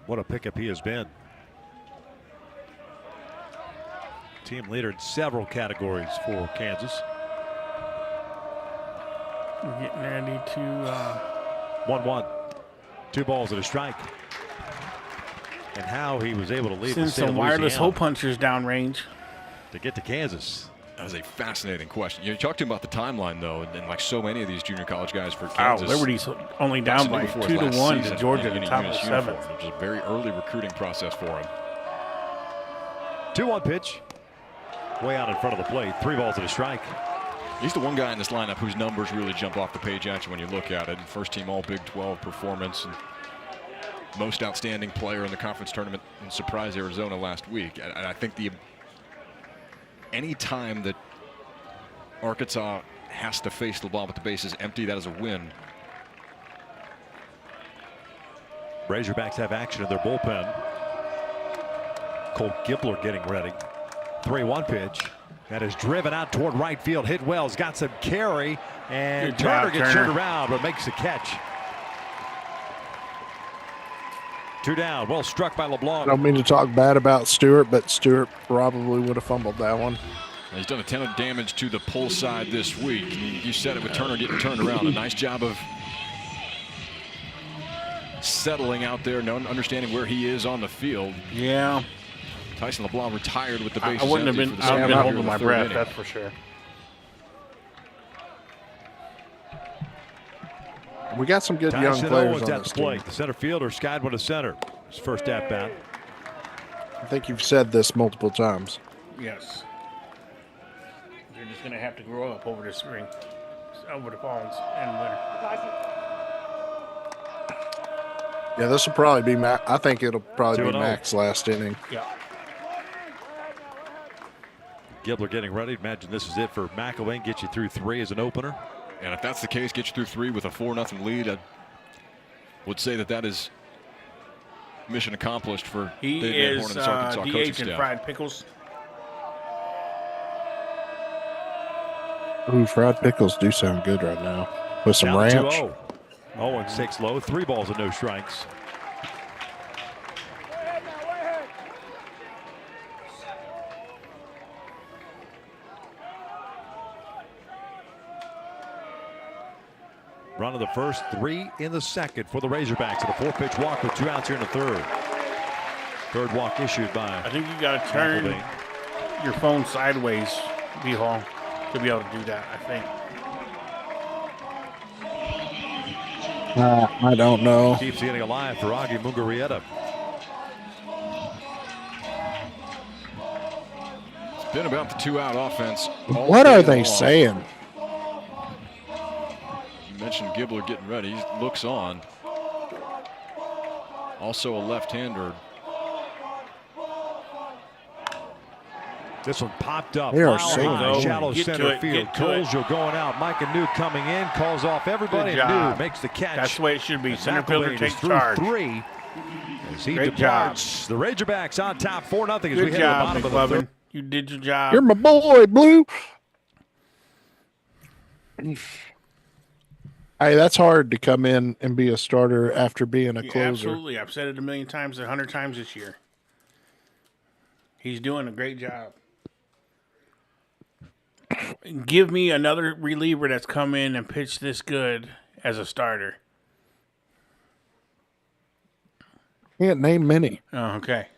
What a pickup he has been. Team leader in several categories for Kansas. We're getting ready to 1-1. 2 balls and a strike. And how he was able to lead send some wireless hole punchers downrange to get to Kansas. That was a fascinating question. You talked to him about the timeline, though, and like so many of these junior college guys for Kansas. Liberty's only down by 2-1 to Georgia in the top of the 7th. Which is a very early recruiting process for him. 2-1 pitch. Way out in front of the plate. 3 balls and a strike. He's the one guy in this lineup whose numbers really jump off the page at you when you look at it. First team All Big 12 performance and most outstanding player in the conference tournament in Surprise Arizona last week. And I think any time that Arkansas has to face the ball with the bases empty, that is a win. Razorbacks have action in their bullpen. Cole Gibler getting ready. 3-1 pitch. That is driven out toward right field. Hit well. Has got some carry. And Turner gets turned around but makes the catch. 2 down. Well struck by LeBlanc. I don't mean to talk bad about Stewart, but Stewart probably would have fumbled that one. He's done a ton of damage to the pull side this week. You said it with Turner getting turned around. A nice job of settling out there, understanding where he is on the field. Yeah. Tyson LeBlanc retired with the bases I wouldn't have been holding my breath, that's for sure. We got some good Tyson young players Owens on at this the plate. team. The center fielder, Skydwood to center. His first at bat. I think you've said this multiple times. Yes. They're just going to have to grow up over the spring, over the fall and winter. Yeah, this will probably be I think it'll probably be 2-0. Mac's last inning. Yeah. Gibler getting ready. Imagine this is it for McElvain. Get you through 3 as an opener. And if that's the case, get you through 3 with a 4-0 lead, I would say that is mission accomplished for he Dave Van is Horn and this Arkansas coaching DH in staff. fried pickles. Ooh, fried pickles do sound good right now with some Down ranch. 2-0. 0-6 low, 3 balls and no strikes. Run of the first, 3 in the second for the Razorbacks. And a 4-pitch walk with 2 outs here in the third. Third walk issued by. I think you got to turn your phone sideways, B-Hall, to be able to do that, I think. I don't know. Keeps getting alive for Augie Mugarieta. It's been about the 2-out offense. What are they saying? You mentioned Gibbler getting ready. He looks on. Also a left-hander. This one popped up. They are High, shallow center field. Coljo going out. Micah New coming in. Calls off everybody. New makes the catch. That's the way it should be. And Center fielder takes through charge. 3 as he Great departs. The Razorbacks on top 4-0 as we Good head to the job, bottom of the third. You did your job. You're my boy, Blue. Hey, that's hard to come in and be a starter after being a closer. Absolutely. I've said it a million times, 100 times this year. He's doing a great job. Give me another reliever that's come in and pitched this good as a starter. Can't name many. Oh, okay.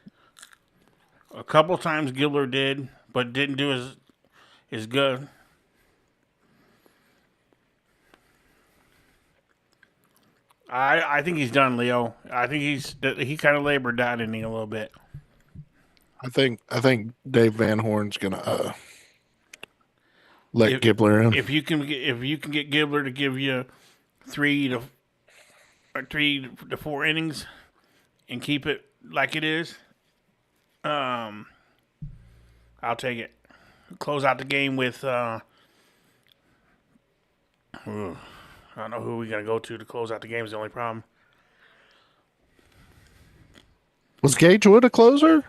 A couple times Gibbler did, but didn't do as good. I think he's done, Leo. I think he kind of labored that inning a little bit. I think Dave Van Horn's gonna let Gibbler in. If you can get Gibbler to give you 3 to 4 innings and keep it like it is, I'll take it. Close out the game with I don't know who we gotta go to close out the game is the only problem. Was Gage Wood a closer?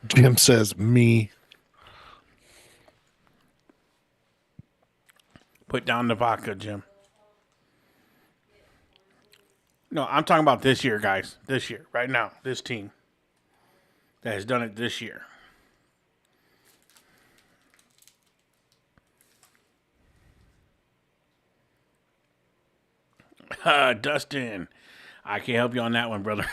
Jim says me. Put down the vodka, Jim. No, I'm talking about this year, guys. This year, right now, this team that has done it this year. Dustin, I can't help you on that one, brother.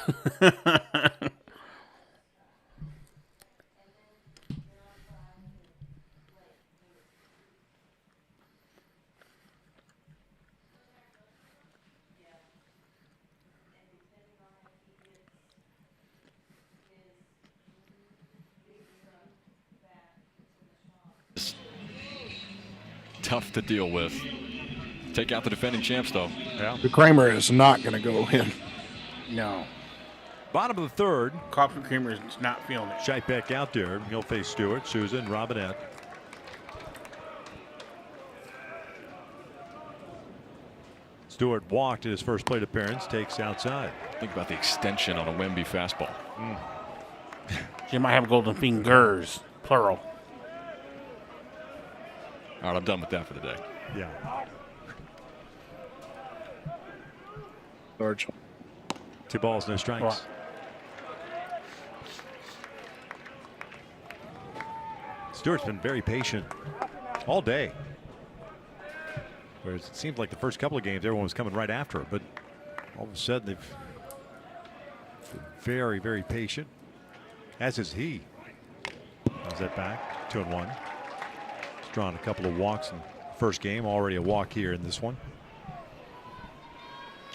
Tough to deal with. Take out the defending champs, though. Yeah. The Kramer is not going to go in. No. Bottom of the third. Coffee Creamer is not feeling it. Shipek out there. He'll face Stewart, Susan, Robinette. Stewart walked in his first plate appearance. Takes outside. Think about the extension on a Wemby fastball. She might have golden fingers, plural. All right, I'm done with that for the day. Yeah. Sarge. 2 balls, no strikes. What? Stewart's been very patient all day. Whereas it seemed like the first couple of games, everyone was coming right after it, but all of a sudden they've been very, very patient, as is he. How's that back? 2-1. He's drawn a couple of walks in the first game, already a walk here in this one.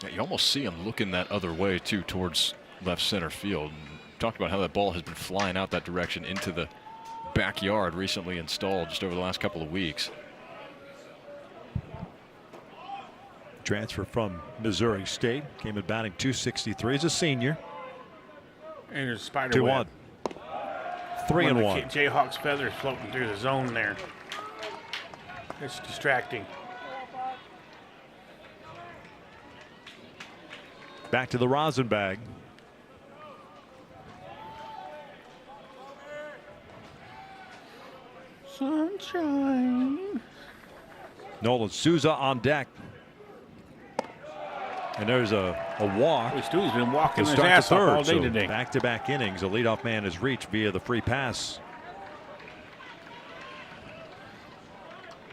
Yeah, you almost see him looking that other way, too, towards left center field. And talked about how that ball has been flying out that direction into the backyard, recently installed just over the last couple of weeks. Transfer from Missouri State, came in batting .263 as a senior. And there's a spider web. 2-1. 3-1. Jayhawk's feathers floating through the zone there. It's distracting. Back to the rosin bag. Sunshine. Nolan Souza on deck. And there's a walk. Stewie's been walking to his start ass the off third. all day So today. back-to-back innings. A leadoff man is reached via the free pass.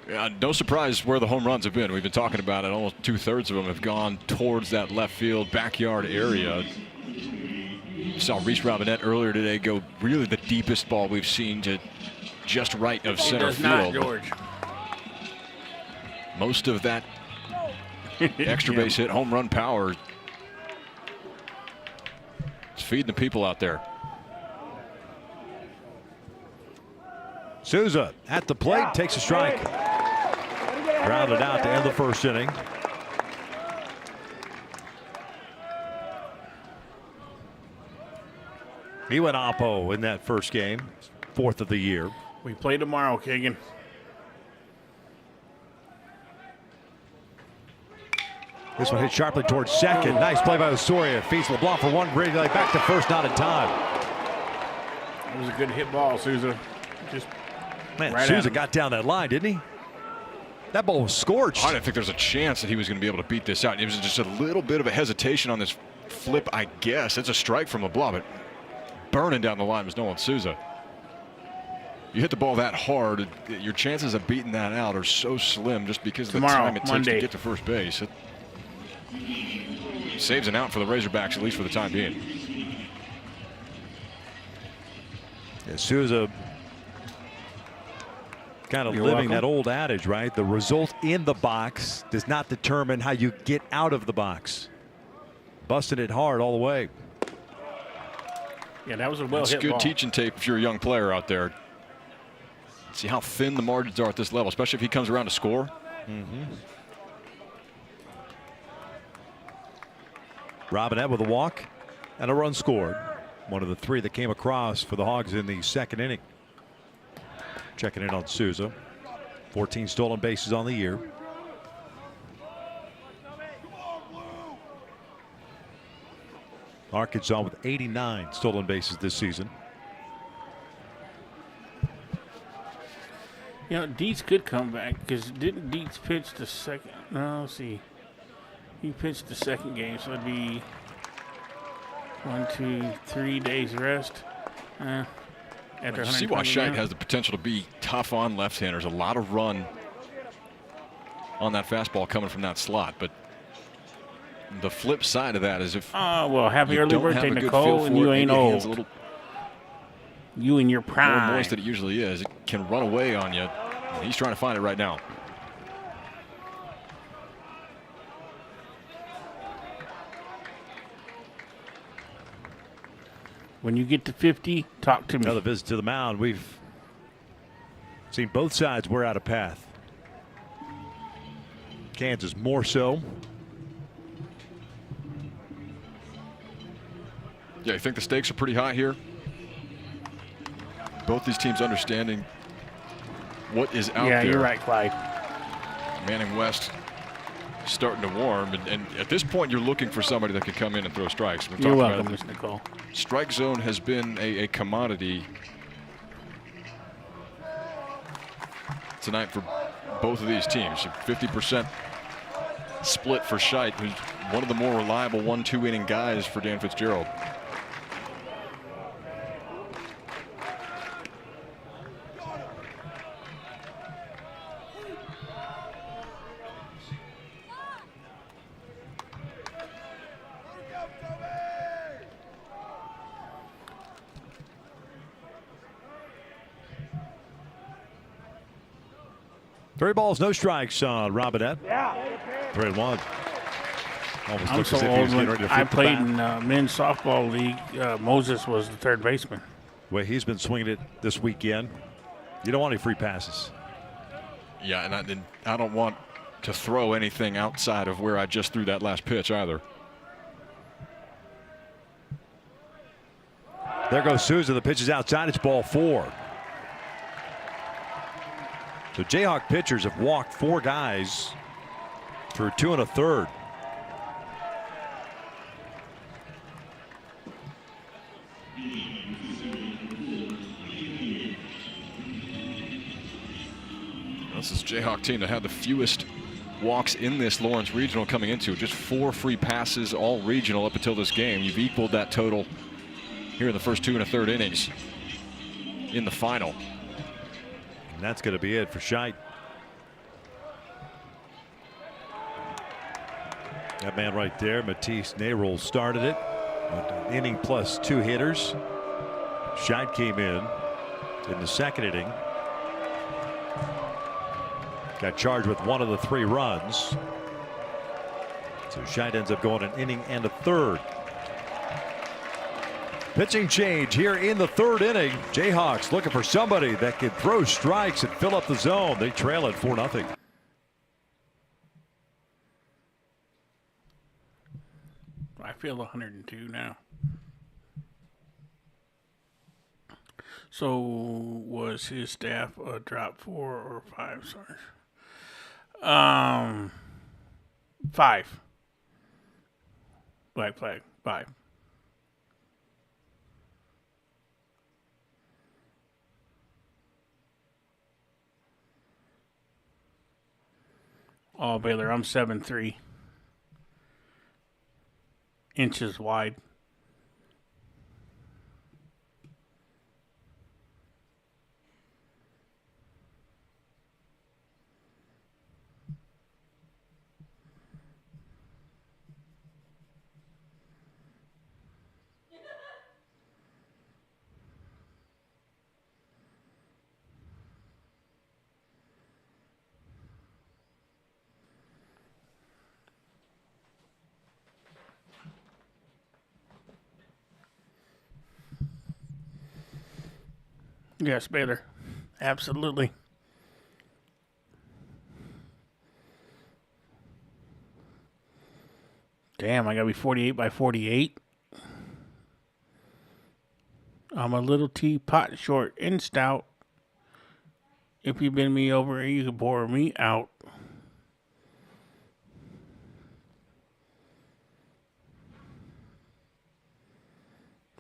Yeah, no surprise where the home runs have been. We've been talking about it. Almost 2/3 of them have gone towards that left field backyard area. You saw Reese Robinette earlier today go really the deepest ball we've seen to just right of center field. George. Most of that extra base hit home run power. It's feeding the people out there. Souza at the plate, takes a strike. Grounded out to end the first inning. He went oppo in that first game, 4th of the year. We play tomorrow, Kagan. This one hit sharply towards second. Nice play by Osorio. Feeds LeBlanc for one. Brady back to first, not in time. It was a good hit ball, Souza. Just Man, right Souza got down that line, didn't he? That ball was scorched. I didn't think there was a chance that he was going to be able to beat this out. It was just a little bit of a hesitation on this flip, I guess. It's a strike from LeBlanc, but burning down the line was Nolan Souza. You hit the ball that hard, your chances of beating that out are so slim just because of the time it takes to get to first base. It saves an out for the Razorbacks, at least for the time being. Yeah, Souza kind of living that old adage, right? The result in the box does not determine how you get out of the box. Busted it hard all the way. Yeah, that was a well hit ball. It's good teaching tape if you're a young player out there. See how thin the margins are at this level, especially if he comes around to score. Robinette with a walk and a run scored. One of the 3 that came across for the Hogs in the second inning. Checking in on Souza. 14 stolen bases on the year. Arkansas with 89 stolen bases this season. You know, Dietz could come back because didn't Dietz pitch the second? No, let's see. He pitched the second game, so it'd be 1, 2, 3 days rest. After You see why Scheit has the potential to be tough on left-handers. A lot of run on that fastball coming from that slot, but the flip side of that is if well, happy early birthday, Nicole, and you ain't old. You in your prime. More moist than it usually is. It can run away on you. He's trying to find it right now. When you get to 50, talk to me. Another visit to the mound. We've seen both sides wear out a path. Kansas more so. Yeah, I think the stakes are pretty high here. Both these teams understanding what is out there. Yeah, you're right, Clyde. Manning West starting to warm, and at this point you're looking for somebody that can come in and throw strikes. You're welcome, Miss Nicole. Strike zone has been a commodity tonight for both of these teams. A 50% split for Scheit, who's one of the more reliable 1-2 inning guys for Dan Fitzgerald. Three balls, no strikes on Robinette. 3-1. I'm so old. When I played in men's softball league, Moses was the third baseman. Well, he's been swinging it this weekend. You don't want any free passes. Yeah, and I don't want to throw anything outside of where I just threw that last pitch either. There goes Souza. The pitch is outside. It's ball 4. So Jayhawk pitchers have walked 4 guys through 2 1/3. This is Jayhawk team that had the fewest walks in this Lawrence Regional coming into it. Just 4 free passes all regional up until this game. You've equaled that total here in the first 2 1/3 innings in the final. And that's going to be it for Scheid. That man right there, Matisse Nayrol, started it. An inning plus 2 hitters. Scheid came in the second inning. Got charged with 1 of the 3 runs. So Scheid ends up going an inning and a third. Pitching change here in the 3rd inning. Jayhawks looking for somebody that can throw strikes and fill up the zone. They trail it 4-0. I feel 102 now. So was his staff a drop 4 or 5 stars? 5. Black flag 5. Oh, Baylor, I'm 7'3". Inches wide. Yes, Baylor. Absolutely. Damn, I gotta be 48 by 48. I'm a little teapot short and stout. If you bend me over, you can bore me out.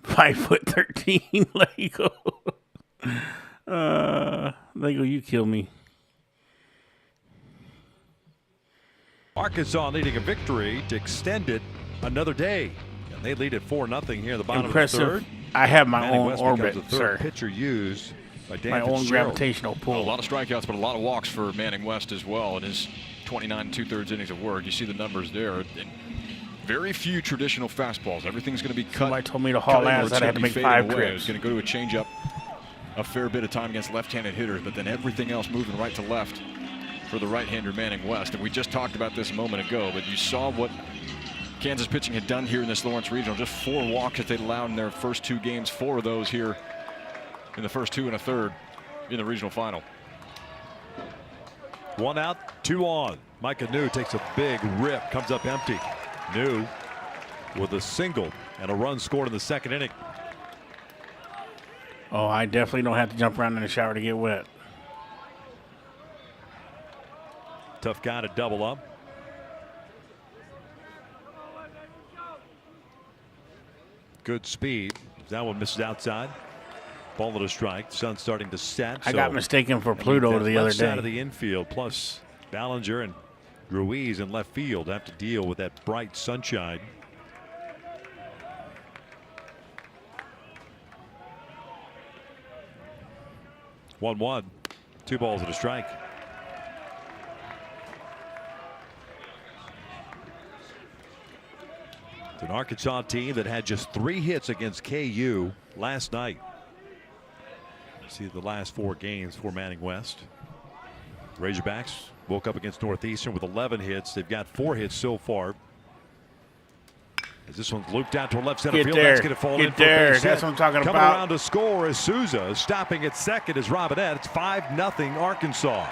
Five foot 13 Lego. Lego, you kill me. Arkansas needing a victory to extend it another day. And they lead at 4-0 here in the bottom Impressive. of the 3rd. I have my Manning own West orbit, becomes the 3rd sir. pitcher used by Dan My own Fitzgerald. gravitational pull. A lot of strikeouts, but a lot of walks for Manning West as well in his 29 2/3 innings of work. You see the numbers there. And very few traditional fastballs. Everything's going to be cut. Somebody told me to haul ass. I had to make 5 trips. It's going to go to a changeup a fair bit of time against left-handed hitters, but then everything else moving right to left for the right-hander Manning West. And we just talked about this a moment ago, but you saw what Kansas pitching had done here in this Lawrence Regional. Just 4 walks that they'd allowed in their first 2 games. 4 of those here in the first 2 1/3 in the regional final. 1 out, 2 on. Micah New takes a big rip, comes up empty. New with a single and a run scored in the 2nd inning. Oh, I definitely don't have to jump around in the shower to get wet. Tough guy to double up. Good speed. That one misses outside. Ball at a strike. Sun's starting to set. I got mistaken for Pluto the other day. Side of the infield, plus Ballinger and Ruiz in left field have to deal with that bright sunshine. One, 2 balls and a strike. It's an Arkansas team that had just 3 hits against KU last night. See the last 4 games for Manning West. Razorbacks woke up against Northeastern with 11 hits. They've got 4 hits so far. As this one's looped out to a left center field. That's going to fall in for a base hit. That's what I'm talking Coming about. around to score is Souza. Stopping at second is Robinette. It's 5-0 Arkansas.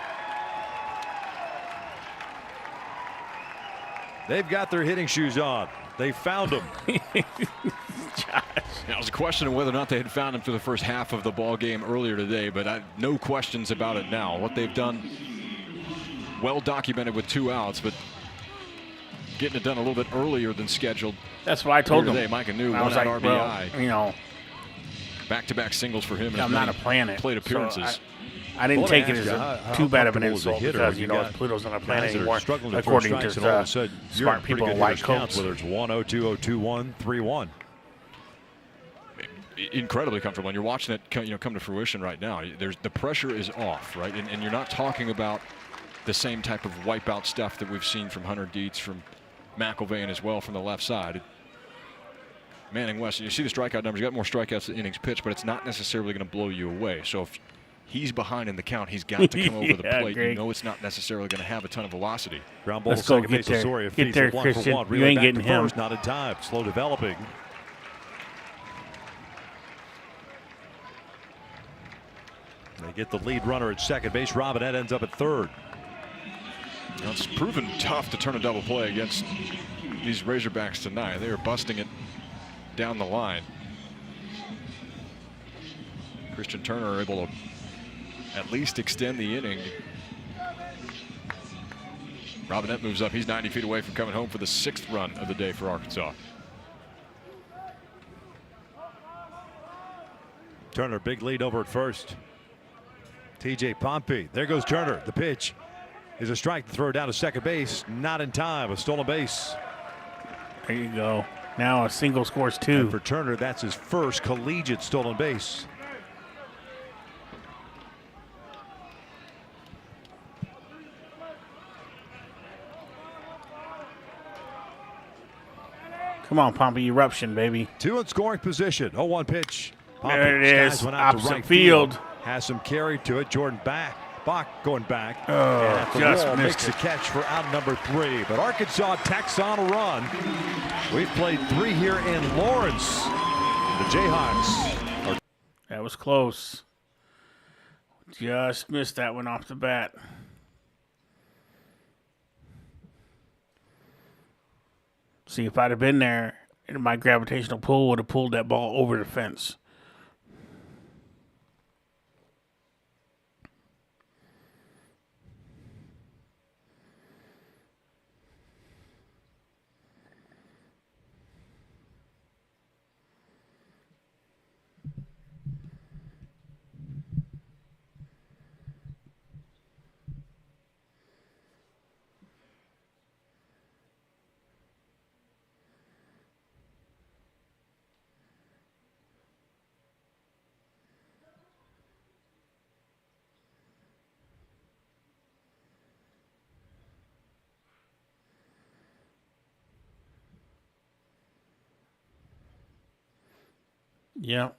They've got their hitting shoes on. They found them. Josh. Now, it was a question of whether or not they had found him for the first half of the ball game earlier today, but no questions about it now. What they've done, well documented with 2 outs, but getting it done a little bit earlier than scheduled. That's what I told them. Today, Micah New, I 1 was out like, RBI. well, you know, Back-to-back singles for him. I'm not a planet. Plate appearances. So I didn't take it as too bad of an insult because, you know, Pluto's not playing anymore, according to smart people in white coats. Whether it's 1-0, 2-0, 2-1, 3-1. Incredibly comfortable, and you're watching it come to fruition right now. The pressure is off, right? And you're not talking about the same type of wipeout stuff that we've seen from Hunter Dietz, from McIlvain as well from the left side. Manning West, you see the strikeout numbers, you got more strikeouts than innings pitched, but it's not necessarily going to blow you away. So if he's behind in the count, he's got to come over the plate. Greg. You know it's not necessarily going to have a ton of velocity. Ground ball Let's to go second get base. there. Osorio Get feeds there, it 1 Christian. for 1. You Relay ain't back getting to him. first, not in time. Slow developing. They get the lead runner at second base. Robinette ends up at third. You know, it's proven tough to turn a double play against these Razorbacks tonight. They are busting it down the line. Christian Turner able to at least extend the inning. Robinette moves up. He's 90 feet away from coming home for the 6th run of the day for Arkansas. Turner, big lead over at first. TJ Pompey. There goes Turner. The pitch is a strike. The throw down to second base. Not in time. A stolen base. There you go. Now a single scores 2. And for Turner, that's his first collegiate stolen base. Come on, Pompey, eruption, baby. 2 in scoring position. 0-1 pitch. Pompey There it skies is. one out to Opposite right field. Has some carry to it. Jordan Bach going back. Oh, and at the just wall missed makes it. the catch for out number 3. But Arkansas tacks on a run. We've played 3 here in Lawrence. The Jayhawks. That was close. Just missed that one off the bat. See, if I'd have been there, my gravitational pull would have pulled that ball over the fence. Yeah.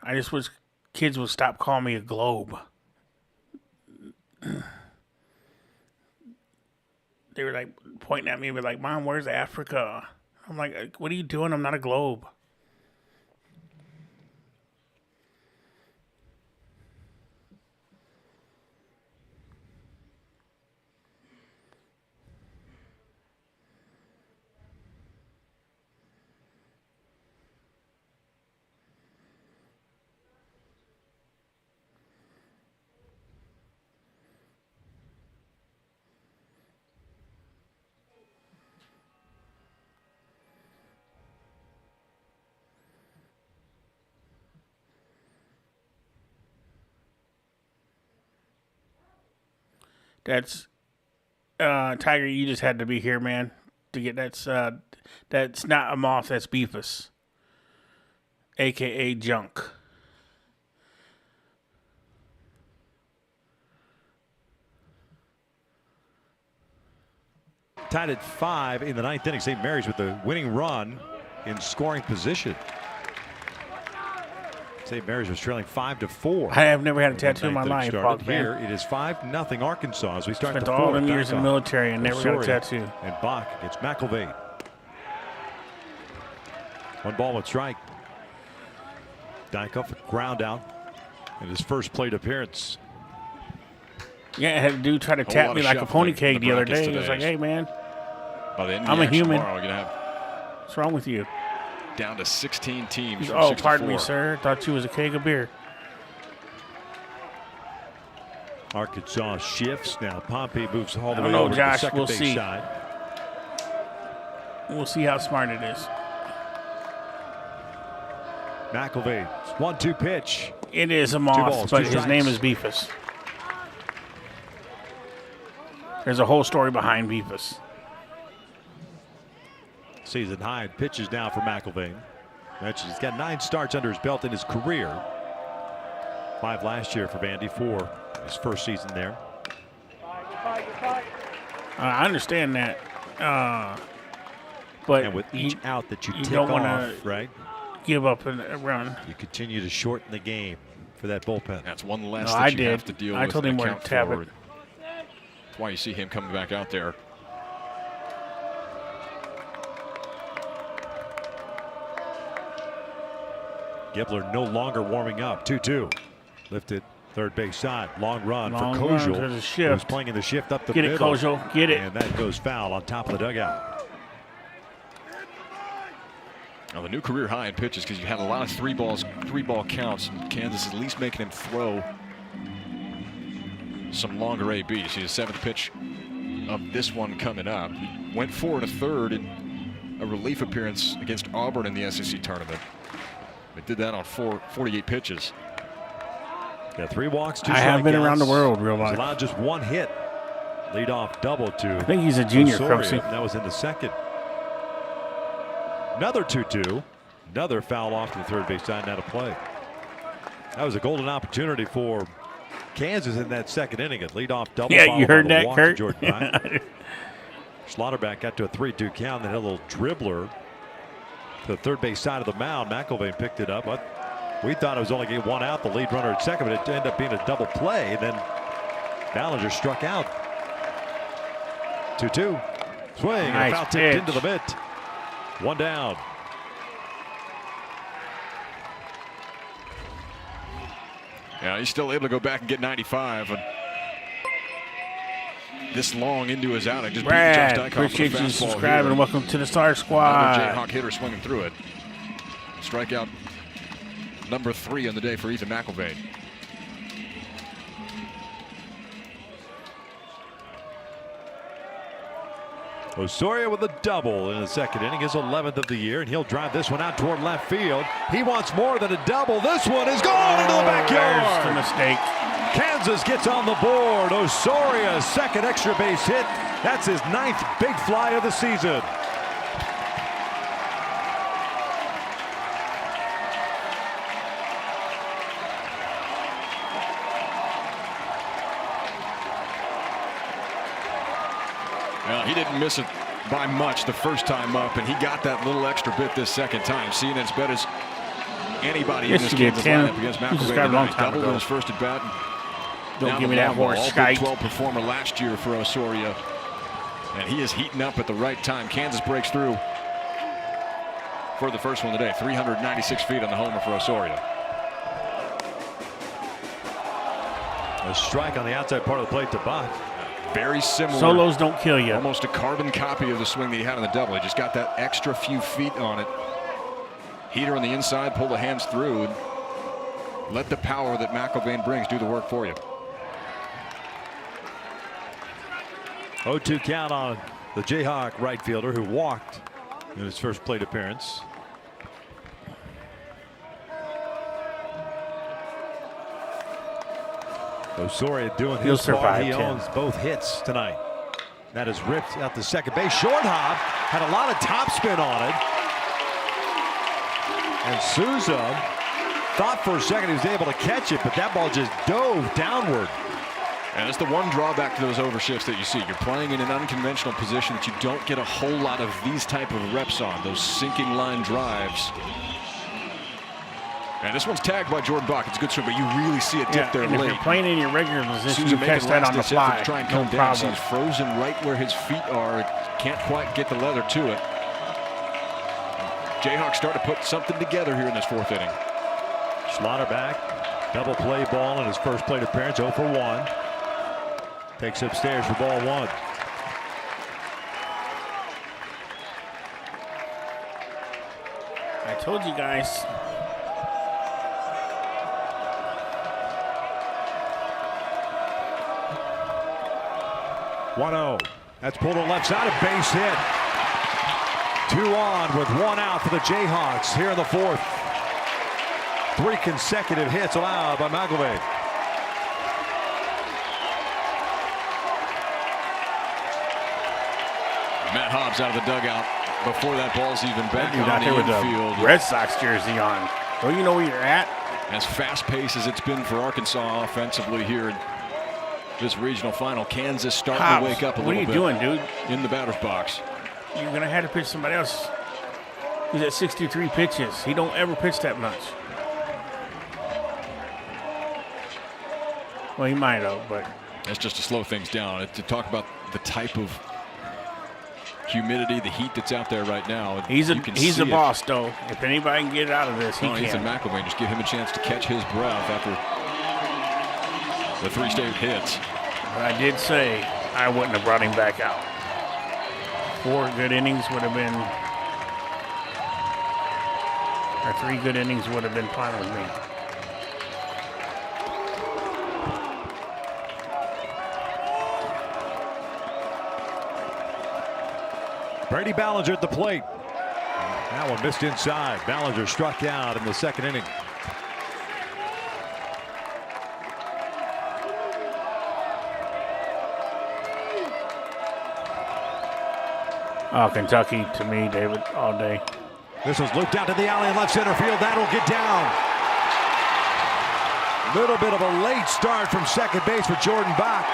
I just wish kids would stop calling me a globe. They were like pointing at me and be like, Mom, where's Africa? I'm like, what are you doing? I'm not a globe. That's Tiger. You just had to be here, man, to get that's not a moth. That's beefus, aka junk. Tied at 5 in the 9th inning. St. Mary's with the winning run in scoring position. St. Mary's was trailing 5-4. I have never had a tattoo in my life. Here it is 5-0 Arkansas as we start Spent the all 4th. them years in the military and never got a tattoo. And Bach gets McIlvain. 1-1 strike. Dykoff ground out in his first plate appearance. Yeah, I had a dude try to tap me like a pony cake the other day. He was like, "Hey, man, I'm a human. What's wrong with you?" Down to 16 teams. Oh, pardon me, sir. Thought you was a keg of beer. Arkansas shifts now. Pompey moves all the I way don't know, over Josh. to the second We'll base see. side. We'll see how smart it is. McIlvain's 1-2 pitch. It is a moth, but his name is Beefus. There's a whole story behind Beefus. Season high in pitches now for McIlvain. He's got 9 starts under his belt in his career. 5 last year for Vandy, 4 his first season there. I understand that. But and with each out that you take don't off, right? Give up a run. You continue to shorten the game for that bullpen. That's one less that you have to deal with. I told him where to tap it. That's why you see him coming back out there. Gibbler no longer warming up. 2-2. Lifted third base side. Long run for Kojal, who's playing in the shift up the middle. Get it, Kojal. Get it. And that goes foul on top of the dugout. Now the new career high in pitches, because you had a lot of three ball counts, and Kansas is at least making him throw some longer ABs. See the 7th pitch of this one coming up. He went 4 1/3 in a relief appearance against Auburn in the SEC tournament. They did that on 48 pitches. Got 3 walks, 2 strikeouts. I have been around the world, real life. Allowed just 1 hit. Lead off double to. I think he's a junior, Crumsey. That was in the 2nd. Another 2-2. Another foul off to the third base side, not a play. That was a golden opportunity for Kansas in that 2nd inning. A leadoff double. Yeah, you heard that, Kurt? Slaughterback got to a 3-2 count, then had a little dribbler to the third base side of the mound. McIlvain picked it up. We thought it was only getting 1 out, the lead runner at second, but it ended up being a double play. And then Ballinger struck out. 2-2. Swing, and a foul tipped into the mitt. 1 down. Yeah, he's still able to go back and get 95. And this long into his outing, just Brad, appreciate you subscribing and welcome to the Sarge Squad. Jayhawk hitter swinging through it. Strikeout number 3 on the day for Ethan McIlvain. Osorio with a double in the 2nd inning, his 11th of the year, and he'll drive this one out toward left field. He wants more than a double. This one is gone into the backyard. There's the mistake. Kansas gets on the board. Osorio's 2nd extra base hit. That's his 9th big fly of the season. Well, he didn't miss it by much the first time up, and he got that little extra bit this 2nd time. Seeing as bet as anybody in this Kansas lineup against McIlvain. Doubled in his first at bat. Don't give me that horse skite. All Big 12 performer last year for Osorio, and he is heating up at the right time. Kansas breaks through for the first one today. 396 feet on the homer for Osorio. A strike on the outside part of the plate to Bach. Very similar. Solos don't kill you. Almost a carbon copy of the swing that he had on the double. He just got that extra few feet on it. Heater on the inside, pull the hands through, and let the power that McIlvain brings do the work for you. 0-2 count on the Jayhawk right fielder who walked in his first plate appearance. Osorio doing his part. He owns both hits tonight. That is ripped out the second base. Short hop, had a lot of topspin on it. And Souza thought for a second he was able to catch it, but that ball just dove downward. And it's the one drawback to those overshifts that you see. You're playing in an unconventional position that you don't get a whole lot of these type of reps on, those sinking line drives. And this one's tagged by Jordan Bach. It's a good swing, but you really see it dip there and late. If you're playing in your regular position, you catch that on the fly. Try and come down. He's frozen right where his feet are. Can't quite get the leather to it. Jayhawks start to put something together here in this 4th inning. Slaughterback, double play ball in his first plate appearance, 0 for 1. Takes upstairs for ball 1. I told you guys. (1-0). That's pulled to the left side, a base hit. 2 on with 1 out for the Jayhawks here in the 4th. 3 consecutive hits allowed by McIlvaine. Matt Hobbs out of the dugout before that ball's even back on the infield. Red Sox jersey on. Don't you know where you're at? As fast-paced as it's been for Arkansas offensively here in this regional final, Kansas starting Hobbs, to wake up a little bit. What are you doing, dude? In the batter's box. You're going to have to pitch somebody else. He's at 63 pitches. He don't ever pitch that much. Well, he might have, but... That's just to slow things down. To talk about the type of humidity, the heat that's out there right now. He's a boss, though. If anybody can get out of this, he can. Ethan McIlvaine, just give him a chance to catch his breath after the 3 straight hits. But I did say I wouldn't have brought him back out. 4 good innings would have been, or 3 good innings would have been fine with me. Brady Ballinger at the plate. That one missed inside. Ballinger struck out in the 2nd inning. Oh, Kentucky to me, David, all day. This was looped out to the alley in left center field. That'll get down. Little bit of a late start from second base for Jordan Bach.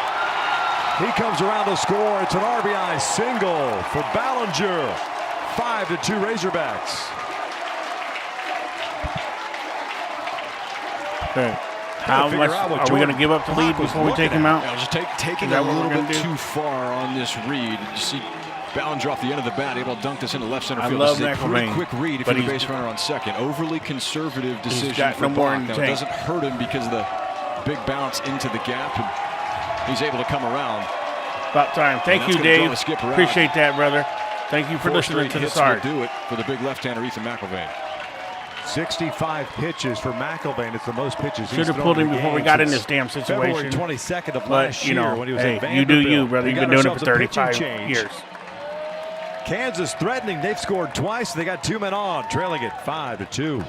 He comes around to score. It's an RBI single for Ballinger. 5-2 Razorbacks. Okay. How much are we going to give up the lead before we take him out? Yeah, just taking a little bit too far on this read. You see Ballinger off the end of the bat, able to dunk this into left center field. I love this is a pretty McIlvaine, quick read if you're the base runner on second. Overly conservative decision for Bach. Now, it doesn't hurt him because of the big bounce into the gap. And he's able to come around. About time. Thank you, Dave. Appreciate that, brother. Thank you for listening to the Sarge. Do it for the big left-hander Ethan McIlvaine. 65 pitches for McIlvaine. It's the most pitches. Should have pulled him before we got in this damn situation. February 22nd of last year when he was at Vanderbilt. You do you, brother. You've been doing it for 35 years. Kansas threatening. They've scored twice. They got 2 men on, trailing it 5-2.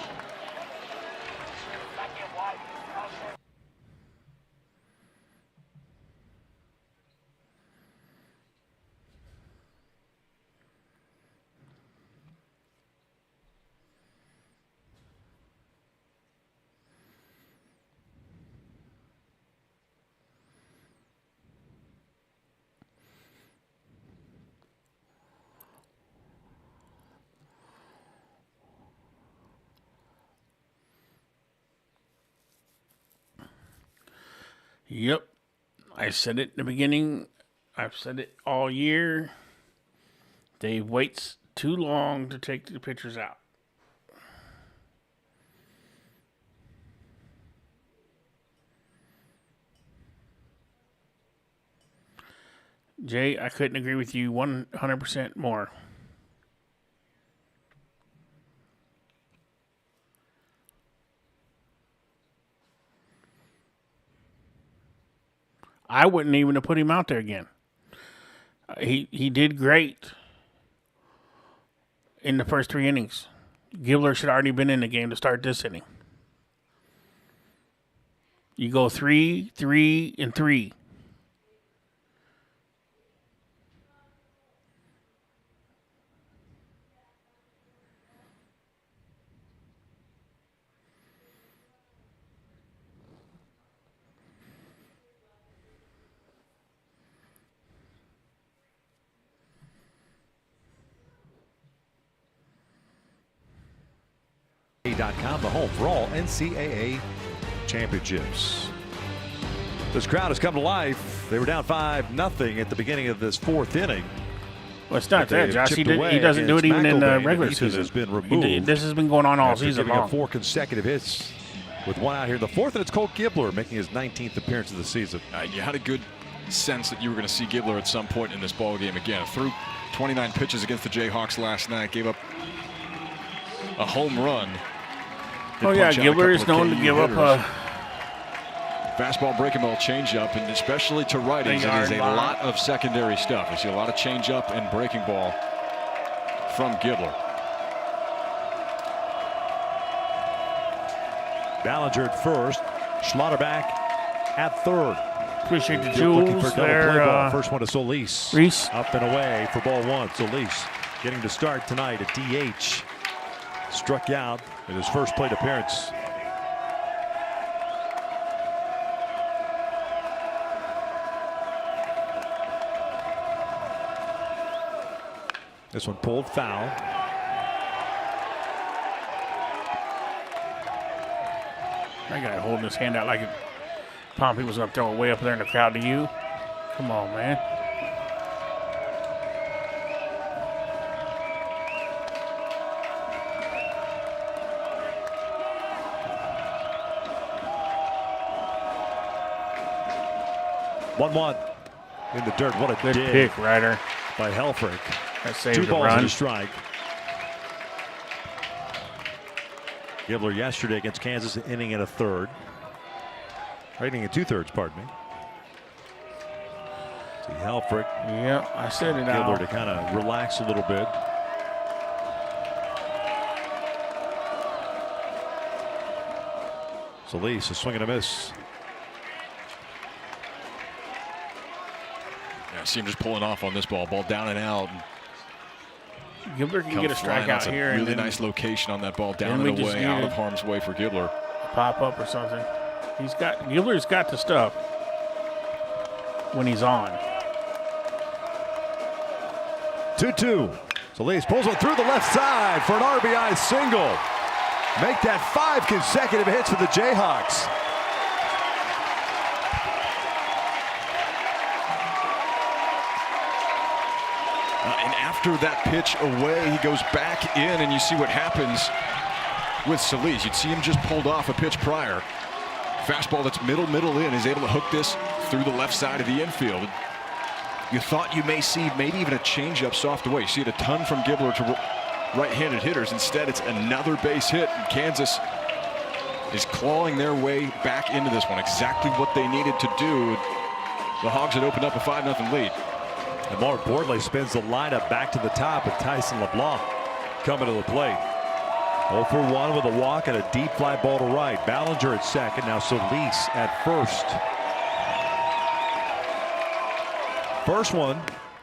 Yep. I said it in the beginning. I've said it all year. Dave waits too long to take the pitchers out. Jay, I couldn't agree with you 100% more. I wouldn't even have put him out there again. He did great in the first 3 innings. Gibler should have already been in the game to start this inning. You go 3, 3, and 3. .com, the home for all NCAA championships. This crowd has come to life. They were down 5-0 at the beginning of this 4th inning. Well, it's not that, Josh. He doesn't do it even in the regular season. Has been removed. This has been going on all season long. 4 consecutive hits with 1 out here in the 4th, and it's Colt Gibler making his 19th appearance of the season. You had a good sense that you were going to see Gibler at some point in this ball game again. Threw 29 pitches against the Jayhawks last night, gave up a home run. Oh, yeah, Gibler is known to give up a fastball, breaking ball, changeup, and especially to righties, it is a lot of secondary stuff. You see a lot of changeup and breaking ball from Gibler. Ballinger at first. Schlotterbeck at third. Appreciate the Looking for jewels double play there. ball. First one to Solis. Reese. Up and away for ball one. Solis getting to start tonight at DH. Struck out in his first plate appearance. This one pulled foul. That guy holding his hand out like Pompey was going to throw it way up there in the crowd to you. Come on, man. One in the dirt. What a Good dig pick, Ryder. by Helfrich. That saved 2 the balls run. and a strike. Gibbler yesterday against Kansas, inning in a third. Inning in 2/3, pardon me. See Helfrich. Yeah, I said it Gibbler out. to kind of relax a little bit. Solis, a swing and a miss. Yeah, see him just pulling off on this ball. Ball down and out. Gibbler can get a Flying. strikeout That's here. a really and then nice location on that ball. Down we and just away, out needed- of harm's way for Gibbler. pop up or something. Gibbler's got the stuff when he's on. 2-2. Solis pulls one through the left side for an RBI single. Make that 5 consecutive hits for the Jayhawks. And after that pitch away, he goes back in, and you see what happens with Solis. You'd see him just pulled off a pitch prior. Fastball that's middle in, is able to hook this through the left side of the infield. You thought you may see maybe even a changeup soft away. You see it a ton from Gibbler to right-handed hitters. Instead, it's another base hit, and Kansas is clawing their way back into this one. Exactly what they needed to do. The Hogs had opened up a 5-0 lead. And more importantly, spins the lineup back to the top with Tyson LeBlanc coming to the plate. 0 for 1 with a walk and a deep fly ball to right. Ballinger at second. Now Solis at first. First one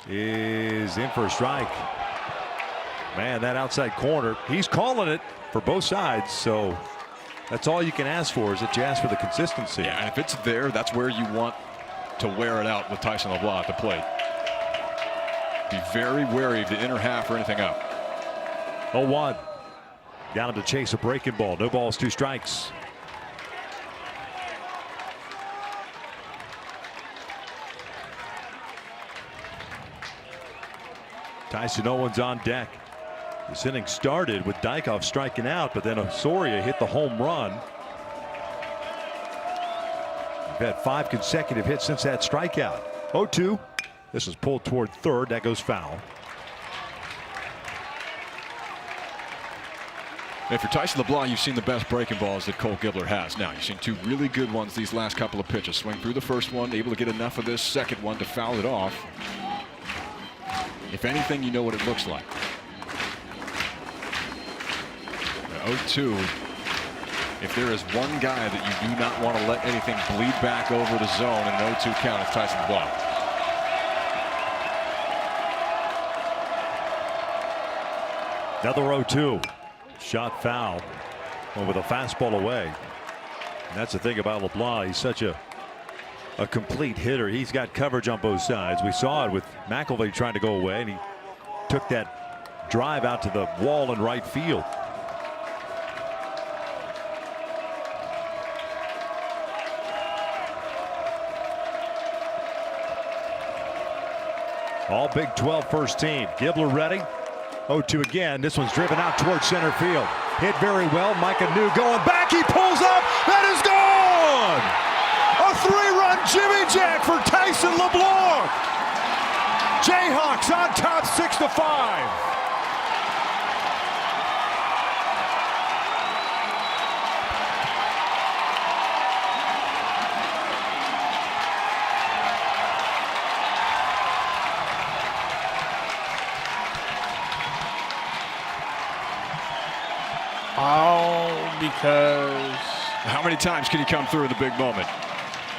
is in for a strike. Man, that outside corner, he's calling it for both sides. So that's all you can ask for, is that you ask for the consistency. Yeah, and if it's there, that's where you want to wear it out with Tyson LeBlanc at the plate. Be very wary of the inner half or anything up. 0-1. Down to chase a breaking ball. No balls, 2 strikes. Tyson Owens on deck. This inning started with Dykhoff striking out, but then Osorio hit the home run. We've had 5 consecutive hits since that strikeout. 0-2. This is pulled toward third. That goes foul. If you're Tyson LeBlanc, you've seen the best breaking balls that Cole Gibbler has. Now, you've seen 2 really good ones these last couple of pitches. Swing through the first one, able to get enough of this second one to foul it off. If anything, you know what it looks like. 0-2. If there is one guy that you do not want to let anything bleed back over the zone in an 0-2 count, it's Tyson LeBlanc. Another 0-2. Shot foul over the fastball away. And that's the thing about LeBlanc. He's such a complete hitter. He's got coverage on both sides. We saw it with McElvey trying to go away, and he took that drive out to the wall in right field. All Big 12 first team. Gibbler ready. 0-2 again. This one's driven out towards center field. Hit very well. Micah New going back. He pulls up. That is gone. A 3-run Jimmy Jack for Tyson LeBlanc. Jayhawks on top 6-5. All because How many times can you come through in the big moment?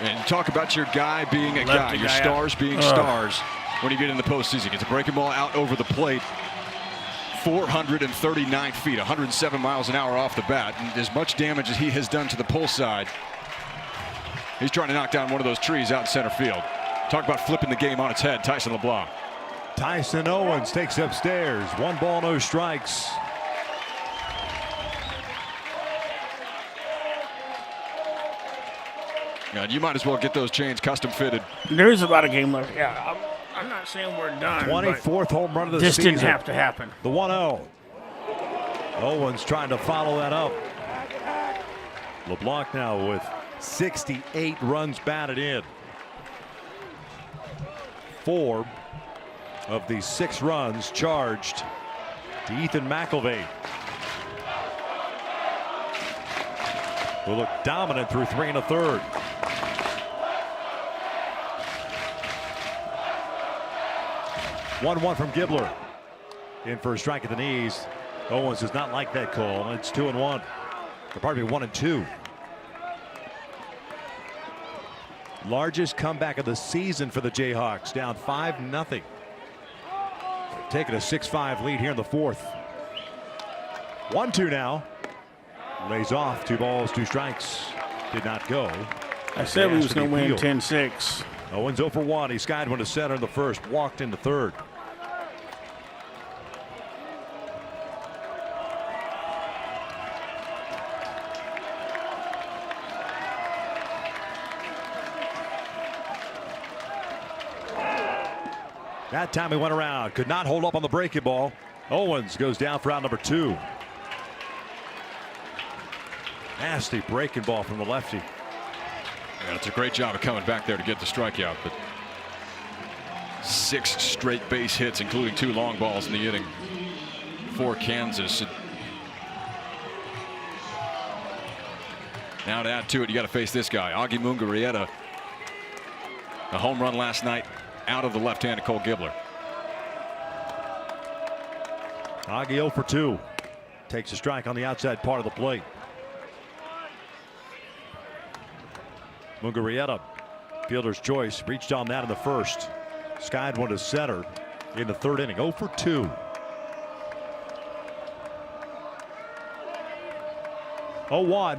And talk about your guy being a guy, your stars being stars when you get in the postseason. Gets a breaking ball out over the plate. 439 feet, 107 miles an hour off the bat. And as much damage as he has done to the pull side, he's trying to knock down one of those trees out in center field. Talk about flipping the game on its head, Tyson LeBlanc. Tyson Owens takes upstairs. 1 ball, no strikes. Yeah, you might as well get those chains custom fitted. There's about a game left. Yeah, I'm not saying we're done. 24th home run of the this season. This didn't have to happen. The 1-0. Owens trying to follow that up. LeBlanc now with 68 runs batted in. 4 of the 6 runs charged to Ethan McIlvaine. Will look dominant through 3 1/3. One from Gibbler. In for a strike at the knees. Owens does not like that call. It's 2-1. Or pardon me, 1-2. Largest comeback of the season for the Jayhawks. Down 5-0. They've taken a 6-5 lead here in the 4th. 1-2 now. Lays off. 2 balls, 2 strikes. Did not go. I said we was going to win 10-6. Owens 0 for 1. He skied one to center in the 1st. Walked in the 3rd. That time he went around. Could not hold up on the breaking ball. Owens goes down for out number 2. Nasty breaking ball from the lefty. Yeah, it's a great job of coming back there to get the strikeout, but 6 straight base hits, including 2 long balls in the inning for Kansas. Now to add to it, you got to face this guy, Augie Mungarieta. A home run last night out of the left-handed Cole Gibbler. Augie 0 for 2. Takes a strike on the outside part of the plate. Mungarieta, fielder's choice, reached on that in the 1st. Skied one to center in the 3rd inning. 0 for 2. Oh, 1.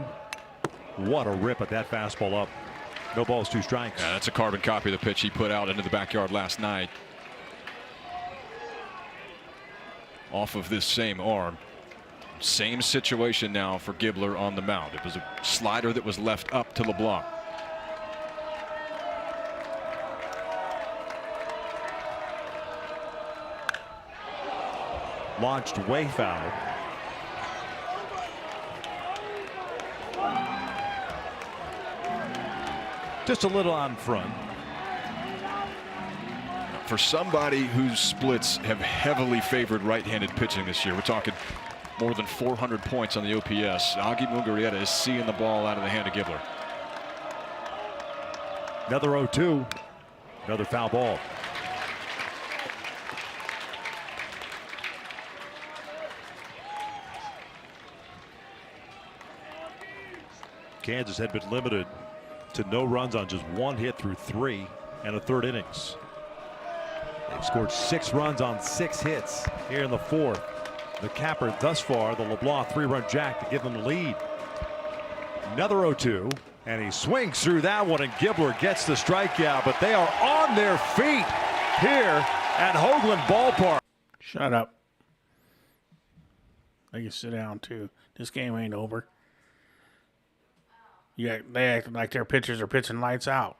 What a rip at that fastball up. No balls, 2 strikes. Yeah, that's a carbon copy of the pitch he put out into the backyard last night. Off of this same arm. Same situation now for Gibbler on the mound. It was a slider that was left up to LeBlanc. Launched way foul. Just a little on front. For somebody whose splits have heavily favored right-handed pitching this year, we're talking more than 400 points on the OPS. Augie Mungarieta is seeing the ball out of the hand of Gibbler. Another 0-2. Another foul ball. Kansas had been limited to no runs on just 1 hit through 3 and a 3rd innings. They've scored 6 runs on 6 hits here in the 4th. The capper thus far, the LeBlanc 3-run jack to give them the lead. Another 0-2, and he swings through that one, and Gibbler gets the strikeout, but they are on their feet here at Hoagland Ballpark. Shut up. They can sit down too. This game ain't over. Yeah, they act like their pitchers are pitching lights out.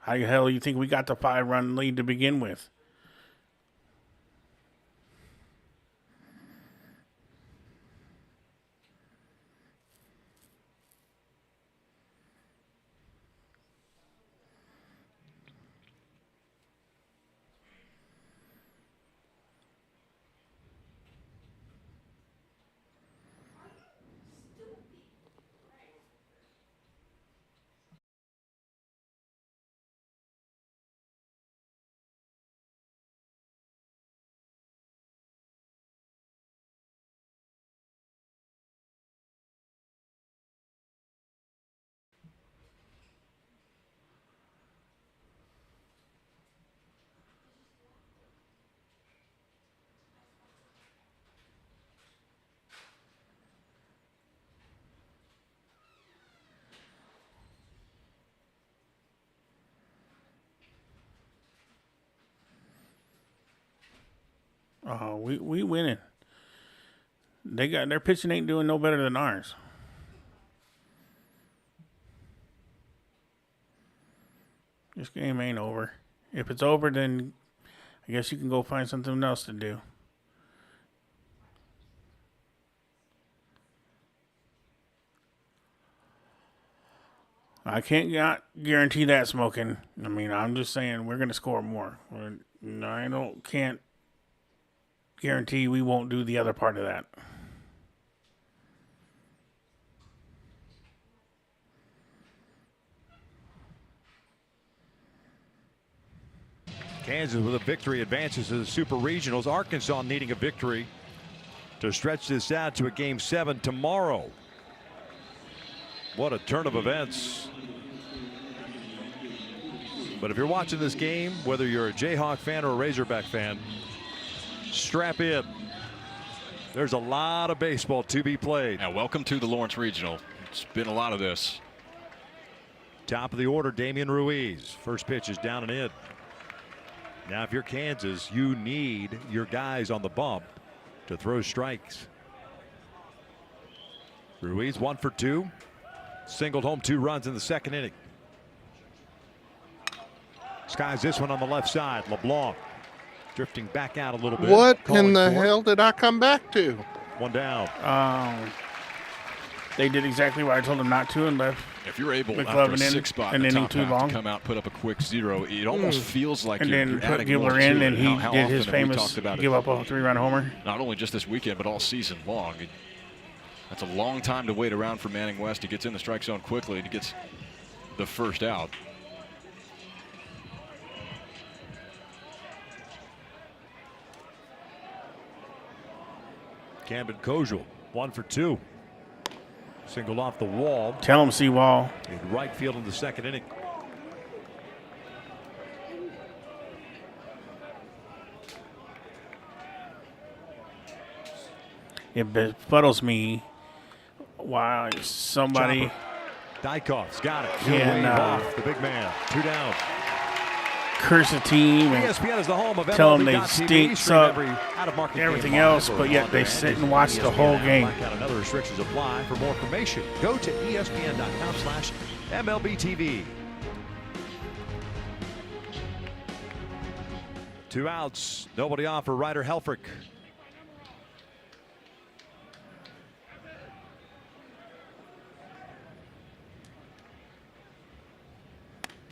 How the hell do you think we got the 5-run lead to begin with? We winning. Their pitching ain't doing no better than ours. This game ain't over. If it's over, then I guess you can go find something else to do. I can't guarantee that, Smoking. I mean, I'm just saying we're going to score more. Can't guarantee we won't do the other part of that. Kansas with a victory advances to the Super Regionals. Arkansas needing a victory to stretch this out to a Game 7 tomorrow. What a turn of events. But if you're watching this game, whether you're a Jayhawk fan or a Razorback fan, strap in. There's a lot of baseball to be played. Now, welcome to the Lawrence Regional. It's been a lot of this. Top of the order, Damian Ruiz. First pitch is down and in. Now, if you're Kansas, you need your guys on the bump to throw strikes. Ruiz 1 for 2. Singled home 2 runs in the second inning. Skies this one on the left side. LeBlanc drifting back out a little bit. What in the hell did I come back to? 1 down. They did exactly what I told them not to and left. If you're able McLovin after a 6 spot in the top half to come out, put up a quick 0, it almost feels like and you're then put adding more Gibler to in, it. and he how did his often have we famous talked about give it? up a 3-run homer. Not only just this weekend, but all season long. That's a long time to wait around for Manning West. He gets in the strike zone quickly, and he gets the first out. Camden Kojul 1 for 2. Singled off the wall. Tell him, Seawall. In right field in the second inning. It befuddles me why somebody. Dykoff's got it. Can, off the big man. 2 down. Curse a team and ESPN is the home of tell them they MLB.TV. stink, suck, out-of-market everything game else, live but or yet on they demand. sit and watch the ESPN whole app. game. Blackout and other restrictions apply. For more information, go to ESPN.com/MLBTV. 2 outs, nobody on for Ryder Helfrich.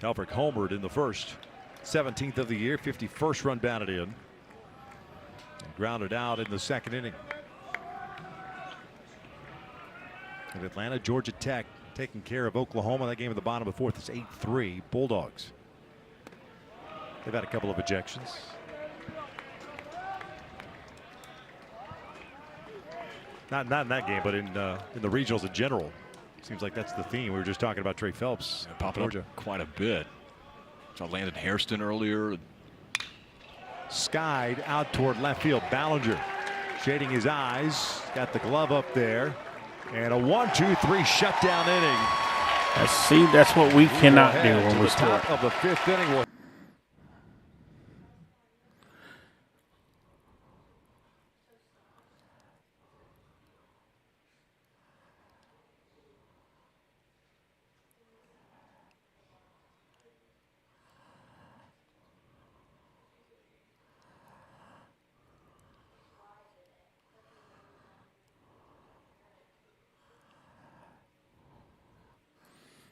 Helfrich homered in the first, 17th of the year, 51st run batted in. And grounded out in the second inning. And Atlanta, Georgia Tech taking care of Oklahoma. That game at the bottom of the 4th is 8-3 Bulldogs. They've had a couple of ejections. Not in that game, but in the regionals in general. Seems like that's the theme. We were just talking about Trey Phelps. Popping up quite a bit. Saw Landon Hairston earlier. Skied out toward left field. Ballinger shading his eyes. Got the glove up there. And a 1-2-3 shutdown inning. That's what we cannot do when we score. score. Of the 5th inning.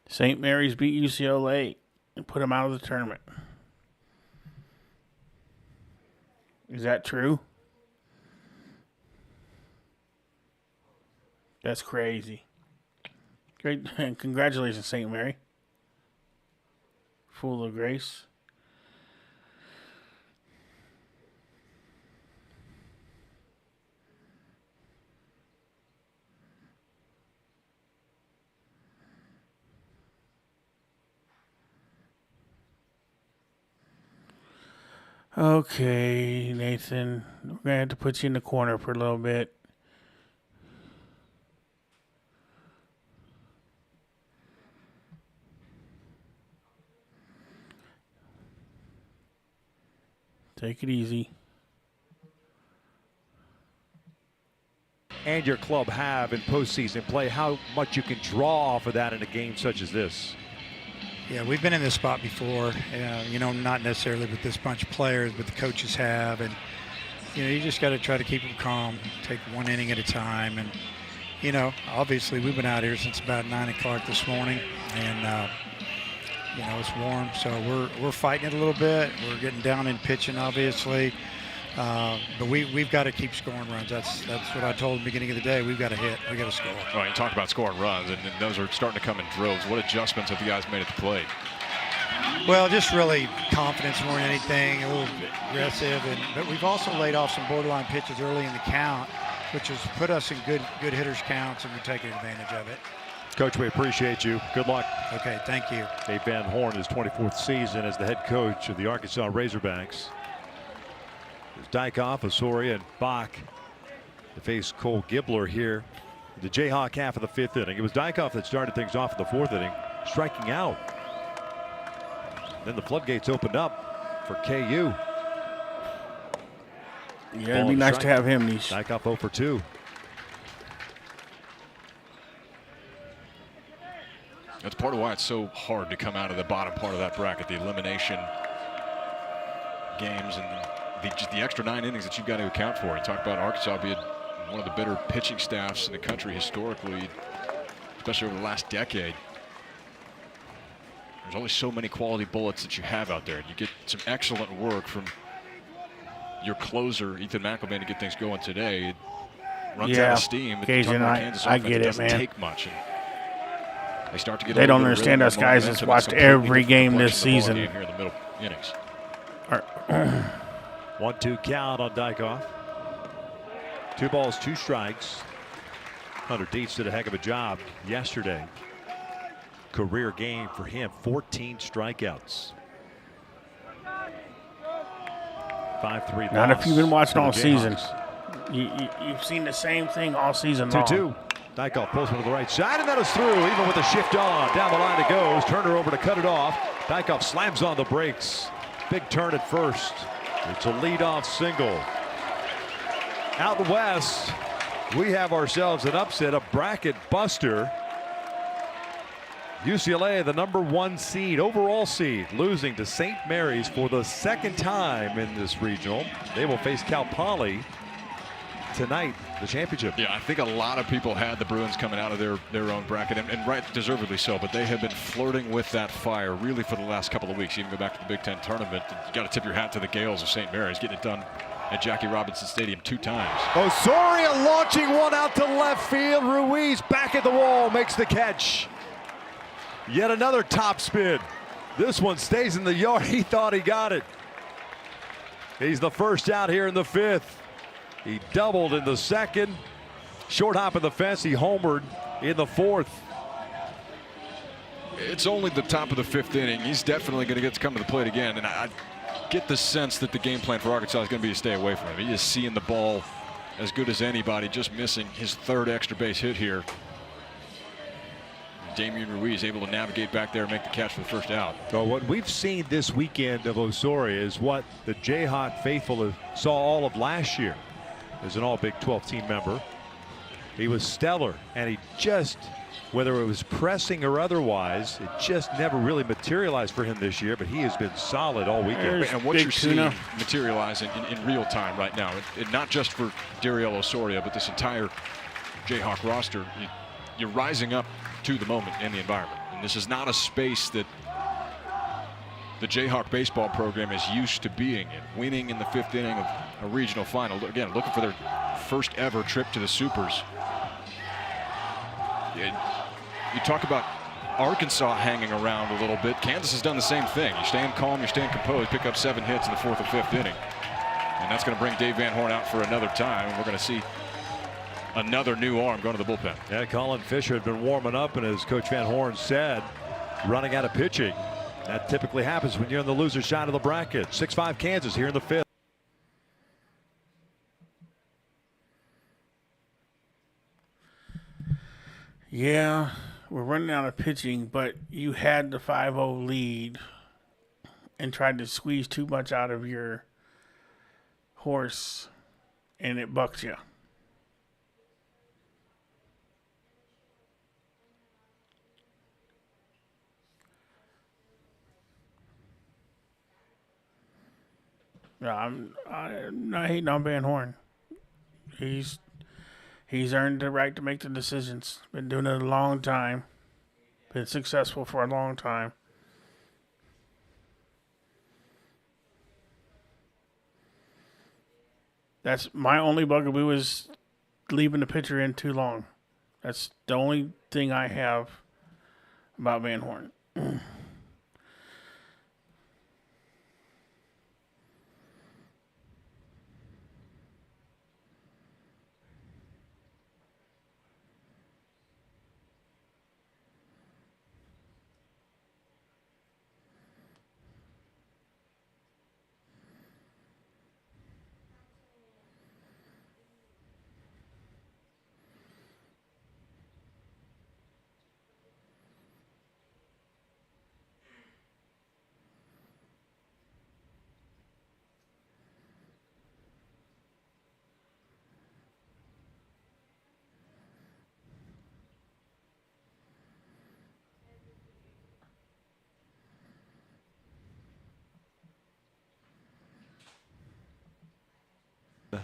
St. Mary's beat UCLA and put them out of the tournament. Is that true? That's crazy. Great. Congratulations, St. Mary. Full of grace. Okay, Nathan, we're going to have to put you in the corner for a little bit. Take it easy. and your club have in postseason play, how much you can draw off of that in a game such as this. Yeah, we've been in this spot before, you know, not necessarily with this bunch of players, but the coaches have. And, you know, you just got to try to keep them calm, take one inning at a time. And, you know, obviously we've been out here since about 9 o'clock this morning. And, you know, it's warm, so we're fighting it a little bit. We're getting down in pitching, obviously. But we've got to keep scoring runs. That's what I told them at the beginning of the day. We've got to hit. We've got to score. All right, you talk about scoring runs, and those are starting to come in droves. What adjustments have you guys made at the plate? Well, just really confidence more than anything, a little bit aggressive. But we've also laid off some borderline pitches early in the count, which has put us in good hitters' counts, and we're taking advantage of it. Coach, we appreciate you. Good luck. Okay, thank you. Dave Van Horn, his 24th season as the head coach of the Arkansas Razorbacks. There's Dykoff, Osorio, and Bach to face Cole Gibler here. The Jayhawk half of the 5th inning. It was Dykoff that started things off in the 4th inning, striking out. Then the floodgates opened up for KU. Yeah, it'd be nice to have him. Dykoff 0 for 2. That's part of why it's so hard to come out of the bottom part of that bracket, the elimination games and just the extra 9 innings that you've got to account for. You talk about Arkansas being one of the better pitching staffs in the country historically, especially over the last decade. There's only so many quality bullets that you have out there. You get some excellent work from your closer, Ethan McElvain, to get things going today. It runs out of steam. Occasion, I get it, man. Take much. They start to get. They don't understand us guys that's watched every game this season. Here in the middle innings. 1-2 count on Dykoff. 2 balls, 2 strikes. Hunter Dietz did a heck of a job yesterday. Career game for him, 14 strikeouts. 5-3. Not if you've been watching all season. You've seen the same thing all season long. 2-2. Dykoff pulls one to the right side, and that is through, even with a shift on. Down the line it goes. Turner over to cut it off. Dykoff slams on the brakes. Big turn at first. It's a leadoff single. Out west, we have ourselves an upset, a bracket buster. UCLA, the #1 seed, overall seed, losing to St. Mary's for the 2nd time in this regional. They will face Cal Poly tonight, the championship. Yeah, I think a lot of people had the Bruins coming out of their own bracket, and right, deservedly so, but they have been flirting with that fire really for the last couple of weeks. You even go back to the Big Ten tournament. You got to tip your hat to the Gales of St. Mary's, getting it done at Jackie Robinson Stadium 2 times. Osorio launching one out to left field. Ruiz back at the wall, makes the catch. Yet another top spin. This one stays in the yard. He thought he got it. He's the first out here in the 5th. He doubled in the 2nd. Short hop in the fence. He homered in the 4th. It's only the top of the 5th inning. He's definitely going to get to come to the plate again. And I get the sense that the game plan for Arkansas is going to be to stay away from him. He is seeing the ball as good as anybody, just missing his 3rd extra base hit here. Damian Ruiz able to navigate back there and make the catch for the first out. So what we've seen this weekend of Osorio is what the Jayhawk faithful saw all of last year as an all Big 12 team member. He was stellar, and he just, whether it was pressing or otherwise, it just never really materialized for him this year, but he has been solid all weekend. And what you're seeing materialize in real time right now, and not just for Dariel Osorio, but this entire Jayhawk roster, you're rising up to the moment in the environment. And this is not a space that the Jayhawk baseball program is used to being in. Winning in the 5th inning of a regional final. Again, looking for their first ever trip to the Supers. You talk about Arkansas hanging around a little bit. Kansas has done the same thing. You stand calm, you stand composed, pick up 7 hits in the 4th and 5th inning. And that's going to bring Dave Van Horn out for another time. And we're going to see another new arm going to the bullpen. Yeah, Colin Fisher had been warming up, and as Coach Van Horn said, running out of pitching. That typically happens when you're on the loser side of the bracket. 6-5 Kansas here in the 5th. Yeah, we're running out of pitching, but you had the 5-0 lead and tried to squeeze too much out of your horse, and it bucked you. I'm not hating on Van Horn. He's earned the right to make the decisions. Been doing it a long time. Been successful for a long time. That's my only bugaboo is leaving the pitcher in too long. That's the only thing I have about Van Horn.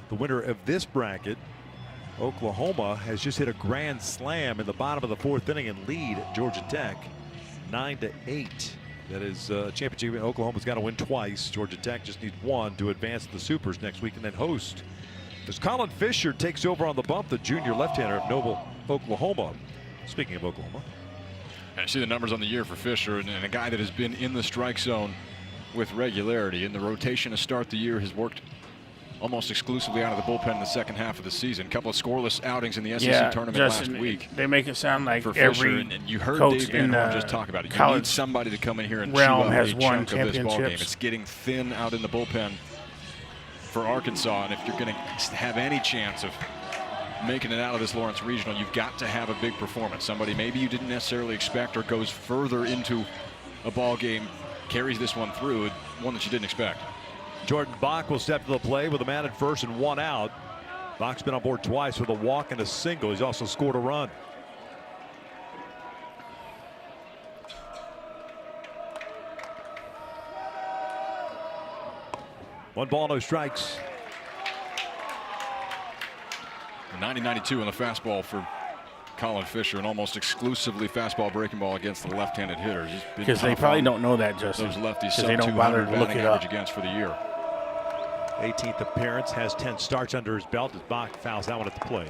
The winner of this bracket, Oklahoma, has just hit a grand slam in the bottom of the 4th inning and lead Georgia Tech 9-8. That is championship. Oklahoma's got to win twice. Georgia Tech just needs one to advance to the Supers next week and then host. As Colin Fisher takes over on the bump, the junior left-hander of Noble, Oklahoma. Speaking of Oklahoma. I see the numbers on the year for Fisher, and a guy that has been in the strike zone with regularity. In the rotation to start the year, has worked almost exclusively out of the bullpen in the second half of the season. A couple of scoreless outings in the SEC tournament last week. They make it sound like for every Fisher, and you heard coach Dave Van Horn just talk about it. You need somebody to come in here and chew up a chunk of this ballgame. It's getting thin out in the bullpen for Arkansas, and if you're going to have any chance of making it out of this Lawrence Regional, you've got to have a big performance. Somebody maybe you didn't necessarily expect or goes further into a ball game, carries this one through, one that you didn't expect. Jordan Bach will step to the plate with a man at first and one out. Bach's been on board twice with a walk and a single. He's also scored a run. One ball, no strikes. 90-92 on the fastball for Colin Fisher, and almost exclusively fastball breaking ball against the left-handed hitters. Because they probably don't know that, Justin. Those lefties sub they don't bother to look it up. Against for the year. 18th appearance, has 10 starts under his belt as Bach fouls that one at the plate.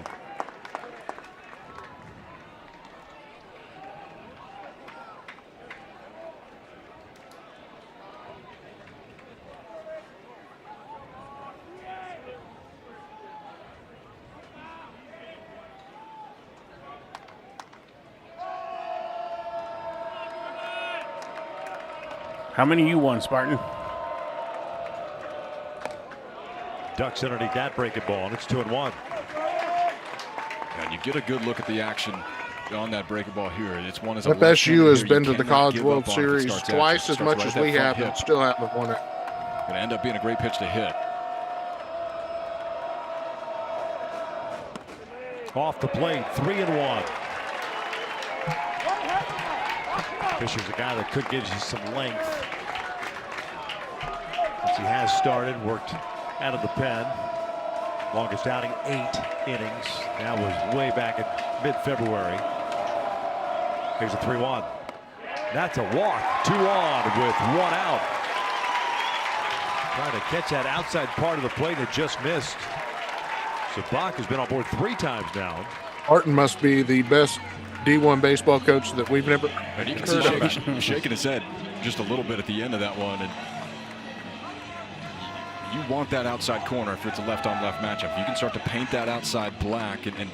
How many you won, Spartan? Ducks underneath that breaking ball, and it's 2-1. And you get a good look at the action on that breaking ball here. It's one as FSU has been to the College World Series twice as much as we have, and still haven't won it. Going to end up being a great pitch to hit. Off the plate, 3-1. Fisher's a guy that could give you some length. As he has started, worked out of the pen. Longest outing, 8 innings. That was way back in mid-February. Here's a 3-1. That's a walk. 2 on with 1 out. Trying to catch that outside part of the plate that just missed. So Bach has been on board 3 times now. Martin must be the best D1 baseball coach that we've never heard. You can see shaking his head just a little bit at the end of that one. And you want that outside corner if it's a left-on-left matchup. You can start to paint that outside black and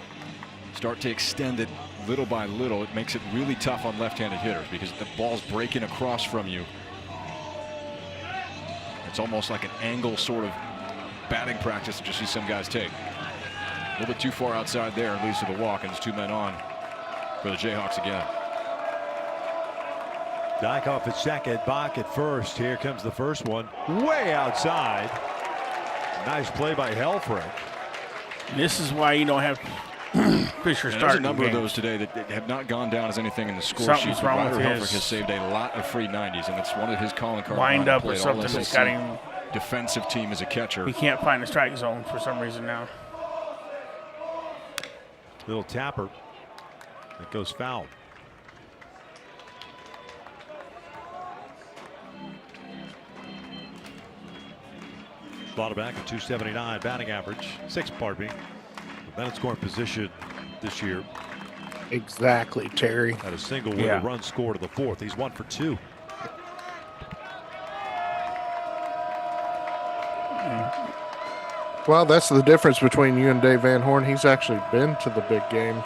start to extend it little by little. It makes it really tough on left-handed hitters because the ball's breaking across from you. It's almost like an angle sort of batting practice that you see some guys take. A little bit too far outside there and leads to the walk, and it's 2 men on for the Jayhawks again. Dykoff at second, Bach at first. Here comes the first one, way outside. Nice play by Helfrich. This is why you don't have Fisher start. There's a number of those today that have not gone down as anything in the score sheet. Wrong with Helfrich has saved a lot of free 90s, and it's one of his calling cards. Wind up or something that's got him defensive team as a catcher. He can't find the strike zone for some reason now. Little tapper. It goes foul. Razorbacks at 279 batting average, pardon me. The men in scoring position this year. Exactly, Terry. Had a single with a run scored to the fourth. He's 1 for 2. Well, that's the difference between you and Dave Van Horn. He's actually been to the big game.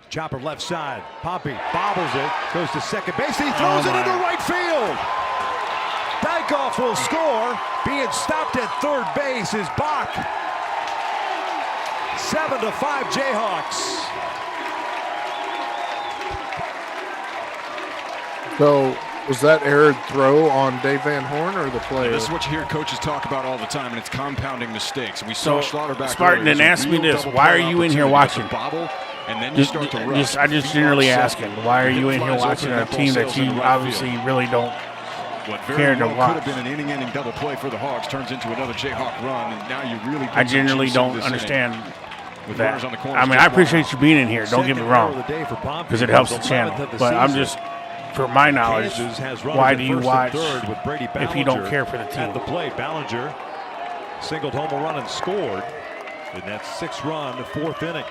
Chopper left side. Poppy bobbles it. Goes to second base. He throws it into right field. Dykoff will score. Being stopped at third base is Bach. 7-5 Jayhawks. So, was that error throw on Dave Van Horn or the player? This is what you hear coaches talk about all the time, and it's compounding mistakes. We saw Schlotterback. Spartan, then ask me this: why are you in here watching? And then you start to rush. I just generally asking, why are you in here watching a team that you obviously really don't care to watch? Could have been an inning double play for the Hawks, turns into another Jayhawk run, and now you really. I generally don't understand that. I mean, I appreciate you being in here. Don't get me wrong, because it helps the channel. But I'm just, for my knowledge, why do you watch if you don't care for the team? At the plate, Ballinger singled home a run and scored in that 6-run fourth inning.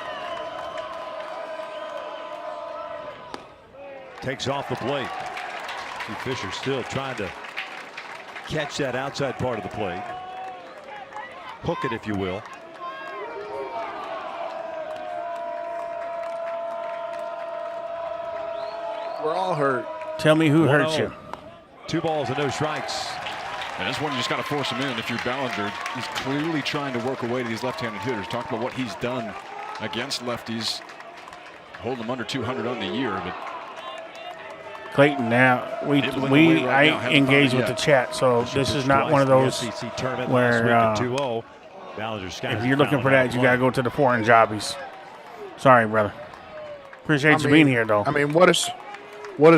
Takes off the plate. See Fisher still trying to catch that outside part of the plate. Hook it, if you will. We're all hurt. Tell me who hurts you. 2 balls and no strikes. And that's one you just got to force him in. If you're Ballinger, he's clearly trying to work away to these left-handed hitters. Talk about what he's done against lefties, holding them under 200 on the year. But Clayton, now I engage with the chat, so this is not one of those where if you're looking for that, you gotta go to the foreign jobbies. Sorry, brother. Appreciate you being here, though. I mean, what is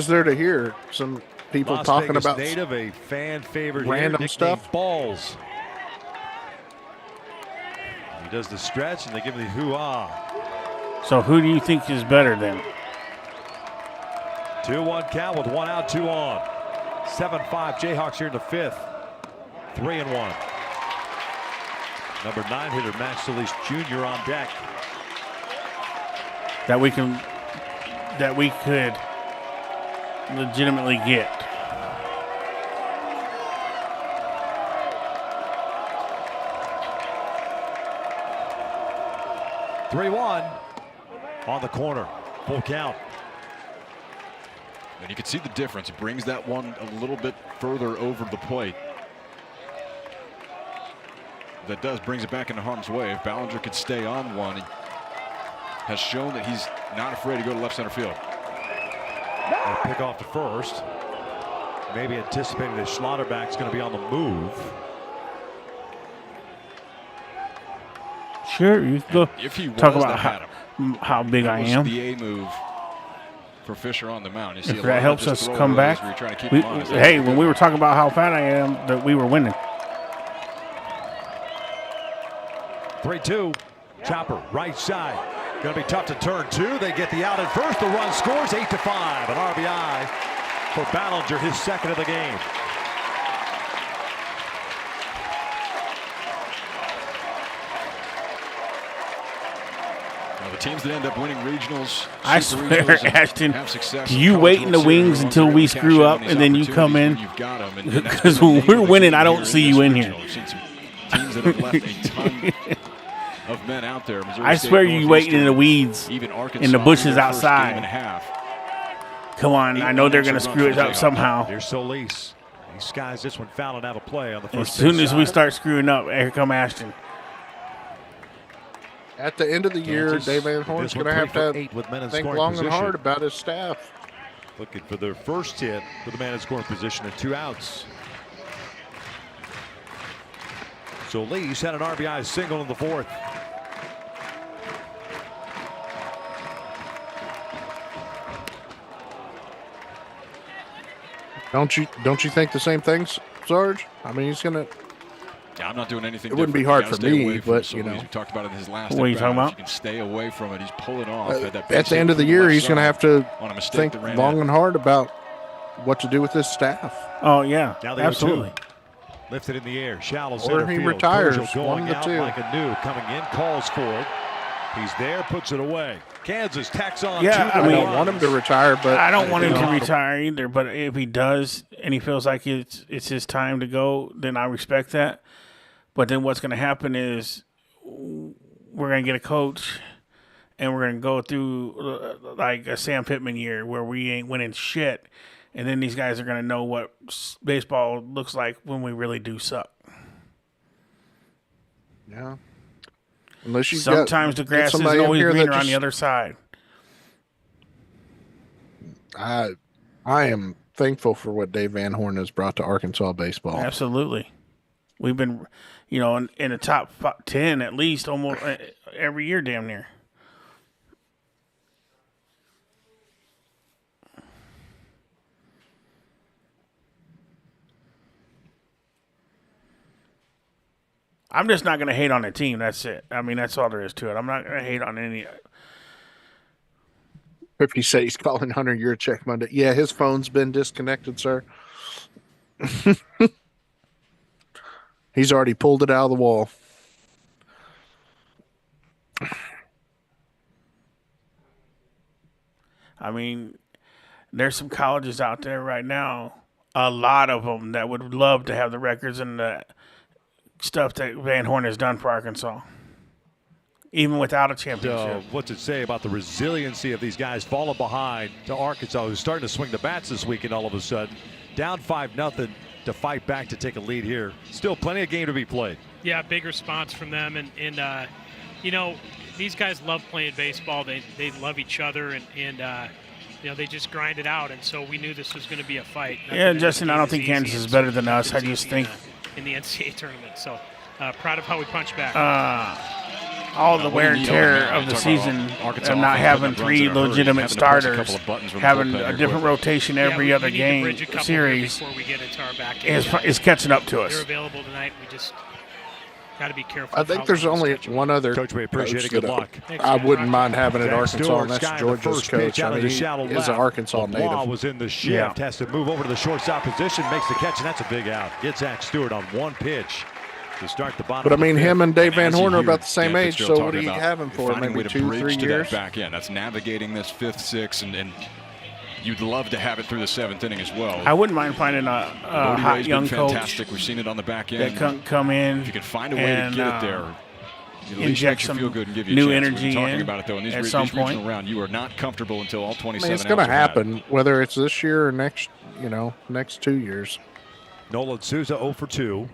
there to hear? Some people Las talking Vegas about native, a fan favorite random here, stuff. Balls. He does the stretch, and they give him the hoo-ah. So who do you think is better then? 2-1 count with 1 out, 2 on. 7-5 Jayhawks here in the 5th. 3-1. Number 9 hitter Max Solis Jr. on deck. That we could legitimately get. (3-1) on the corner. Full count. And you can see the difference. It brings that one a little bit further over the plate. That brings it back into harm's way. If Ballinger could stay on one, he has shown that he's not afraid to go to left center field. They'll pick off the first. Maybe anticipating that Schlotterback's going to be on the move. Sure, you can go if he talk about how big I am. The A move for Fisher on the mound. You see if that helps us come back. Hey, when we were talking about how fat I am, that we were winning. 3-2. Chopper, right side. Going to be tough to turn 2. They get the out at first. The run scores 8-5. An RBI for Ballinger, his 2nd of the game. Now the teams that end up winning regionals, I swear, Ashton, do you wait in the wings until we screw up and then you come in? Because when we're winning, I don't see you in here. Teams that have left a ton of men out there. I swear you waiting in the weeds, in the bushes outside. Come on, I know they're going to screw it up somehow. Here's Solis. He skies this one fouling out of play on the first. As soon as we start screwing up, here come Ashton. At the end of the year, Dave Van Horn's going to have to think long and hard about his staff. Looking for their first hit with the man in scoring position at 2 outs. Solis had an RBI single in the 4th. Don't you think the same thing's Sarge? I mean, he's going to. Yeah, I'm not doing anything. It wouldn't be hard for me, but you know. We talked about it in his last. What are you talking about? You can stay away from it. He's pulling off. At the end of the year, he's going to have to think long and hard about what to do with his staff. Oh yeah, now absolutely. Lifted in the air, shallow or center he field. retires. Going 1 to out 2. like a new, coming in, calls for it. He's there, puts it away. Kansas tacks on. Yeah, I don't want him to retire, but I don't want him to retire either. But if he does, and he feels like it's his time to go, then I respect that. But then what's going to happen is we're going to get a coach, and we're going to go through like a Sam Pittman year where we ain't winning shit, and then these guys are going to know what baseball looks like when we really do suck. Yeah. Unless you sometimes the grass isn't always greener on the other side. I am thankful for what Dave Van Horn has brought to Arkansas baseball. Absolutely. We've been, in the top 10 at least almost every year, damn near. I'm just not going to hate on the team. That's it. I mean, that's all there is to it. I'm not going to hate on any. If you say he's calling Hunter Yurchek Monday. Yeah, his phone's been disconnected, sir. He's already pulled it out of the wall. I mean, there's some colleges out there right now, a lot of them that would love to have the records and the stuff that Van Horn has done for Arkansas, even without a championship. What's it say about the resiliency of these guys falling behind to Arkansas, who's starting to swing the bats this weekend all of a sudden? Down 5-0 to fight back to take a lead here. Still plenty of game to be played. Yeah, big response from them. And these guys love playing baseball. They love each other, and they just grind it out. And so we knew this was going to be a fight. Yeah, Justin, I don't think Kansas is better than us. I just think in the NCAA tournament. So proud of how we punch back. All the wear and tear of the season of not having 3 legitimate starters, having a different rotation every other game series is catching up to us. They're available tonight. We just got to be careful. I think there's only one other coach. We appreciate it. Good luck. I wouldn't mind having at Arkansas, and that's Georgia's coach. I mean, he's an Arkansas native. Was in the shift, has to move over to the shortstop position, makes the catch, and that's a big out. Gets Zach Stewart on one pitch to start the bottom. But I mean, him and Dave Van Horn are about the same age, so what do you have him for? Maybe 2-3 years? Back in. That's navigating this 5th, 6th, and you'd love to have it through the 7th inning as well. I wouldn't mind finding a hot young coach. Fantastic. We've seen it on the back end. That can come in. If you can find a way to get it there, inject some feel good and give you new a chance. energy talking in about it though. In these regional round, you are not comfortable until all 27. I mean, it's going to happen, whether it's this year or next 2 years. Nolan Souza 0 for 2.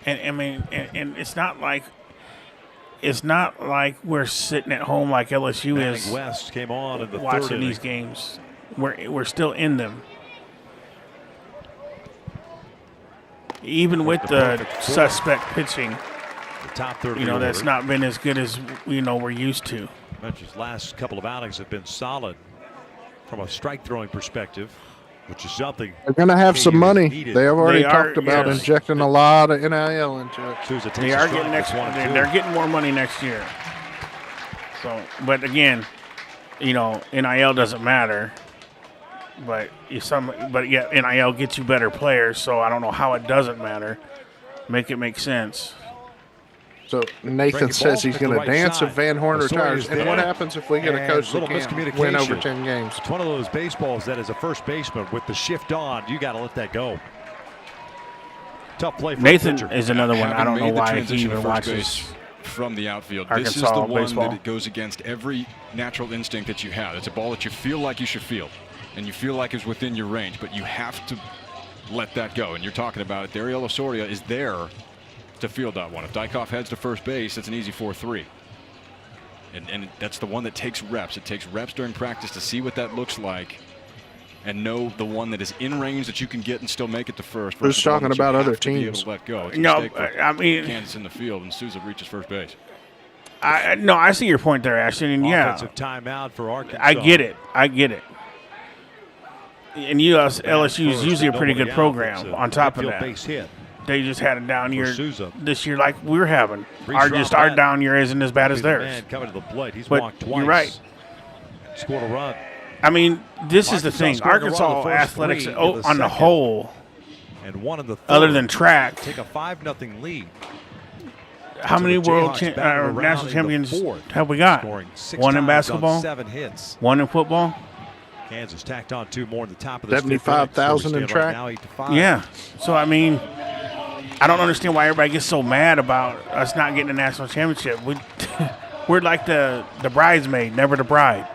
And I mean, and it's not like we're sitting at home like LSU Manning is. West came on in the watching these games. We're still in them. Even with the suspect pitching, the top third, that's not been as good as we're used to. Mench's last couple of outings have been solid from a strike throwing perspective, which is something they're going to have some money. They have already talked about injecting a lot of NIL into it. They are getting they're getting more money next year. So, but again, NIL doesn't matter. But NIL gets you better players, so I don't know how it doesn't matter. Make it make sense. So Nathan says he's going to dance if Van Horn retires. And what happens if we get a coach that can't win over 10 games? It's one of those baseballs that as a first baseman with the shift on, you got to let that go. Tough play for Nathan is another one. I don't know why he even watches from the outfield. Arkansas this is the one baseball. that goes against every natural instinct that you have. It's a ball that you feel like you should field, and you feel like is within your range, but you have to let that go. And you're talking about it. Dariel Osorio is there to field that one. If Dykoff heads to first base, it's an easy 4-3. And that's the one that takes reps. It takes reps during practice to see what that looks like and know the one that is in range that you can get and still make it to first. Who's talking about other teams? Let go. No, I mean, Kansas in the field and Souza reaches first base. I see your point there, Ashton. And offensive timeout for Arkansas. I get it. And LSU is usually a pretty good program. On top of that, they just had a down year this year, like we're having. Our down year isn't as bad as theirs. Coming to the plate, he's but walked twice. You're right. Scored a run. I mean, this is the thing. Arkansas athletics on the whole, and one in the third, other than track, take a 5-0 lead. How many national champions have we got? 1 in basketball, 7 hits. 1 in football. Kansas tacked on 2 more in the top of the 75,000 in track. Right now, yeah. So I mean, I don't understand why everybody gets so mad about us not getting a national championship. We're like the bridesmaid, never the bride.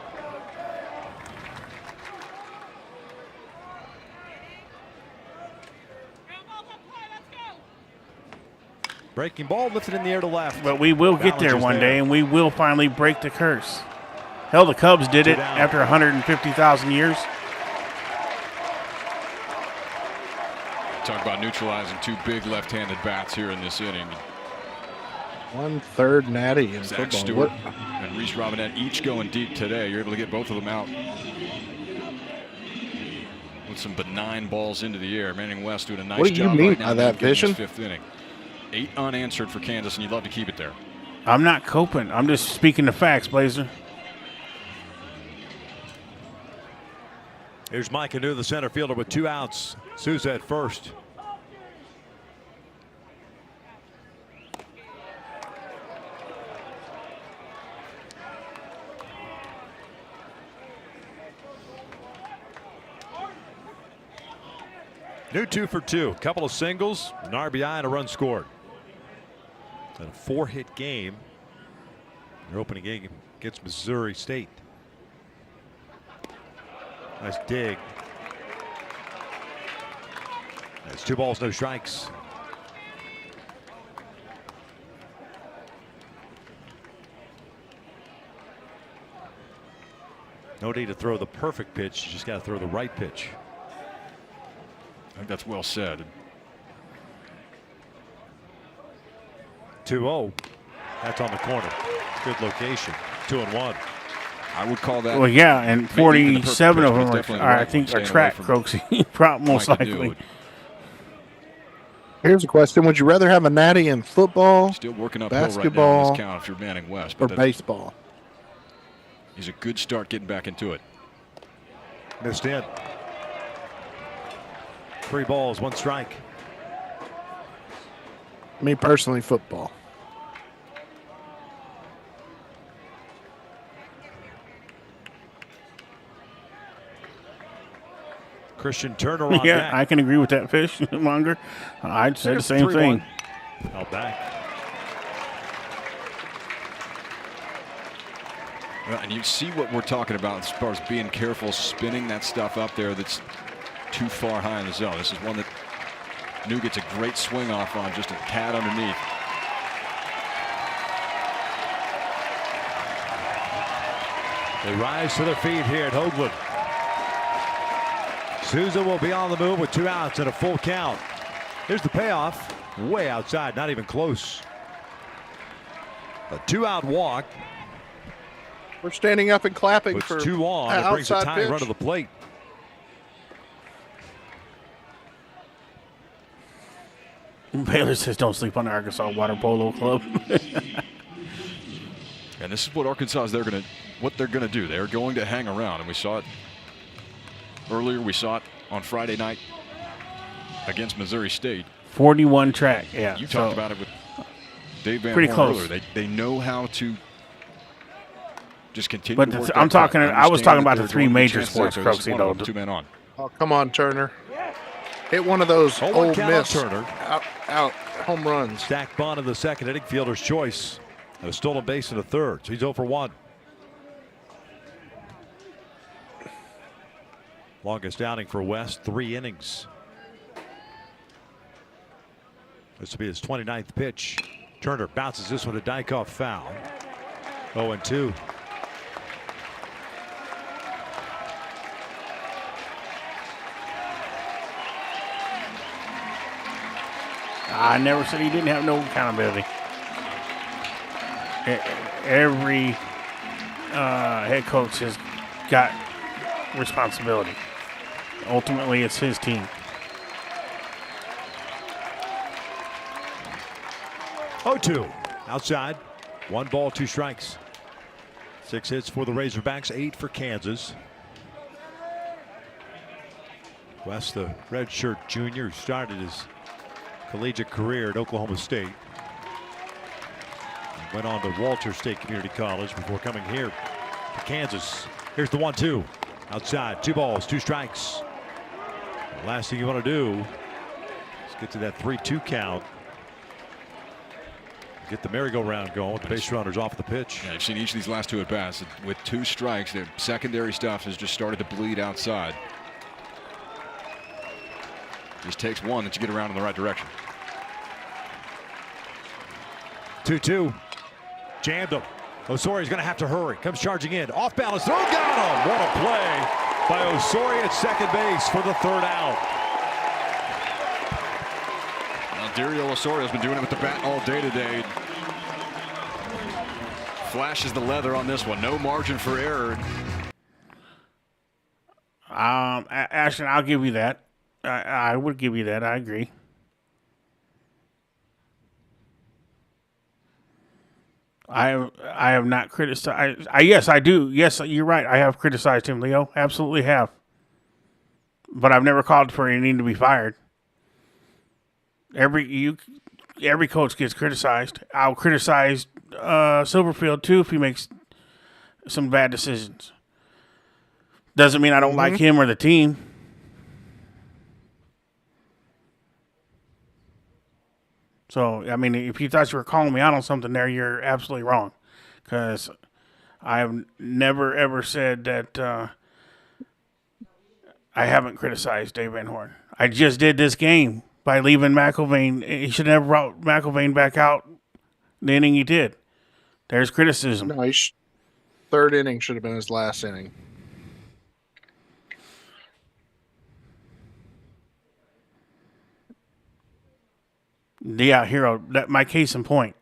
Breaking ball lifted in the air to left. But we will get there one day, and we will finally break the curse. Hell, the Cubs did it after 150,000 years. Talk about neutralizing 2 big left-handed bats here in this inning. 1/3 natty in Zach football. Stewart and Reese Robinette each going deep today. You're able to get both of them out with some benign balls into the air. Manning West doing a nice job. What do you mean right now by that, Vision? 5th inning. 8 unanswered for Kansas, and you'd love to keep it there. I'm not coping. I'm just speaking the facts, Blazer. Here's Mike Anu, the center fielder, with 2 outs. Souza at first. New 2 for 2. Couple of singles, an RBI, and a run scored. And a 4-hit game. Their opening game against Missouri State. Nice dig. That's 2 balls, no strikes. No need to throw the perfect pitch. You just got to throw the right pitch. I think that's well said. 2-0. That's on the corner. Good location. 2-1. I would call that. Well, yeah, and 47 of them I think, are track croaks. Most likely. Here's a question: would you rather have a natty in football, still working uphill basketball, right now in this count if you're Manning West, or baseball? He's a good start getting back into it. Missed in. 3 balls, 1 strike. Me personally, football. Christian Turner on yeah, deck. I can agree with that, Fish Monger. I'd say the same thing. Held back. Well, and you see what we're talking about as far as being careful, spinning that stuff up there that's too far high in the zone. This is one that New gets a great swing off on, just a tad underneath. They rise to their feet here at Hoagland. Souza will be on the move with 2 outs and a full count. Here's the payoff. Way outside, not even close. A 2-out walk. We're standing up and clapping Puts for 2 on. It brings a tying pitch. run to the plate. Baylor says don't sleep on the Arkansas Water Polo Club. And this is what Arkansas is what they're gonna do. They're going to hang around, and we saw it earlier. We saw it on Friday night against Missouri State. 41 track. Yeah, you talked about it with Dave Van pretty Horn close. earlier. They know how to just continue. But to work I'm talking. I was talking about the they're 3 going to major chance sports, there, so Crooksy. one of them, 2 men on. Oh, come on, Turner. Hit one of those old miss Turner. out home runs. Stack bunt in the second inning, fielder's choice. And a stolen base in the third. So he's 0 for 1. Longest outing for West, 3 innings. This will be his 29th pitch. Turner bounces this one to Dykoff, foul. 0-2. I never said he didn't have no accountability. Every head coach has got responsibility. ultimately it's his team. 0-2. Outside. 1 ball, 2 strikes. 6 hits for the Razorbacks, 8 for Kansas. West, the redshirt junior, who started his collegiate career at Oklahoma State. Went on to Walter State Community College before coming here to Kansas. Here's the 1-2. Outside, 2 balls, 2 strikes. The last thing you want to do is get to that 3-2 count. Get the merry-go-round going with the base runners off the pitch. Yeah, you've seen each of these last 2 at-bats. With 2 strikes, the secondary stuff has just started to bleed outside. Just takes 1 that you get around in the right direction. 2-2. Jammed him. Osorio's going to have to hurry. Comes charging in. Off balance. Throw, got him. What a play by Osorio at second base for the 3rd out. Well, Dario Osorio's been doing it with the bat all day today. Flashes the leather on this one. No margin for error. Ashton, I'll give you that. I would give you that. I agree. I have not criticized. Yes, I do. Yes, you're right. I have criticized him, Leo. Absolutely have. But I've never called for any to be fired. Every coach gets criticized. I'll criticize Silverfield too if he makes some bad decisions. Doesn't mean I don't like him or the team. So, I mean, if you thought you were calling me out on something there, you're absolutely wrong. Because I have never, ever said that I haven't criticized Dave Van Horn. I just did this game by leaving McIlvain. He should have never brought McIlvain back out the inning he did. There's criticism. No, 3rd inning should have been his last inning. Yeah, Hero, that my case in point.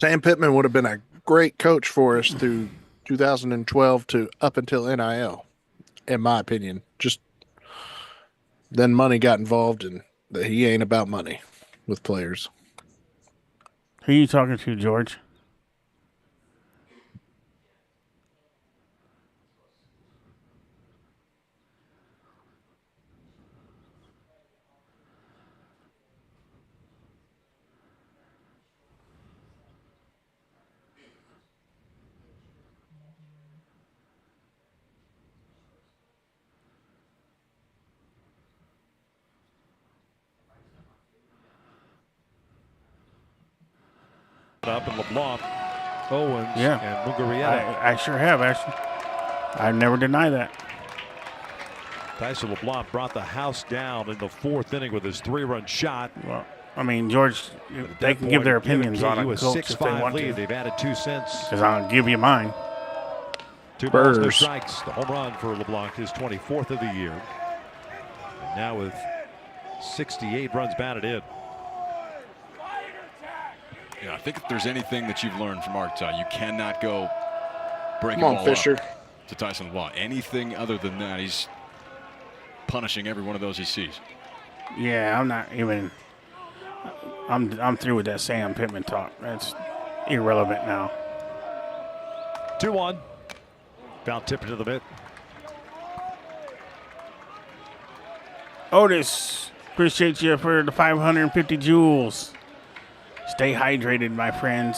Sam Pittman would have been a great coach for us through 2012 to up until NIL, in my opinion. Just then money got involved, and he ain't about money with players. Who are you talking to, George? Up in LeBlanc, Owens, Yeah. and Mugarieta. I sure have, actually. I never deny that. Tyson LeBlanc brought the house down in the 4th inning with his 3-run shot. Well, I mean, George, they can give their opinions on it, coach, if they want lead. to. They've added 2 since. Because I'll give you mine. 2 balls, 2 strikes. The home run for LeBlanc, his 24th of the year. And now with 68 runs batted in. Yeah, I think if there's anything that you've learned from Arkansas, you cannot go breaking Come on, ball Fisher. up to Tyson LeBlanc. Anything other than that, he's punishing every one of those he sees. Yeah, I'm not even. I'm through with that Sam Pittman talk. That's irrelevant now. 2-1. Foul tip into the mitt. Otis, appreciate you for the 550 joules. Stay hydrated, my friends.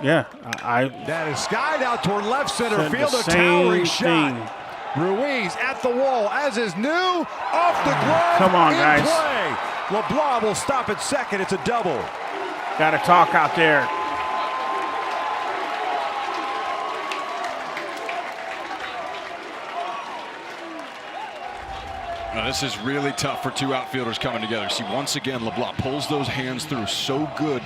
Yeah, That is skied out toward left center said field. the A towering same shot. Ruiz at the wall, as is new. Off the glove. Come on, in guys. Play. LeBlanc will stop at second. It's a double. got to talk out there. Now, this is really tough for 2 outfielders coming together. See, once again, LeBlanc pulls those hands through so good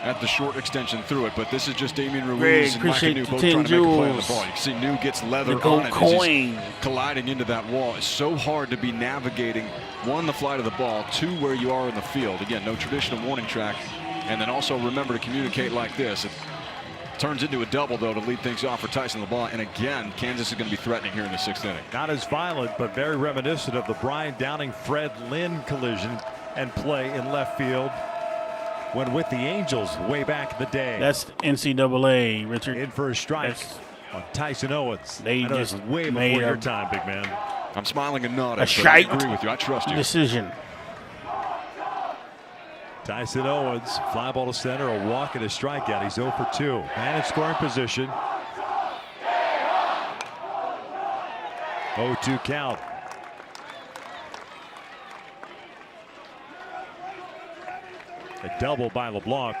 at the short extension through it, but this is just Damian Ruiz and Micah New both trying to make a play on the ball. You can see New gets leather on it as he's colliding into that wall. It's so hard to be navigating, one, the flight of the ball, two, where you are in the field. Again, no traditional warning track, and then also remember to communicate like this. It turns into a double, though, to lead things off for Tyson LeBlanc, and again, Kansas is going to be threatening here in the 6th inning. Not as violent, but very reminiscent of the Brian Downing-Fred Lynn collision and play in left field when with the Angels way back in the day. That's NCAA, Richard. In for a strike on Tyson Owens. They just way before your time, big man. I'm smiling and nodding. A shite. I agree with you. I trust you. Decision. Tyson Owens, fly ball to center, a walk and a strikeout. He's 0 for 2. Man in scoring position. 0-2 count. A double by LeBlanc,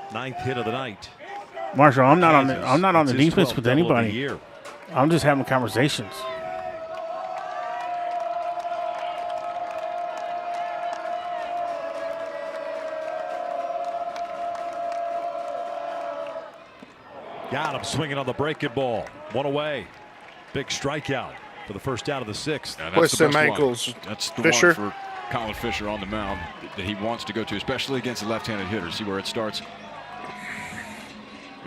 9th hit of the night. Marshall, I'm not on the defense with anybody. I'm just having conversations. Got him swinging on the breaking ball. 1 away. Big strikeout for the first out of the 6th. What's them ankles? That's the Fisher? one for Colin Fisher on the mound that he wants to go to, especially against the left-handed hitter. See where it starts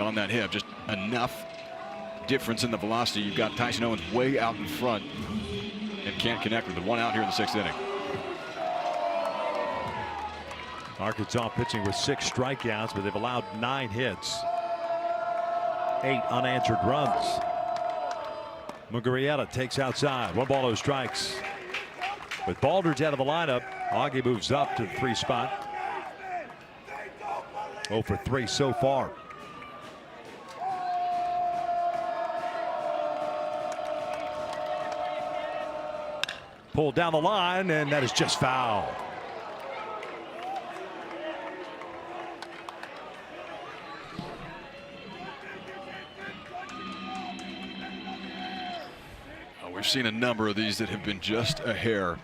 on that hip. Just enough difference in the velocity. You've got Tyson Owens way out in front and can't connect with the 1 out here in the 6th inning. Arkansas pitching with 6 strikeouts, but they've allowed 9 hits. 8 unanswered runs. Mugarieta takes outside. 1 ball, 0 strikes. With Baldridge out of the lineup, Augie moves up to the 3 spot. 0 for 3 so far. Pulled down the line, and that is just foul. We've seen a number of these that have been just a hair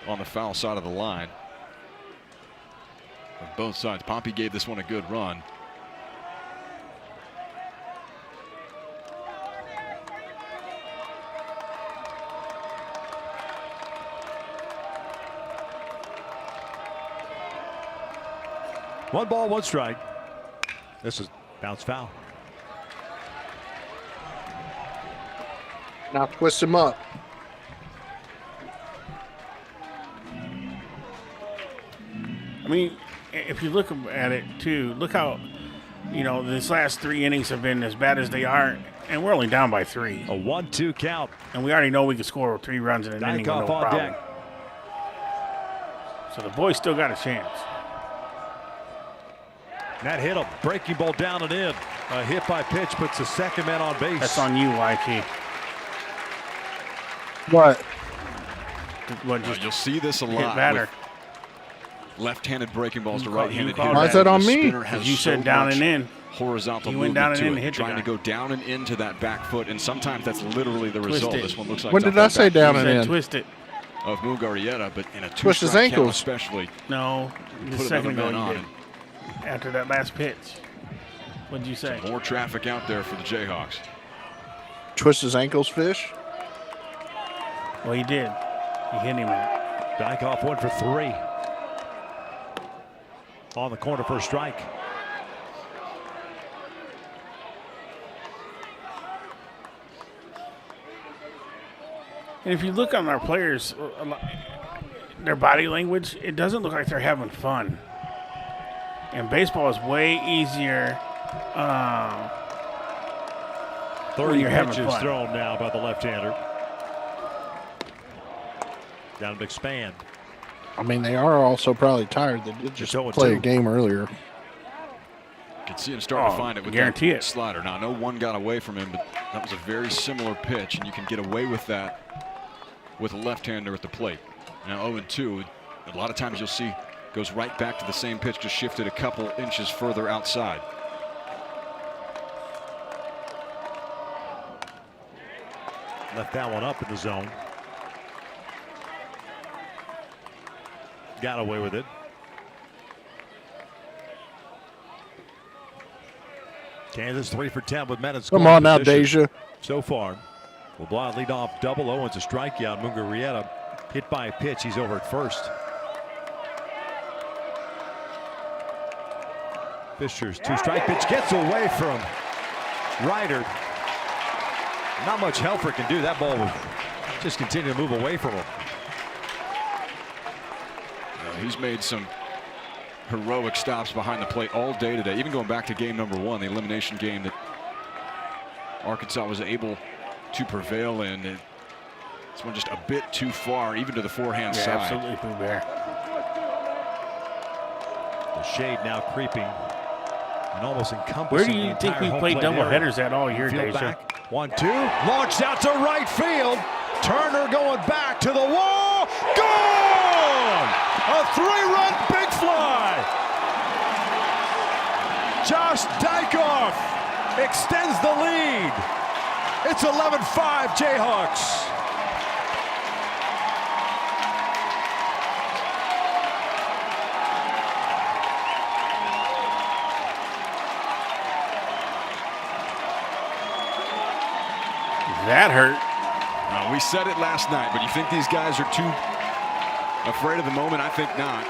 on the foul side of the line. On both sides. Pompey gave this one a good run. One ball, 1 strike. This is bounce foul. Now twist him up. I mean, if you look at it too, look how, this last 3 innings have been as bad as they are, and we're only down by 3. A 1-2 count. And we already know we can score 3 runs in an inning with no problem. Deck. So the boys still got a chance. That hit a breaking ball down and in. A hit by pitch puts the second man on base. That's on you, YT. What? You'll see this a lot. Batter. Left-handed breaking balls to right-handed hitters. Why is that on me? Because you said down and in. Horizontal you went down and in and hit trying to go down and into that back foot, and sometimes that's literally the result. This one looks like. When did I say down and in? Twist it. Of Mugarieta, but in a twist his two-strike count ankles. Especially. No, the second ago you did. After that last pitch. What did you say? More traffic out there for the Jayhawks. Twist his ankles, Fish? Well, he did. He hit him in it. Dykoff 1 for 3. On the corner for a strike. And if you look on our players, their body language, it doesn't look like they're having fun. And baseball is way easier 30 you're having pitches fun. thrown now by the left-hander. Down to expand. I mean, they are also probably tired. They did just play a game earlier. You can see him starting to find it with guarantee that it. slider. Now, I know one got away from him, but that was a very similar pitch, and you can get away with that with a left-hander at the plate. Now 0-2, a lot of times you'll see goes right back to the same pitch, just shifted a couple inches further outside. Left that one up in the zone. Got away with it. Kansas 3 for 10 with men in Come on now, Deja. So far. LeBlanc lead off double. Owens a strikeout. Mungarieta hit by a pitch. He's over at first. Fisher's 2-strike pitch gets away from Ryder. Not much Helfer can do. That ball will just continue to move away from him. He's made some heroic stops behind the plate all day today, even going back to game number 1, the elimination game that Arkansas was able to prevail in. This one just a bit too far, even to the forehand side. Absolutely, Pooh Bear. The shade now creeping and almost encompassing. Where do you think we played double headers at all year, Deja? 1-2, launched out to right field. Turner going back to the wall. Gone! A 3-run big fly. Josh Dykoff extends the lead. It's 11-5 Jayhawks. That hurt. We said it last night, but you think these guys are too afraid of the moment? I think not.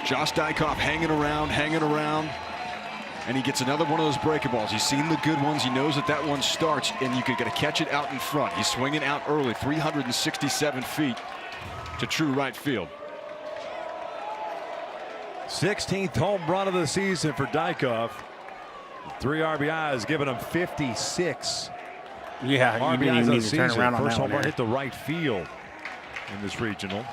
Josh Dykoff hanging around, and he gets another one of those breaking balls. He's seen the good ones. He knows that that one starts, and you could get to catch it out in front. He's swinging out early, 367 feet to true right field. 16th home run of the season for Dykoff. 3 RBIs, giving him 56. Yeah, RBIs you didn't need to turn around on First that home one. run hit the right field in this regional.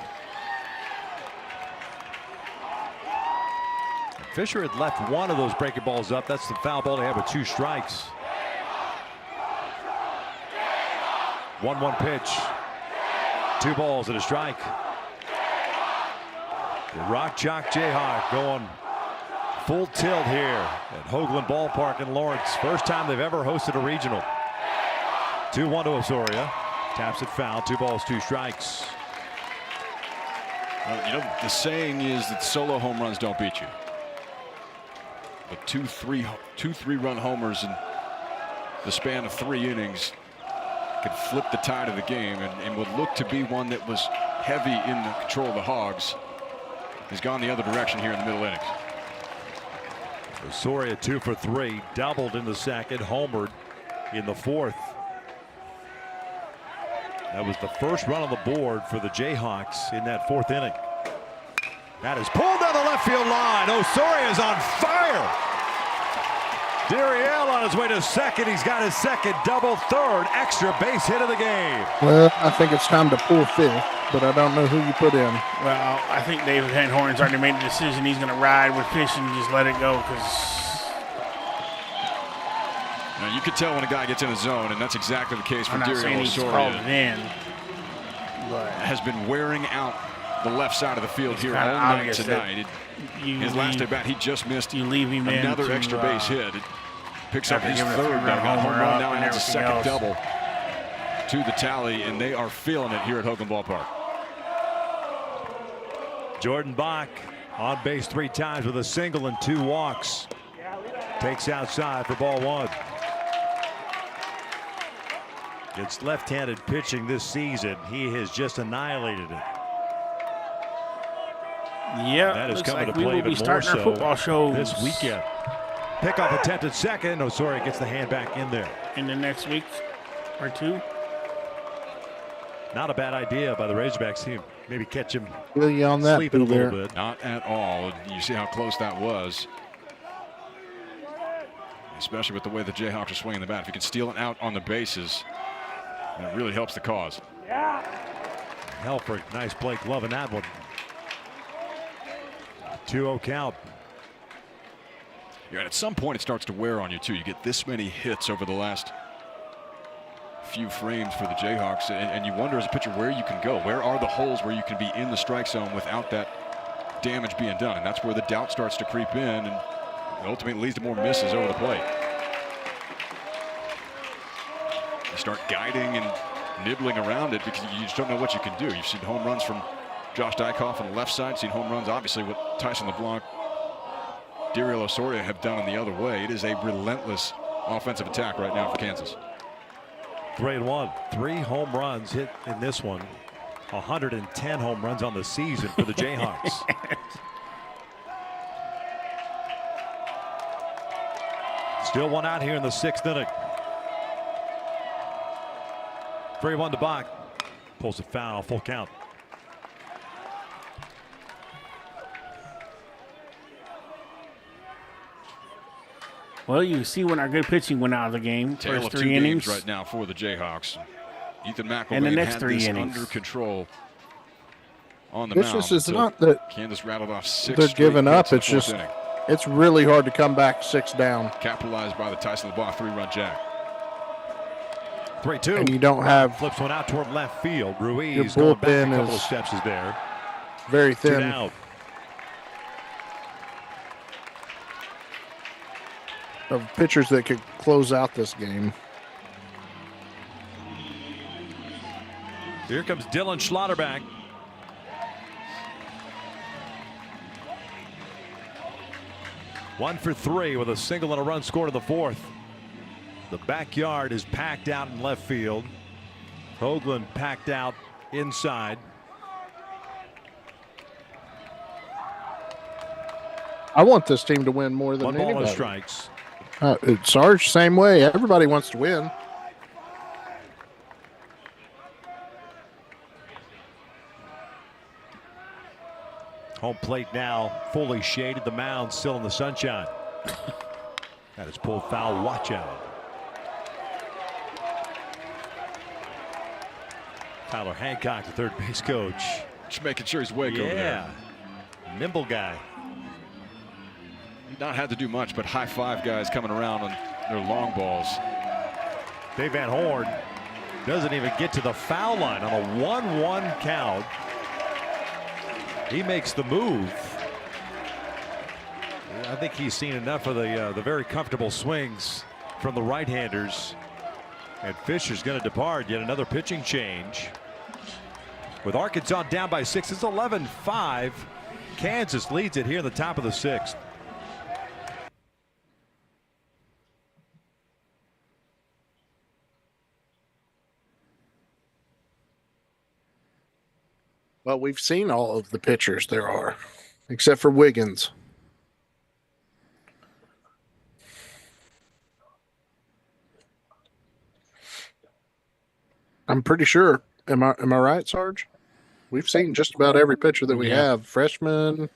Fisher had left one of those breaking balls up. That's the foul ball he had with 2 strikes. 1-1 pitch. 2 balls and a strike. The Rock Chalk Jayhawk going full tilt here at Hoagland Ballpark in Lawrence. First time they've ever hosted a regional. 2-1 to Osorio. Taps it foul. 2 balls, 2 strikes. Well, you know, the saying is that solo home runs don't beat you. But 2 3-run homers in the span of 3 innings could flip the tide of the game, and would look to be one that was heavy in the control of the Hogs. He's gone the other direction here in the middle innings. Osorio 2 for 3, doubled in the second, homered in the 4th. That was the first run on the board for the Jayhawks in that 4th inning. That is pulled down the left field line. Osorio is on fire. Diriel on his way to second. He's got his second double, 3rd extra base hit of the game. Well, I think it's time to pull 5th, but I don't know who you put in. Well, I think David Van Horn's already made a decision. He's going to ride with Fish and just let it go, because you can tell when a guy gets in a zone, and that's exactly the case for I'm not saying Diriel he's Osorio. called it in, but Has been wearing out the left side of the field here all night tonight. His last at bat, he just missed another extra base hit. It picks up his 3rd home run. Now adds a second double to the tally, and they are feeling it here at Hoagland Ballpark. Jordan Bach on base 3 times with a single and 2 walks. Takes outside for ball 1. It's left-handed pitching this season. He has just annihilated it. yeah, That is looks coming like to play we will be even more starting our so football show this weekend. Pickoff attempt at second. Osorio gets the hand back in there. in the next week or 2. Not a bad idea by the Razorbacks team. Maybe catch him Feel you on that, sleeping a little Pooh Bear. bit. Not at all. You see how close that was. Especially with the way the Jayhawks are swinging the bat. If you can steal it out on the bases, it really helps the cause. Helfer, nice play, gloving that one. 2-0 count. Yeah, and at some point it starts to wear on you too. You get this many hits over the last few frames for the Jayhawks, and you wonder as a pitcher where you can go. Where are the holes where you can be in the strike zone without that damage being done? And that's where the doubt starts to creep in, and ultimately leads to more misses over the plate. You start guiding and nibbling around it because you just don't know what you can do. You've seen home runs from Josh Dykoff on the left side, seen home runs obviously with Tyson LeBlanc Dario Osorio have done in the other way. It is a relentless offensive attack right now for Kansas. 3-1. 3 home runs hit in this one. 110 home runs on the season for the Jayhawks. Still one out here in the 6th inning. 3-1 to Bach. Pulls a foul, full count. Well, you see when our good pitching went out of the game. Tale First of 3 2 innings games right now for the Jayhawks. Ethan McElwain and the next had 3 this innings under control on the This mound. just is not that Kansas rattled off 6 they're straight giving up. hits in It's the 4th just inning. it's really hard to come back 6 down. Capitalized by the Tyson LeBlanc 3-run jack. 3-2. And you don't have Flips one out toward left field. your Ruiz going back a bullpen couple of is steps is there. very 2 thin. out. Of pitchers that could close out this game. Here comes Dylan Schlotterback. One for 3 with a single and a run scored in the 4th. The backyard is packed out in left field. Hoagland packed out inside. I want this team to win more than 1 ball and anybody. strikes. Sarge, same way. Everybody wants to win. Home plate now fully shaded. The mound still in the sunshine. That is pulled foul. Watch out. Tyler Hancock, the third base coach. Just making sure he's awake over there. Yeah. Nimble guy. Not had to do much, but high five guys coming around on their long balls. Dave Van Horn doesn't even get to the foul line on a 1-1 count. He makes the move. I think he's seen enough of the very comfortable swings from the right-handers. And Fisher's going to depart. Yet another pitching change. With Arkansas down by 6, it's 11-5. Kansas leads it here in the top of the 6th. Well, we've seen all of the pitchers there are, except for Wiggins. I'm pretty sure. Am I right, Sarge? We've seen just about every pitcher that we have. Freshman.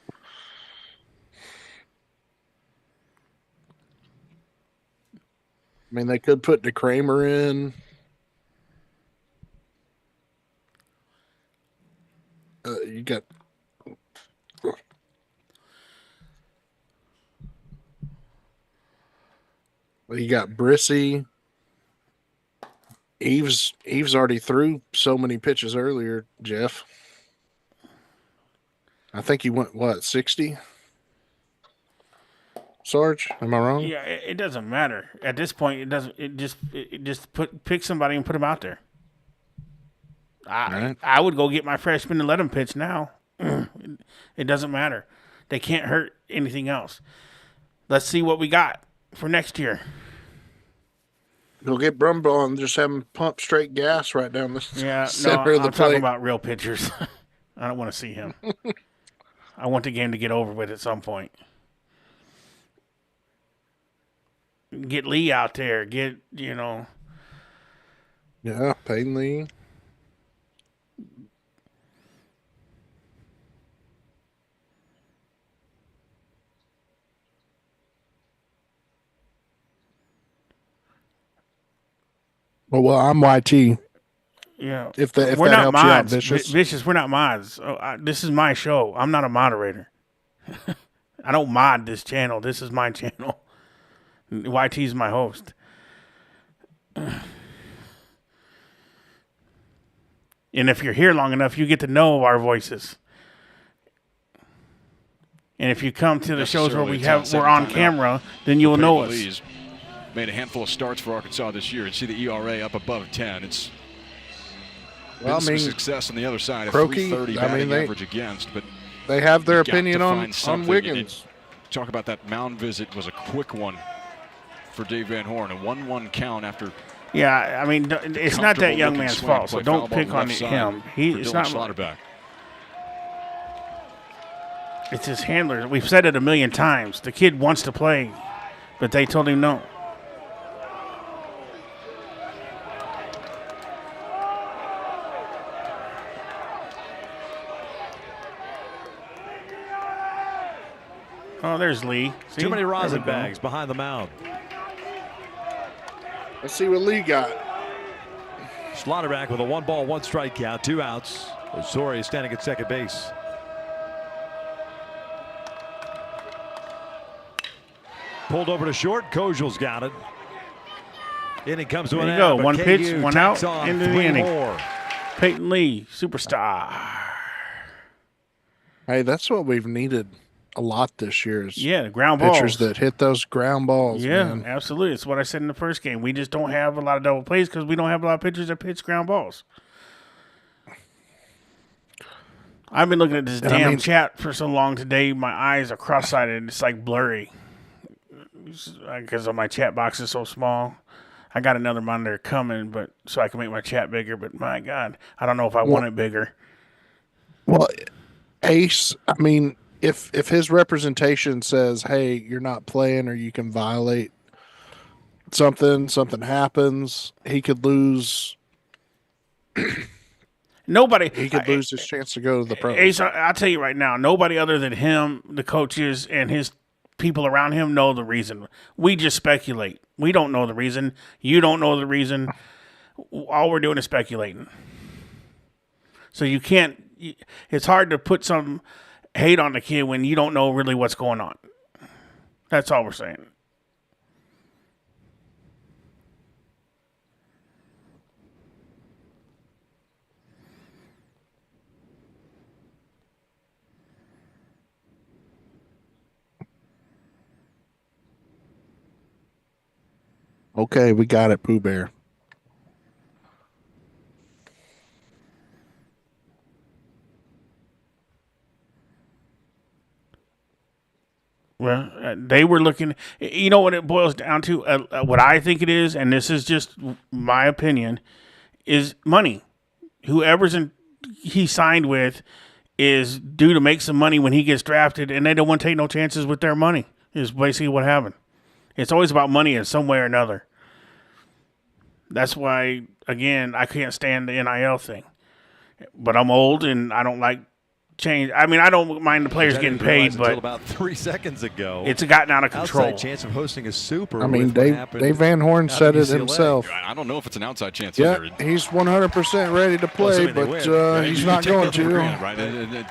I mean, they could put DeCramer in. You got Brissy. Eves already threw so many pitches earlier, Jeff. I think he went, what, 60? Sarge, am I wrong? Yeah, it doesn't matter. At this point, it doesn't. It just pick somebody and put them out there. I would go get my freshman and let him pitch now. It doesn't matter. They can't hurt anything else. Let's see what we got for next year. Go get Brumbaugh and just have him pump straight gas right down the center of the I'm plate. talking about real pitchers. I don't want to see him. I want the game to get over with at some point. Get Lee out there. Yeah, Peyton Lee. Well, I'm YT. Yeah. If that we're not helps mods, you out, Vicious. Vicious, we're not mods. This is my show. I'm not a moderator. I don't mod this channel. This is my channel. YT is my host. And if you're here long enough, you get to know our voices. And if you come to the shows where we're on camera, then you will know us. Lee's made a handful of starts for Arkansas this year and see the ERA up above 10. It's been some success on the other side of 330 batting average against, but they have their opinion on Wiggins. talk about that mound visit was a quick one for Dave Van Horn. A 1-1 count after. Yeah, I mean, it's not that young man's fault, so don't pick on him. It's not Slaughterback. It's his handler. We've said it a million times. The kid wants to play, but they told him no. Oh, there's Lee. See? Too many rosin bags behind the mound. Let's see what Lee got. Slaughterback with a 1-ball, 1 strikeout, 2 outs. Osorio standing at second base. Pulled over to short. Kojal's got it. Inning comes to an end. There you go. One pitch, one out, into the inning. More. Peyton Lee, superstar. Hey, that's what we've needed a lot this year. Is ground balls. Pitchers that hit those ground balls. Yeah, man. absolutely. It's what I said in the first game. We just don't have a lot of double plays because we don't have a lot of pitchers that pitch ground balls. I've been looking at this chat for so long today. My eyes are cross-sided. It's like blurry because my chat box is so small. I got another monitor coming, but so I can make my chat bigger. But my God, I don't know if I want it bigger. Well, Ace, I mean, if his representation says, "Hey, you're not playing," or you can violate something happens, he could lose. He could lose his chance to go to the pros. Ace, I'll tell you right now, nobody other than him, the coaches, and his people around him know the reason. We just speculate. We don't know the reason. You don't know the reason. All we're doing is speculating. So you can't. It's hard to put some hate on the kid when you don't know really what's going on. That's all we're saying. Okay, we got it, Pooh Bear. Well, they were looking. You know what it boils down to? What I think it is, and this is just my opinion, is money. Whoever's he signed with is due to make some money when he gets drafted, and they don't want to take no chances with their money. Is basically what happened. It's always about money in some way or another. That's why, again, I can't stand the NIL thing. But I'm old and I don't like change. I mean, I don't mind the players getting paid, but until about 3 seconds ago, it's gotten out of control. Outside chance of hosting a super. I mean, Dave Van Horn said it himself. I don't know if it's an outside chance. Yeah, he's 100% ready to play, but he's not going to. Right?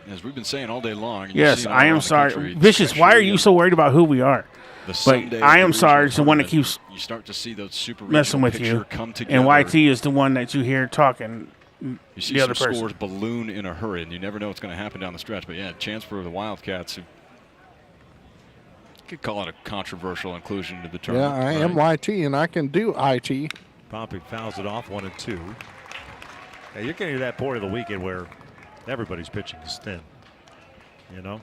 As we've been saying all day long. Yes, I am sorry. Vicious, why are you so worried about who we are? But I am Sarge, the one that keeps you start to see those super messing with you. Come together. And YT is the one that you hear talking. You see the other some scores balloon in a hurry, and you never know what's going to happen down the stretch. But yeah, chance for the Wildcats. Who could call it a controversial inclusion to the tournament. Yeah, I am YT, and I can do IT. Pompey fouls it off 1-2. Hey, you're getting to that point of the weekend where everybody's pitching is thin. You know.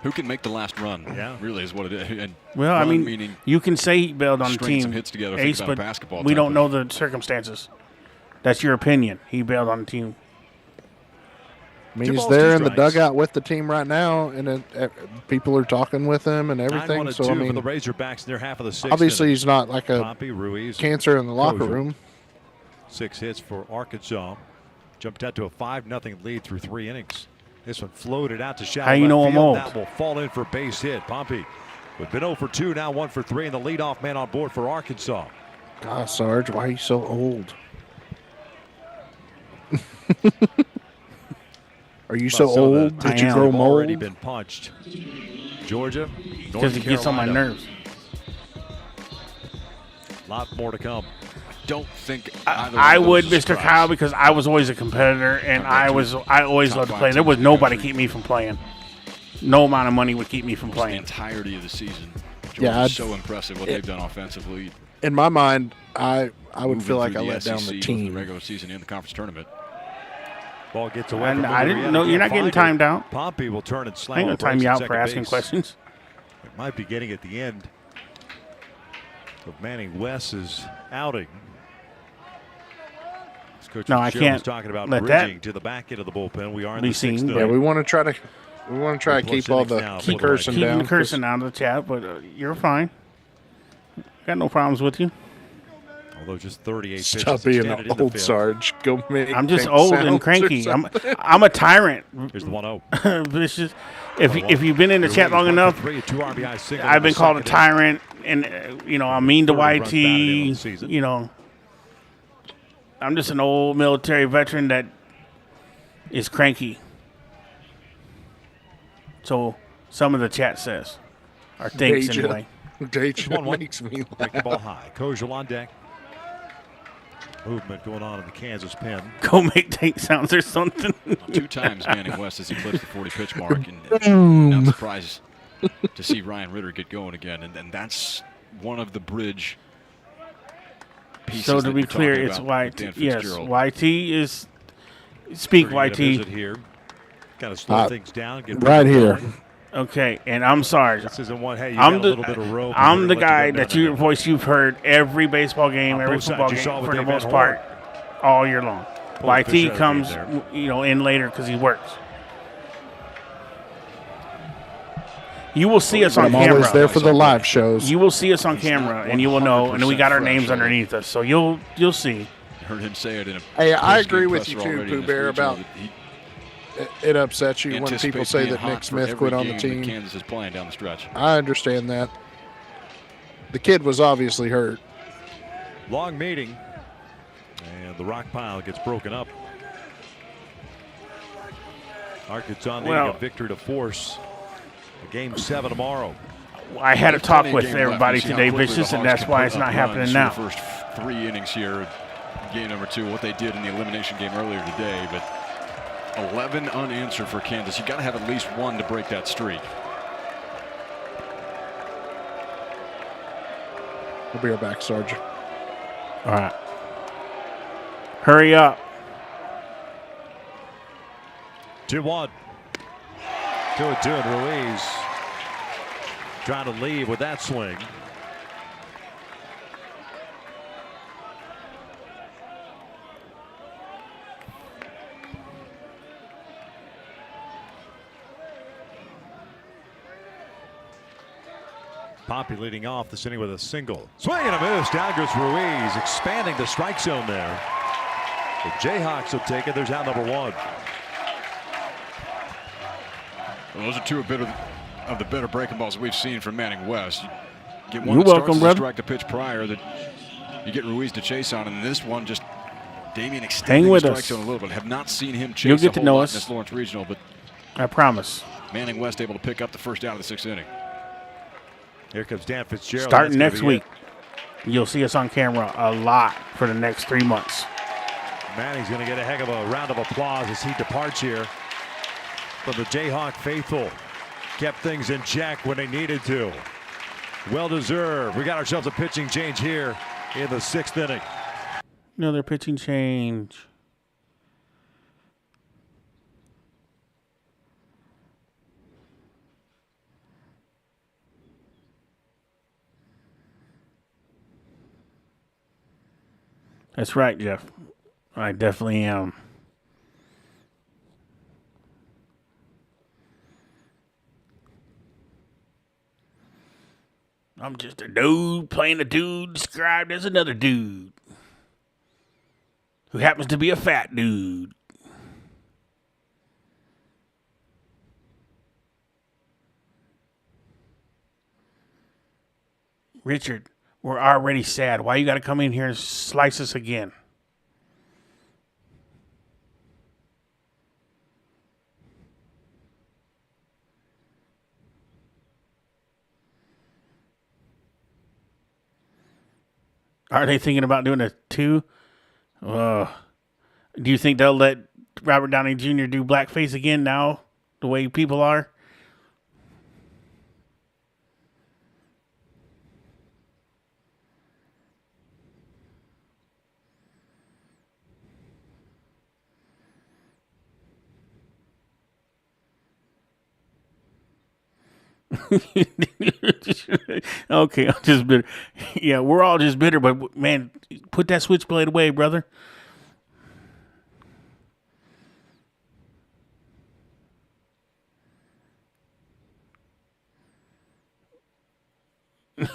Who can make the last run? Yeah, really is what it is. And well, I mean, you can say he bailed on the team, some hits together, Ace, but we don't know the circumstances. That's your opinion. He bailed on the team. I mean, he's there in the dugout with the team right now, and people are talking with him and everything. So I mean, for the Razorbacks in their half of the sixth. Obviously, he's not like a cancer in the locker room. 6 hits for Arkansas. Jumped out to a 5-0 lead through 3 innings. This one floated out to shallow How you know left I'm field. old? That will fall in for base hit. Pompey with been 0 for 2, now 1 for 3, and the leadoff man on board for Arkansas. God, Sarge, why are you so old? Are you so old? Did you grow mold? Already been punched. Georgia, because he gets on my nerves. A lot more to come. Don't think I would, Mr. Kyle, because I was always a competitor and I always loved to play. There was nobody keep me from playing. No amount of money would keep me from playing. The entirety of the season. Georgia's so impressive what they've done offensively. In my mind, I would feel like I let down the team. The regular season and the conference tournament. Ball gets away. And I didn't know you're not getting timed out. Ball gets away. I didn't know you're not getting timed out. Pompey will turn and I slam. ain't gonna time you out for asking questions. It might be getting at the end of Manning West's outing. Coach No, I can't. Talking about let bridging that to the back end of the bullpen. We are in be the sixth seen. inning. Yeah, we want to try to keep all the cursing keeping down. the cursing out of the chat, but you're fine. Got no problems with you. Although just 38 pitches. Stop being extended in old, the fifth. Sarge. Go make. I'm just tank old and sounds or cranky. something. I'm a tyrant. Here's the 1-0. Vicious. If you've been in the chat long enough, I've been called a tyrant, and I'm mean to YT. I'm just an old military veteran that is cranky. So some of the chat says, or thinks anyway. Deja makes me laugh. The ball high. Kojal on deck. Movement going on in the Kansas pen. Go make tank sounds or something. 2 times Manning West has eclipsed the 40-pitch mark, and not surprised to see Ryan Ritter get going again, and that's one of the bridge pieces. So to be clear, it's YT. Yes, YT is. Speak YT. Here. Got to slow things down. Get right here. Going. Okay, and I'm Sarge. This isn't one. Hey, I'm the guy that you've heard every baseball game, every football game for the most part, all year long. YT comes, in later because he works. You will see us on camera. I'm always there for the live shows. You will see us on camera, and you will know, and we got our names underneath us, so you'll see. Heard him say it in a. Hey, I agree with you too, Pooh Bear, about. It upsets you when people say that Nick Smith quit on the team. Kansas is playing down the stretch. I understand that. The kid was obviously hurt. Long meeting, and the rock pile gets broken up. Arkansas needing a victory to force a Game 7 tomorrow. I had a talk with everybody today, Vicious, and that's why it's not happening now. The first 3 innings here, game number 2, what they did in the elimination game earlier today, but 11 unanswered for Kansas. You got to have at least 1 to break that streak. We'll be right back, Sarge. All right. Hurry up. 2-1. 2-2, and Ruiz trying to leave with that swing. Pompey leading off this inning with a single. Swing and a miss. Down goes Ruiz, expanding the strike zone there. The Jayhawks will take it. There's out number 1. Well, those are 2 of the better breaking balls we've seen from Manning West. You get one You're that welcome, starts brother. to strike the pitch prior that you get Ruiz to chase on, and this one just Damian extending the strike zone a little bit. Have not seen him chase You'll get to know in us. this Lawrence Regional, but I promise. Manning West able to pick up the first down of the 6th inning. Here comes Dan Fitzgerald. Starting next week, you'll see us on camera a lot for the next 3 months. Manning's going to get a heck of a round of applause as he departs here. But the Jayhawk faithful kept things in check when they needed to. Well deserved. We got ourselves a pitching change here in the 6th inning. Another pitching change. That's right, Jeff. I definitely am. I'm just a dude playing a dude described as another dude who happens to be a fat dude. Richard, we're already sad. Why you got to come in here and slice us again? Are they thinking about doing a 2? Do you think they'll let Robert Downey Jr. do blackface again now, the way people are? Okay, I'm just bitter. Yeah, we're all just bitter, but man, put that switchblade away, brother.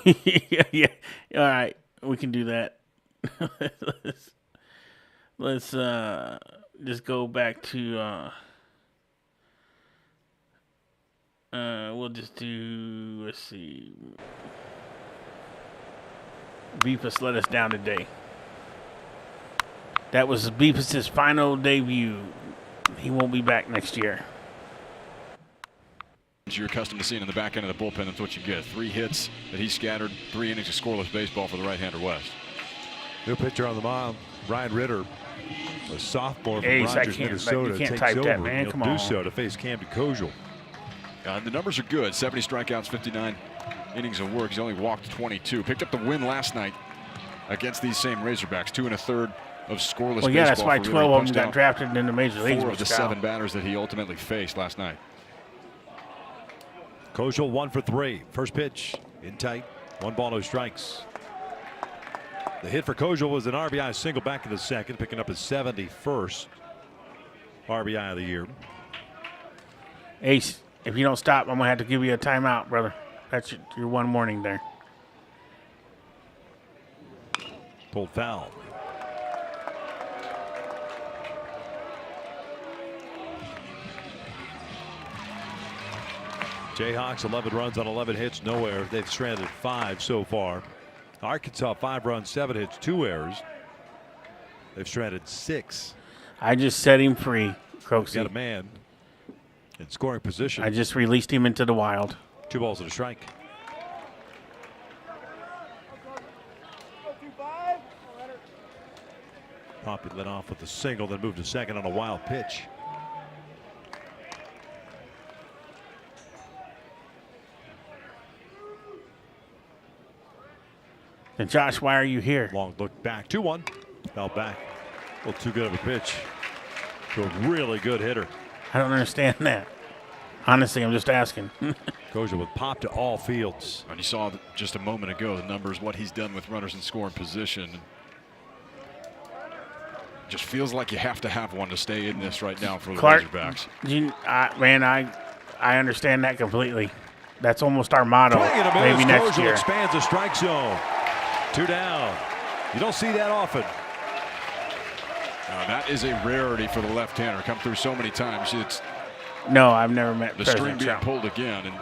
Yeah. All right, we can do that. let's just go back to we'll just do, let's see. Beefus let us down today. That was Beefus' final debut. He won't be back next year. You're accustomed to seeing in the back end of the bullpen, that's what you get. 3 hits that he scattered, 3 innings of scoreless baseball for the right-hander West. New pitcher on the mound, Ryan Ritter, a sophomore from Ace, Rogers, Minnesota, you can't takes type over. that, man. He'll Come do on. so to face Camden Kojal. The numbers are good. 70 strikeouts, 59 innings of work. He's only walked 22. Picked up the win last night against these same Razorbacks. 2 1/3 of scoreless baseball. Well, yeah, that's why for 12 Ritter. of them got drafted in the major leagues. 4 of the 7 batters that he ultimately faced last night. Kojal 1 for 3. First pitch in tight. 1 ball, no strikes. The hit for Kojal was an RBI single back in the second, picking up his 71st RBI of the year. Ace, if you don't stop, I'm going to have to give you a timeout, brother. That's your one warning there. Pulled foul. Jayhawks 11 runs on 11 hits, no errors. They've stranded 5 so far. Arkansas 5 runs, 7 hits, 2 errors. They've stranded 6. I just set him free, Croaksy. Got a man in scoring position. I just released him into the wild. 2 balls and a strike. Poppy led off with a single, then moved to second on a wild pitch. And Josh, why are you here? Long look back, 2-1. Fell back. A little too good of a pitch to a really good hitter. I don't understand that. Honestly, I'm just asking. Kojal with pop to all fields. And you saw just a moment ago the numbers, what he's done with runners in scoring position. Just feels like you have to have one to stay in this right now for the Clark, Razorbacks. Man, I understand that completely. That's almost our motto. Maybe next year. Expands the strike zone. 2 down. You don't see that often. That is a rarity for the left-hander. Come through so many times. It's no, I've never met the President string being Trump. pulled again, and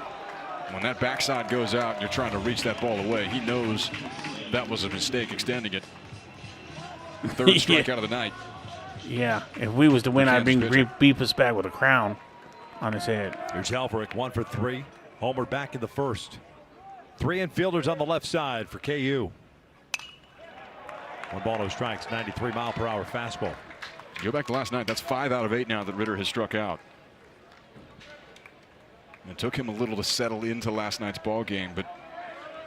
when that backside goes out and you're trying to reach that ball away, he knows that was a mistake extending it. 3rd strikeout of the night. Yeah, if we was to win, I'd bring Beefus back with a crown on his head. Here's Helfrich, 1 for 3. Homer back in the first. 3 infielders on the left side for KU. 1 ball, no strikes, 93-mile-per-hour fastball. Go back to last night. That's 5 out of 8 now that Ritter has struck out. It took him a little to settle into last night's ball game, but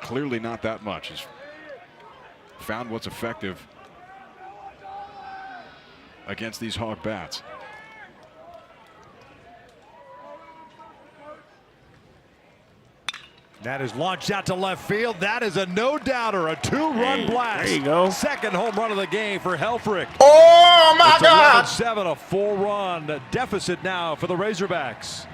clearly not that much. He's found what's effective against these Hawk bats. That is launched out to left field. That is a no-doubter, a 2-run blast. There you go. Second home run of the game for Helfrich. Oh, my God. It's 11-7, a 4-run deficit now for the Razorbacks.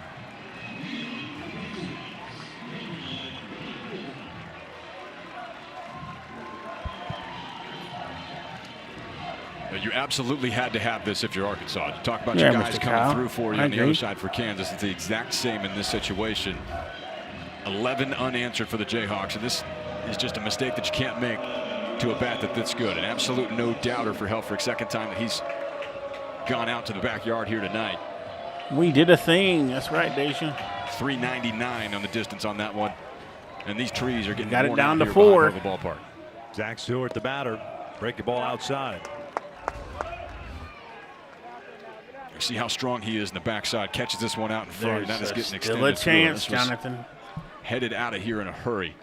You absolutely had to have this if you're Arkansas. You talk about your guys Mr. coming Kyle. through for you I on the agree. other side for Kansas. It's the exact same in this situation. 11 unanswered for the Jayhawks, and this is just a mistake that you can't make to a bat that's good. An absolute no-doubter for Helfrich. Second time that he's gone out to the backyard here tonight. We did a thing. That's right, Dacia. 399 on the distance on that one. And these trees are getting Got it worn down out to here 4. behind the ballpark. Zach Stewart, the batter. Breaking ball outside. You see how strong he is in the backside. Catches this one out in front. And that is getting extended. Still a through. chance, This was Jonathan. headed out of here in a hurry.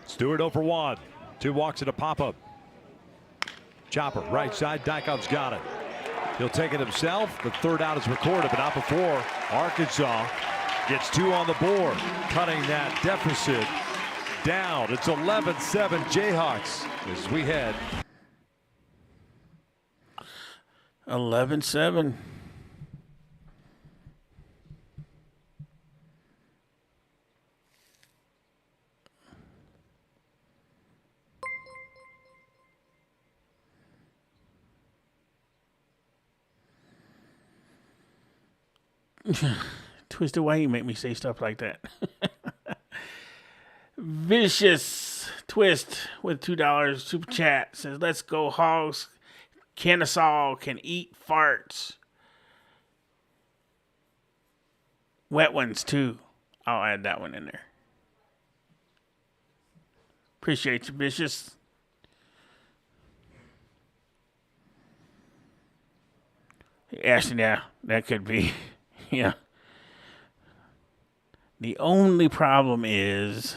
Stewart 0 for 1. 2 walks and a pop-up. Chopper, right side. Dykov's got it. He'll take it himself. The third out is recorded, but not before Arkansas gets 2 on the board, cutting that deficit down. It's 11-7 Jayhawks as we head. 11-7. Twisted, why you make me say stuff like that? Vicious Twist with $2 super chat says, "Let's go Hogs. Kennesaw can eat farts. Wet ones too." I'll add that one in there. Appreciate you, Vicious. Ashton, yeah, that could be. Yeah. The only problem is...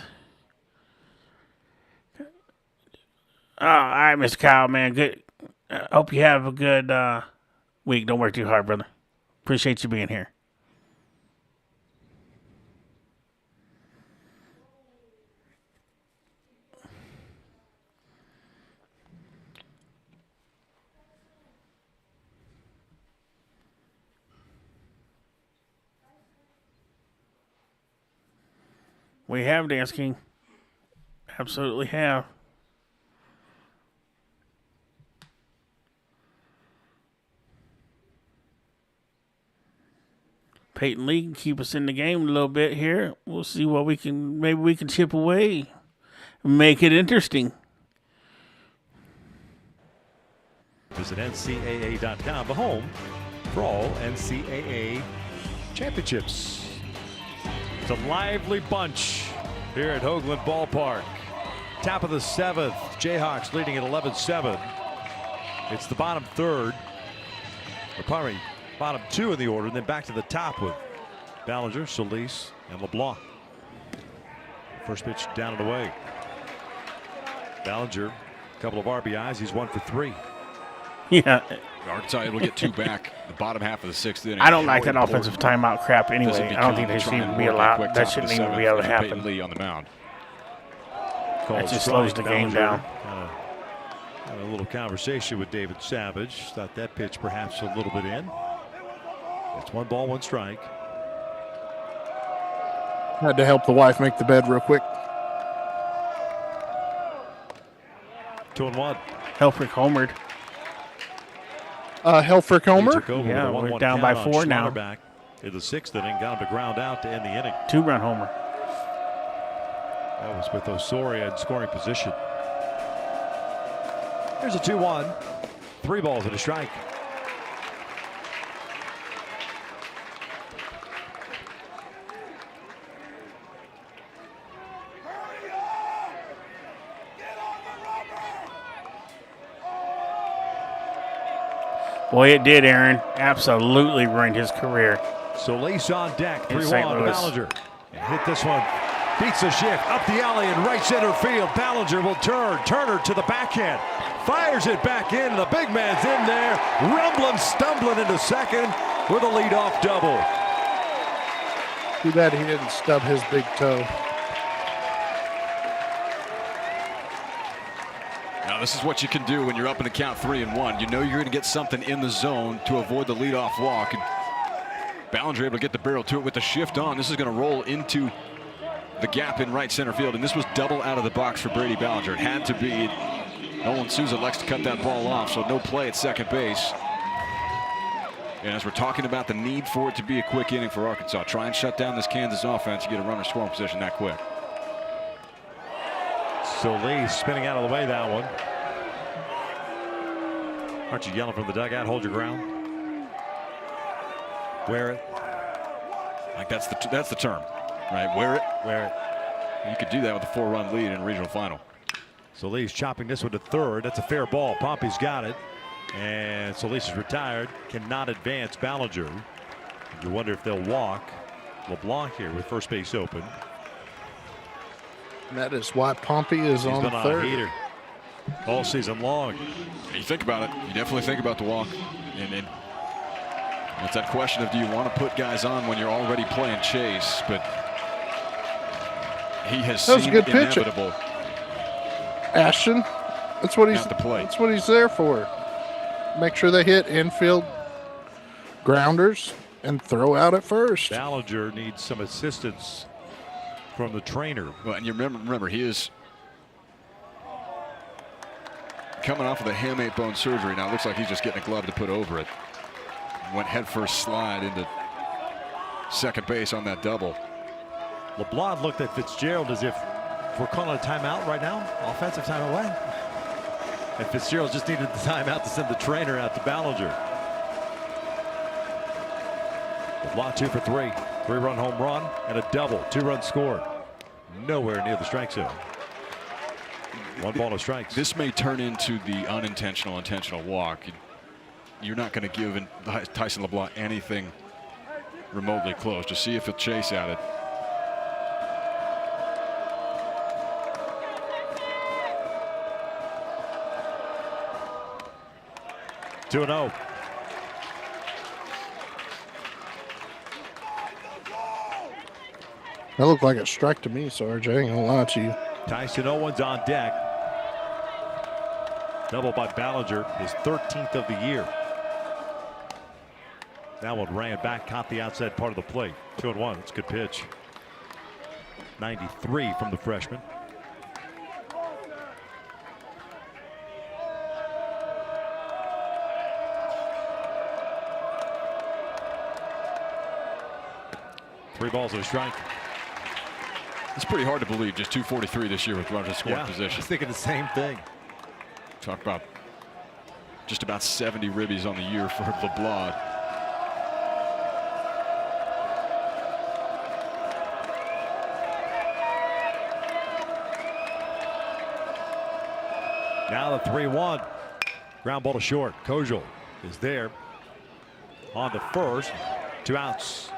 Oh, all right, Mr. Kyle, man. Good. Hope you have a good week. Don't work too hard, brother. Appreciate you being here. We have, Dance King. Absolutely have. Peyton Lee can keep us in the game a little bit here. We'll see what we can, maybe we can chip away. Make it interesting. Visit NCAA.com, the home for all NCAA championships. It's a lively bunch here at Hoagland Ballpark. Top of the 7th, Jayhawks leading at 11-7. It's the bottom third, or probably bottom 2 in the order, and then back to the top with Ballinger, Solis, and LeBlanc. First pitch down and away. Ballinger, a couple of RBIs. He's 1 for 3. Yeah. Arkansas able to get 2 back the bottom half of the 6th inning. I don't like that offensive timeout crap anyway. I don't think they should even be allowed. That shouldn't even be able to happen. Lee on the mound. It just slows the game down. Had a little conversation with David Savage. Thought that pitch perhaps a little bit in. It's 1 ball, 1 strike. Had to help the wife make the bed real quick. 2-1. Helfrich homered. Helfrich homer? Yeah, we're down by 4 now. Back in the 6th inning, got him to ground out to end the inning. 2-run homer. That was with Osorio in scoring position. Here's a 2-1. 3 balls and a strike. Boy, it did, Aaron. Absolutely ruined his career. Solis on deck. 3-1. Ballinger. And hit this one. Beats the shift. Up the alley in right center field. Ballinger will turn. Turner to the backhand. Fires it back in. The big man's in there. Rumbling, stumbling into second with a leadoff double. Too bad he didn't stub his big toe. Now, this is what you can do when you're up in the count 3-1. You know you're going to get something in the zone to avoid the leadoff walk. And Ballinger able to get the barrel to it with the shift on. This is going to roll into the gap in right center field. And this was double out of the box for Brady Ballinger. It had to be. Nolan Souza likes to cut that ball off, so no play at second base. And as we're talking about the need for it to be a quick inning for Arkansas, try and shut down this Kansas offense and get a runner scoring position that quick. Solis spinning out of the way, that one. Aren't you yelling from the dugout? Hold your ground. Wear it. Like that's the term, right? Wear it. Wear it. You could do that with a 4-run lead in a regional final. Solis chopping this one to third. That's a fair ball. Pompey's got it. And Solis is retired. Cannot advance Ballinger. You wonder if they'll walk LeBlanc here with first base open. And that is why Pompey is on been third. A heater. all season long. You think about it, you definitely think about the walk. And it's that question of, do you want to put guys on when you're already playing chase? But he has seemed inevitable. Ashton, that's what he's there for. Make sure they hit infield grounders and throw out at first. Ballinger needs some assistance from the trainer. Well, and you remember he is coming off of the hamate bone surgery. Now it looks like he's just getting a glove to put over it. Went headfirst slide into second base on that double. LeBlanc looked at Fitzgerald as if we're calling a timeout right now, offensive time away. And Fitzgerald just needed the timeout to send the trainer out to Ballinger. LeBlanc 2 for 3. 3-run home run and a double. 2-run score. Nowhere near the strike zone. 1 ball, no strikes. This may turn into the unintentional intentional walk. You're not going to give Tyson LeBlanc anything remotely close. Just see if he'll chase at it. Two and 0. That looked like a strike to me, Sarge. I ain't gonna lie to you. Tyson Owens on deck. Double by Ballinger, his 13th of the year. That one ran back, caught the outside part of the plate. 2-1. It's a good pitch. 93 from the freshman. Three balls and a strike. It's pretty hard to believe, just 243 this year with runners in scoring position. I was thinking the same thing. Talk about just about 70 ribbies on the year for LeBlanc. Now the 3-1. Ground ball to short. Kojal is there on the first. 2 outs.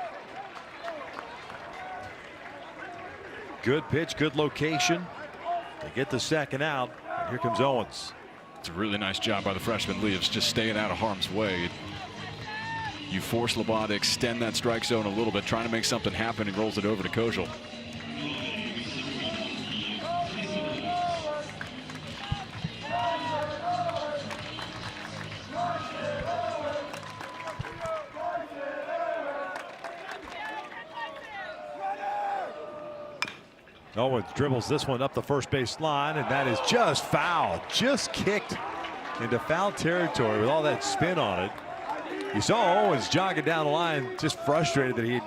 Good pitch, good location. They get the second out. And here comes Owens. It's a really nice job by the freshman Leaves, just staying out of harm's way. You force LeBlanc to extend that strike zone a little bit, trying to make something happen, and rolls it over to Kojal. Owens dribbles this one up the first base line, and that is just foul. Just kicked into foul territory with all that spin on it. You saw Owens jogging down the line, just frustrated that he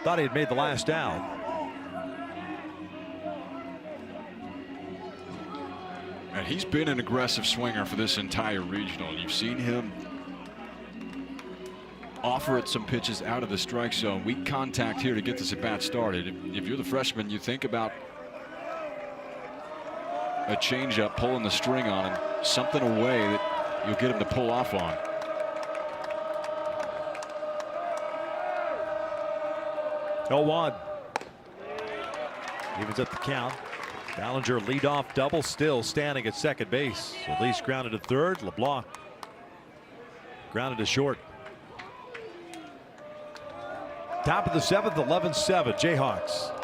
thought he had made the last out. And he's been an aggressive swinger for this entire regional. You've seen him offer at some pitches out of the strike zone. Weak contact here to get this at bat started. If you're the freshman, you think about a changeup, pulling the string on him, something away that you'll get him to pull off on. No one. Evens up the count. Ballinger leadoff double, still standing at second base. So Lease grounded to third. LeBlanc grounded to short. Top of the 7th, 11-7, Jayhawks.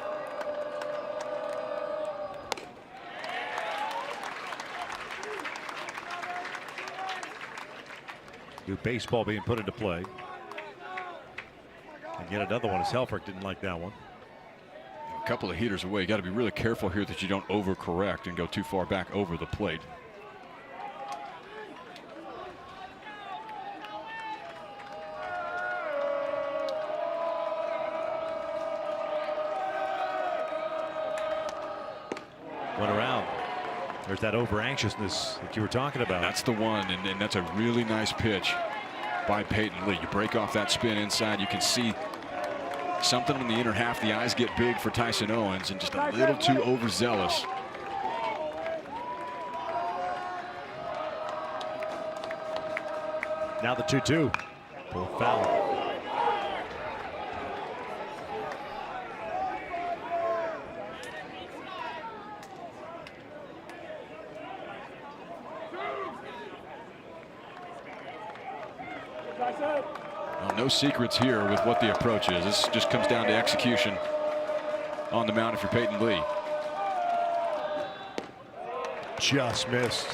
New baseball being put into play. And yet another one as Helfrich didn't like that one. A couple of heaters away. You got to be really careful here that you don't overcorrect and go too far back over the plate. Went around. There's that over anxiousness that you were talking about. That's the one, and that's a really nice pitch by Peyton Lee. You break off that spin inside. You can see something in the inner half. The eyes get big for Tyson Owens, and just a little too overzealous. Now the 2-2. Pull foul. Well, no secrets here with what the approach is. This just comes down to execution on the mound if you're Peyton Lee. Just missed.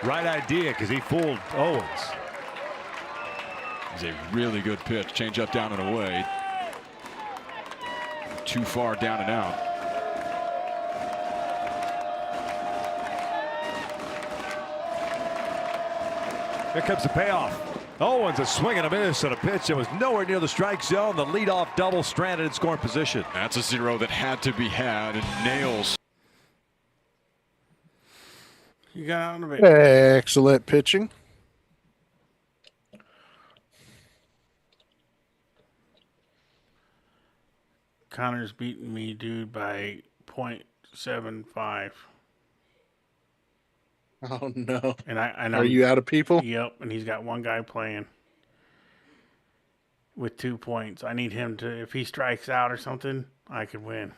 Right idea, because he fooled Owens. It's a really good pitch. Change up, down and away. Too far down and out. Here comes the payoff. Owens a swing and a miss on a pitch that was nowhere near the strike zone. The leadoff double stranded in scoring position. That's a 0 that had to be had, and nails. You got out of it. Excellent pitching. Connor's beating me, dude, by 0.75. Oh no! And I know. Are you out of people? Yep. And he's got one guy playing with 2 points. I need him to. If he strikes out or something, I could win.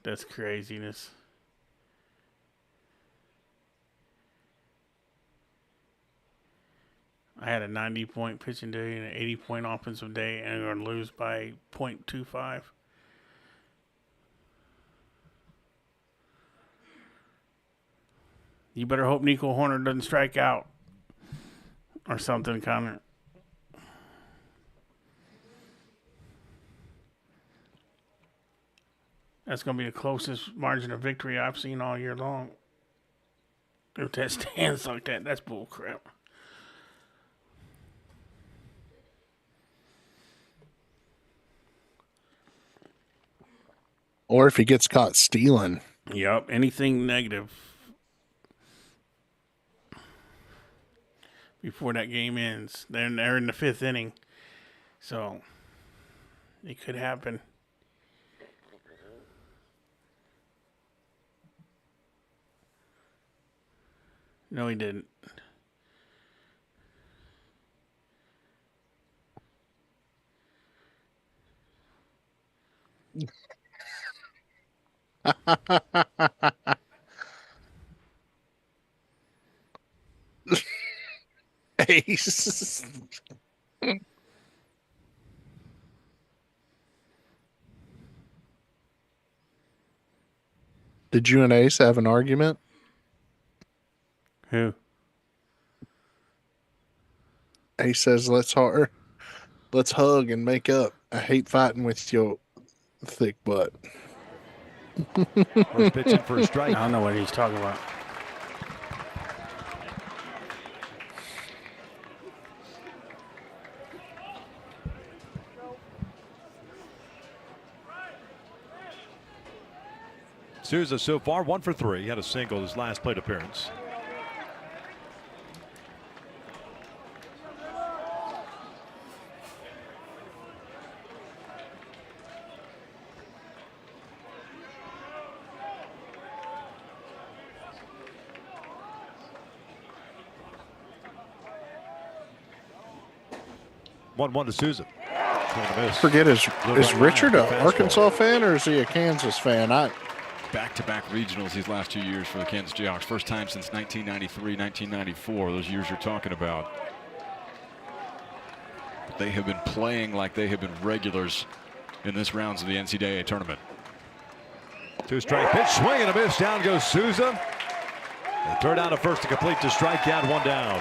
That's craziness. I had a 90-point pitching day and an 80-point offensive day, and I'm going to lose by 0.25. You better hope Nico Horner doesn't strike out or something, Connor. That's going to be the closest margin of victory I've seen all year long. If that stands like that, that's bull crap. Or if he gets caught stealing. Yep, anything negative before that game ends. They're in the 5th inning, so it could happen. No, he didn't. Ace. Did you and Ace have an argument? Who? Ace says, let's hug and make up. I hate fighting with your thick butt. First pitch in for a strike. I don't know what he's talking about. Souza so far 1 for 3. He had a single his last plate appearance. One to Souza. Forget, is Richard an Arkansas fan or is he a Kansas fan? Back-to-back regionals these last 2 years for the Kansas Jayhawks. First time since 1993, 1994, those years you're talking about. But they have been playing like they have been regulars in this rounds of the NCAA tournament. 2-strike pitch, swing and a miss. Down goes Souza. And third down to first to complete the strikeout, 1 down.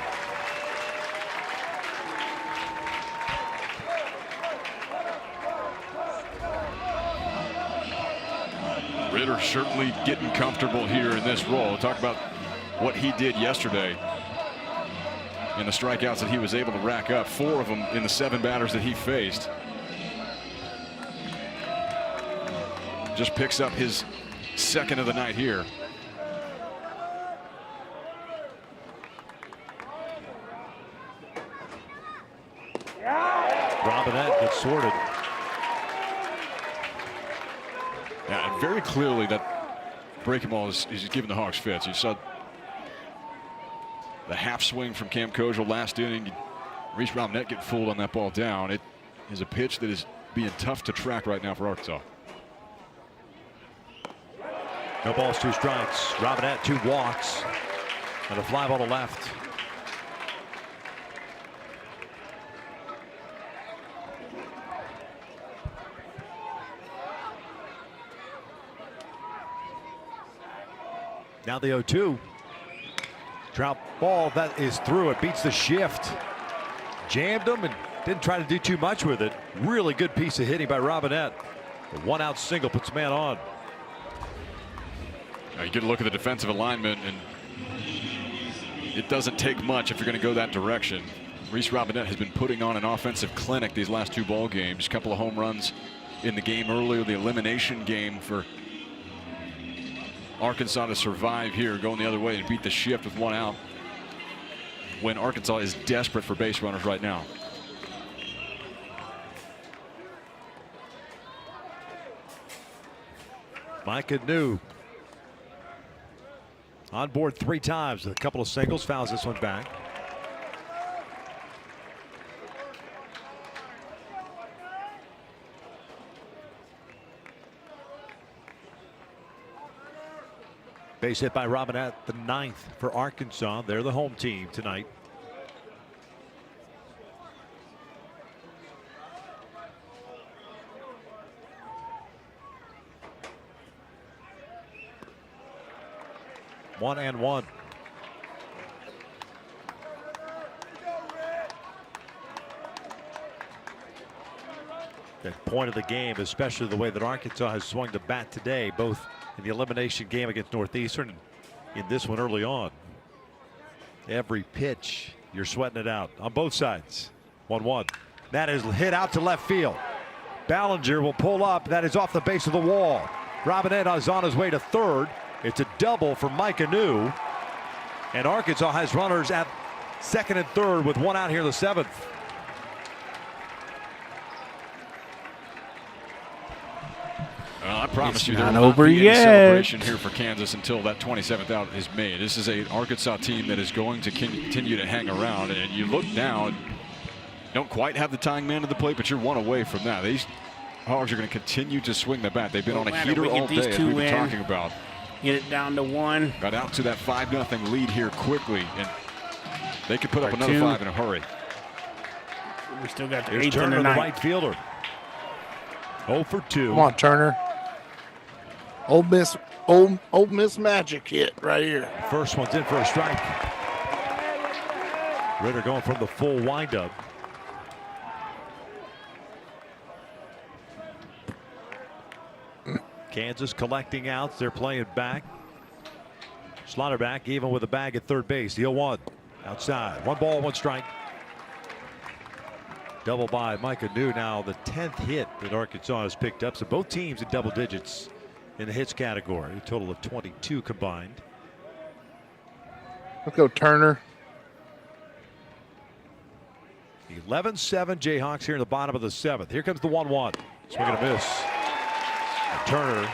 Ritter certainly getting comfortable here in this role. Talk about what he did yesterday and the strikeouts that he was able to rack up. 4 of them in the 7 batters that he faced. Just picks up his 2nd of the night here. Robinette gets sorted. Yeah, very clearly that breaking ball is giving the Hawks fits. You saw the half swing from Cam Kojal last inning. Reese Robinette get fooled on that ball down. It is a pitch that is being tough to track right now for Arkansas. No balls, 2 strikes. Robinette 2 walks. And a fly ball to left. Now the 0-2. Drop ball that is through. It beats the shift. Jammed him and didn't try to do too much with it. Really good piece of hitting by Robinette. A 1-out single puts the man on. Now you get a look at the defensive alignment, and it doesn't take much if you're going to go that direction. Reese Robinette has been putting on an offensive clinic these last 2 ball games. A couple of home runs in the game earlier, the elimination game for Arkansas to survive here, going the other way and beat the shift with 1 out when Arkansas is desperate for base runners right now. Micah New on board 3 times, a couple of singles, fouls this one back. Base hit by Robinette, the 9th for Arkansas. They're the home team tonight. One and one. That point of the game, especially the way that Arkansas has swung the bat today, both in the elimination game against Northeastern and in this one early on. Every pitch, you're sweating it out on both sides. 1-1. That is hit out to left field. Ballinger will pull up. That is off the base of the wall. Robinette is on his way to third. It's a double for Micah New. And Arkansas has runners at second and third with 1 out here in the 7th. I promise you, there will not not over be any yet. celebration here for Kansas until that 27th out is made. This is an Arkansas team that is going to continue to hang around. And you look now, and don't quite have the tying man to the plate, but you're 1 away from that. These Hogs are going to continue to swing the bat. They've been on a heater all day, as we've been talking about. Get it down to 1. Got out to that 5-0 lead here quickly, and they could put up another 5 in a hurry. We still got the Here's 8th and Turner, the the 9th. right fielder. 0 for 2. Come on, Turner. Old Miss Magic hit right here. First one's in for a strike. Ritter going from the full windup. Kansas collecting outs. They're playing back. Slaughterback even with a bag at third base. The 0-1 outside. 1 ball, 1 strike. Double by Micah New. Now the 10th hit that Arkansas has picked up. So both teams in double digits in the hits category. A total of 22 combined. Let's go, Turner. 11-7 Jayhawks here in the bottom of the 7th. Here comes the 1-1. Swing and a miss. Turner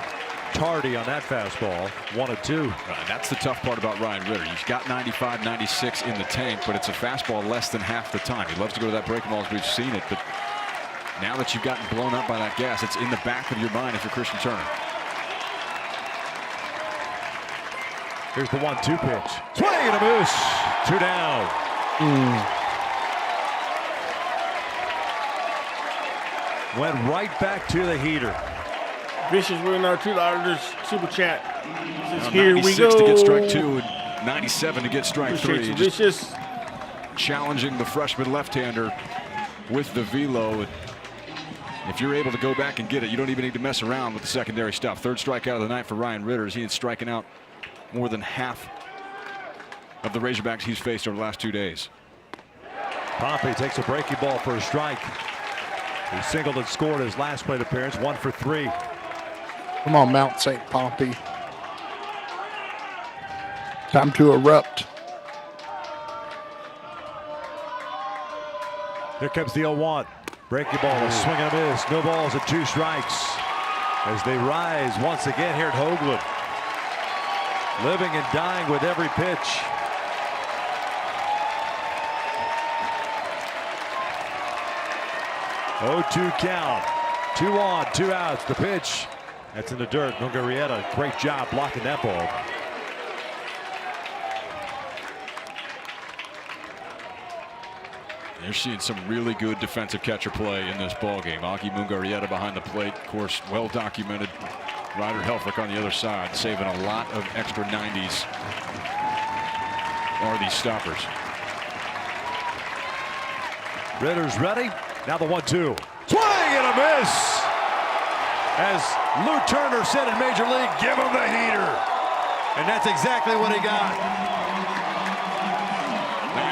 tardy on that fastball. 1-2. That's the tough part about Ryan Ritter. He's got 95, 96 in the tank, but it's a fastball less than half the time. He loves to go to that breaking ball as we've seen it, but now that you've gotten blown up by that gas, it's in the back of your mind if you're Christian Turner. Here's the 1-2 pitch. Swing and a miss. 2 down. Went right back to the heater. Vicious with our $2 super chat. Here we go. 96 to get strike 2 and 97 to get strike 3. Vicious. Challenging the freshman left-hander with the velo. And if you're able to go back and get it, you don't even need to mess around with the secondary stuff. 3rd strikeout of the night for Ryan Ritter. He is striking out more than half of the Razorbacks he's faced over the last 2 days. Pompey takes a breaking ball for a strike. He singled and scored his last plate appearance. 1 for 3. Come on, Mount St. Pompey. Time to erupt. Here comes the 0-1. Breaking ball, a swing and a miss. No balls and 2 strikes. As they rise once again here at Hoagland. Living and dying with every pitch. Oh-2 count. 2 on, 2 outs. The pitch. That's in the dirt. Nogarieta, great job blocking that ball. You're seeing some really good defensive catcher play in this ball game. Augie Mungarieta behind the plate, of course, well documented. Ryder Helfrich on the other side, saving a lot of extra 90s. Are these stoppers? Ritter's ready. Now the 1-2. Swing and a miss. As Lou Turner said in Major League, give him the heater. And that's exactly what he got.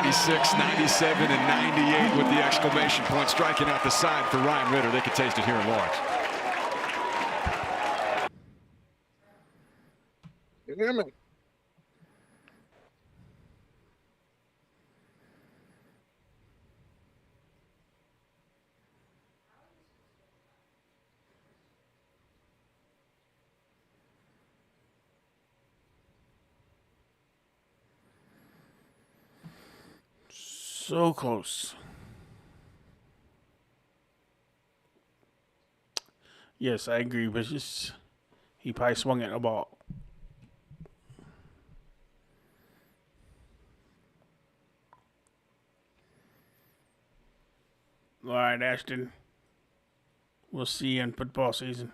96, 97, and 98 with the exclamation point, striking out the side for Ryan Ritter. They could taste it here in Lawrence. Damn it. So close. Yes, I agree, but just he probably swung at a ball. All right, Ashton. We'll see you in football season.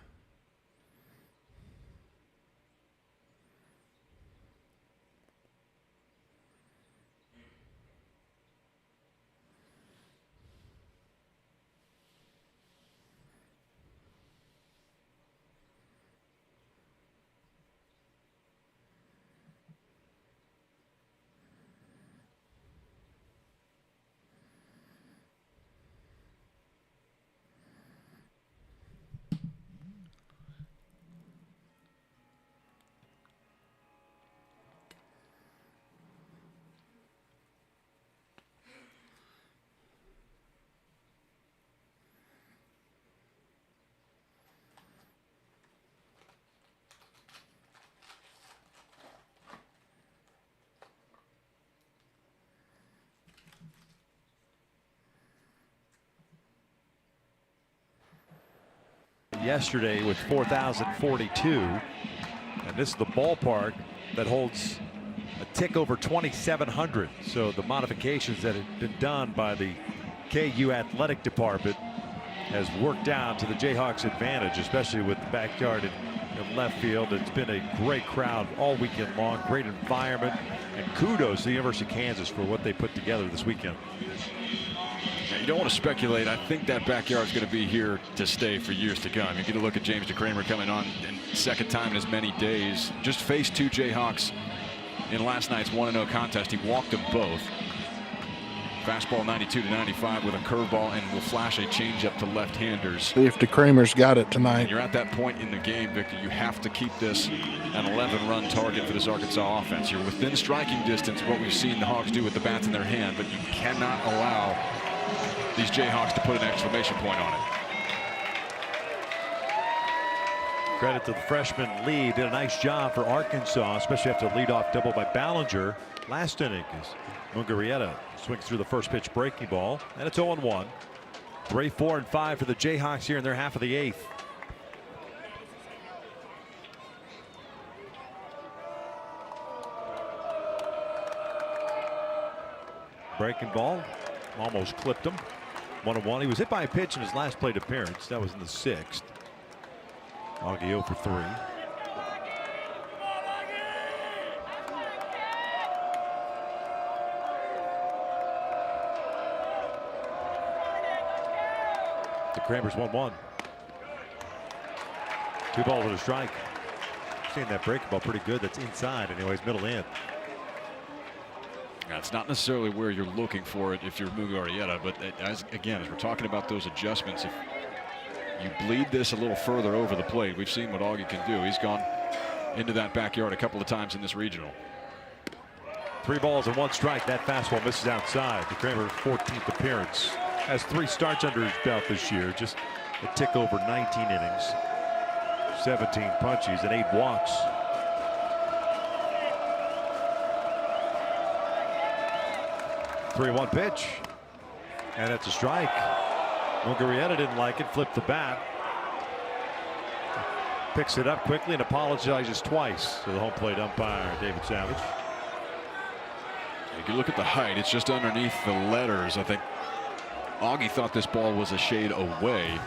Yesterday with 4,042, and this is the ballpark that holds a tick over 2,700. So the modifications that have been done by the KU athletic department has worked out to the Jayhawks' advantage, especially with the backyard in left field. It's been a great crowd all weekend long, great environment, and kudos to the University of Kansas for what they put together this weekend. You don't want to speculate. I think that backyard is going to be here to stay for years to come. You get a look at James DeCramer coming on in second time in as many days. Just faced two Jayhawks in last night's 1-0 contest. He walked them both. Fastball 92 to 95 with a curveball, and will flash a changeup to left-handers. See if DeCramer's got it tonight. And you're at that point in the game, Victor. You have to keep this an 11-run target for this Arkansas offense. You're within striking distance of what we've seen the Hogs do with the bats in their hand, but you cannot allow these Jayhawks to put an exclamation point on it. Credit to the freshman Lee. Did a nice job for Arkansas, especially after a leadoff double by Ballinger last inning. As Mungarieta swings through the first pitch breaking ball, and it's 0-1. 3, 4, and 5 for the Jayhawks here in their half of the 8th. Breaking ball, almost clipped him. 1-1. He was hit by a pitch in his last plate appearance. That was in the 6th. Augie 0 for 3. DeCramer's 1-1. 2 balls and a strike. Seeing that breaking ball pretty good. That's inside, anyways, middle in. That's not necessarily where you're looking for it if you're Mungarieta, but as we're talking about those adjustments, if you bleed this a little further over the plate, we've seen what Augie can do. He's gone into that backyard a couple of times in this regional. 3 balls and 1 strike. That fastball misses outside. DeCramer 14th appearance. Has 3 starts under his belt this year. Just a tick over 19 innings. 17 punches and 8 walks. Three 1 pitch, and that's a strike. Mungarieta didn't like it, flipped the bat. Picks it up quickly and apologizes twice to the home plate umpire, David Savage. You can look at the height, it's just underneath the letters. I think Augie thought this ball was a shade away.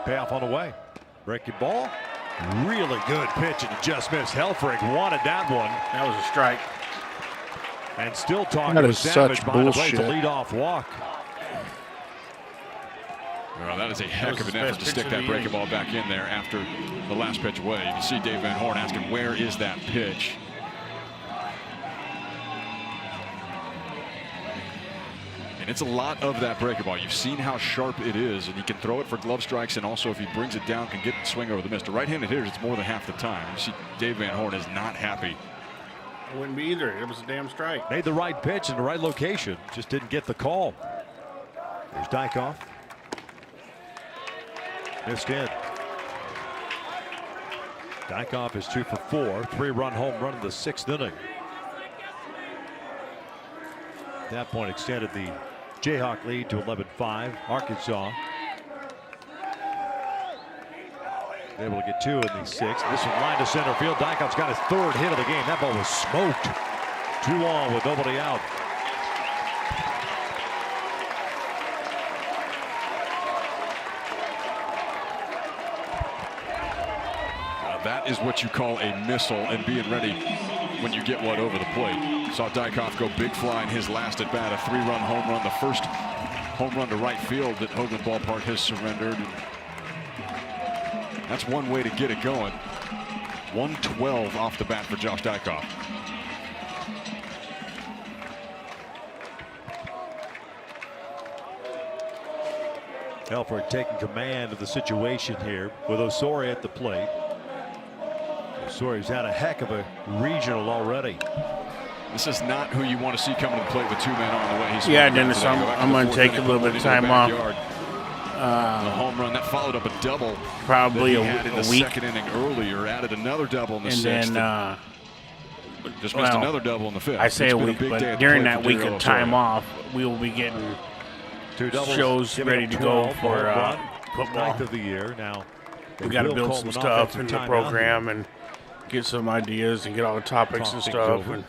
Payoff on the way. Breaking ball. Really good pitch, and it just missed. Helfrich wanted that one. That was a strike. And still talking That to is Savage such behind the plate bullshit. to lead off walk. Well, that is a heck of an effort to stick that breaking ball back in there after the last pitch away. You can see Dave Van Horn asking, where is that pitch? And it's a lot of that breaking ball. You've seen how sharp it is, and he can throw it for glove strikes, and also if he brings it down, can get the swing over the miss. To right-handed hitters, it's more than half the time. You see Dave Van Horn is not happy. I wouldn't be either. It was a damn strike. Made the right pitch in the right location. Just didn't get the call. There's Dykoff. Missed in. Dykoff is 2 for 4. 3-run home run in the 6th inning. At that point, extended the Jayhawk lead to 11-5. Arkansas able to get 2 in the 6th. This one line to center field. Dykoff's got his 3rd hit of the game. That ball was smoked. 2 on with nobody out. That is what you call a missile and being ready when you get one over the plate. Saw Dykoff go big fly in his last at bat, a 3-run home run, the first home run to right field that Hoagland Ballpark has surrendered. And that's one way to get it going. 112 off the bat for Josh Dykoff. Helfrich taking command of the situation here with Osorio at the plate. Osorio's had a heck of a regional already. This is not who you want to see coming to the plate with 2 men on the way. He's Yeah, Dennis, I'm going to take a little bit of time off. The home run that followed up a double. Probably that he had in a the week. 2nd inning earlier. Added another double in the 6th. And then just missed another double in the 5th. I say It's a been week, big day but at the during plate that for week Dario of time Osorio. off, we will be getting 2 doubles, shows giving ready him to 12 go for run, football. 9th of the year now. We got to build some stuff in the program and get some ideas and get all the topics and stuff. And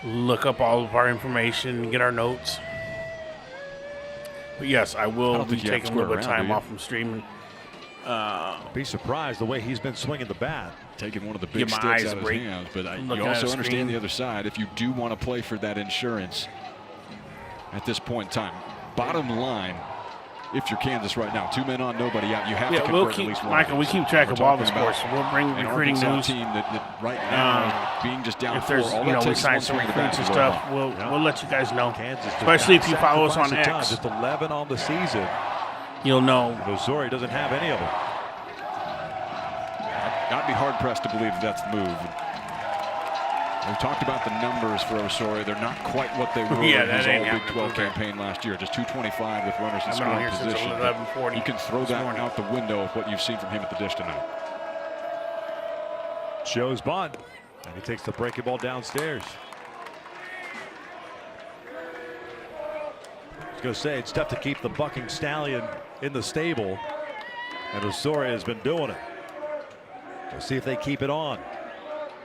look up all of our information, get our notes. But yes, I will be taking a little bit of time off from streaming. Be surprised the way he's been swinging the bat. Taking one of the big my sticks eyes out of break. his hands. But you Looking also at a understand screen. the other side. If you do want to play for that insurance at this point in time, bottom line, if you're Kansas right now, 2 men on, nobody out, you have to convert we'll at keep, least one. Michael, we keep track of all the scores. So we'll bring An recruiting Arkansas news. team that right now, being just down If 4, there's, all you that know, we takes is one sign some swing of the bat recruits and to go stuff, off. we'll let you guys know. Kansas does Especially not if you follow us on sacrifice a ton, X. Just 11 on the season. You'll know. Osorio doesn't have any of them. I'd be hard pressed to believe that's the move. We talked about the numbers for Osorio. They're not quite what they were Yeah, in his that ain't All Big happening. 12 campaign last year. Just 225 with runners in I've been on scoring here since position. 11:40 You can throw this that morning. out the window of what you've seen from him at the dish tonight. Shows bunt, and he takes the breaking ball downstairs. I was going to say, it's tough to keep the bucking stallion in the stable, and Osorio has been doing it. We'll see if they keep it on.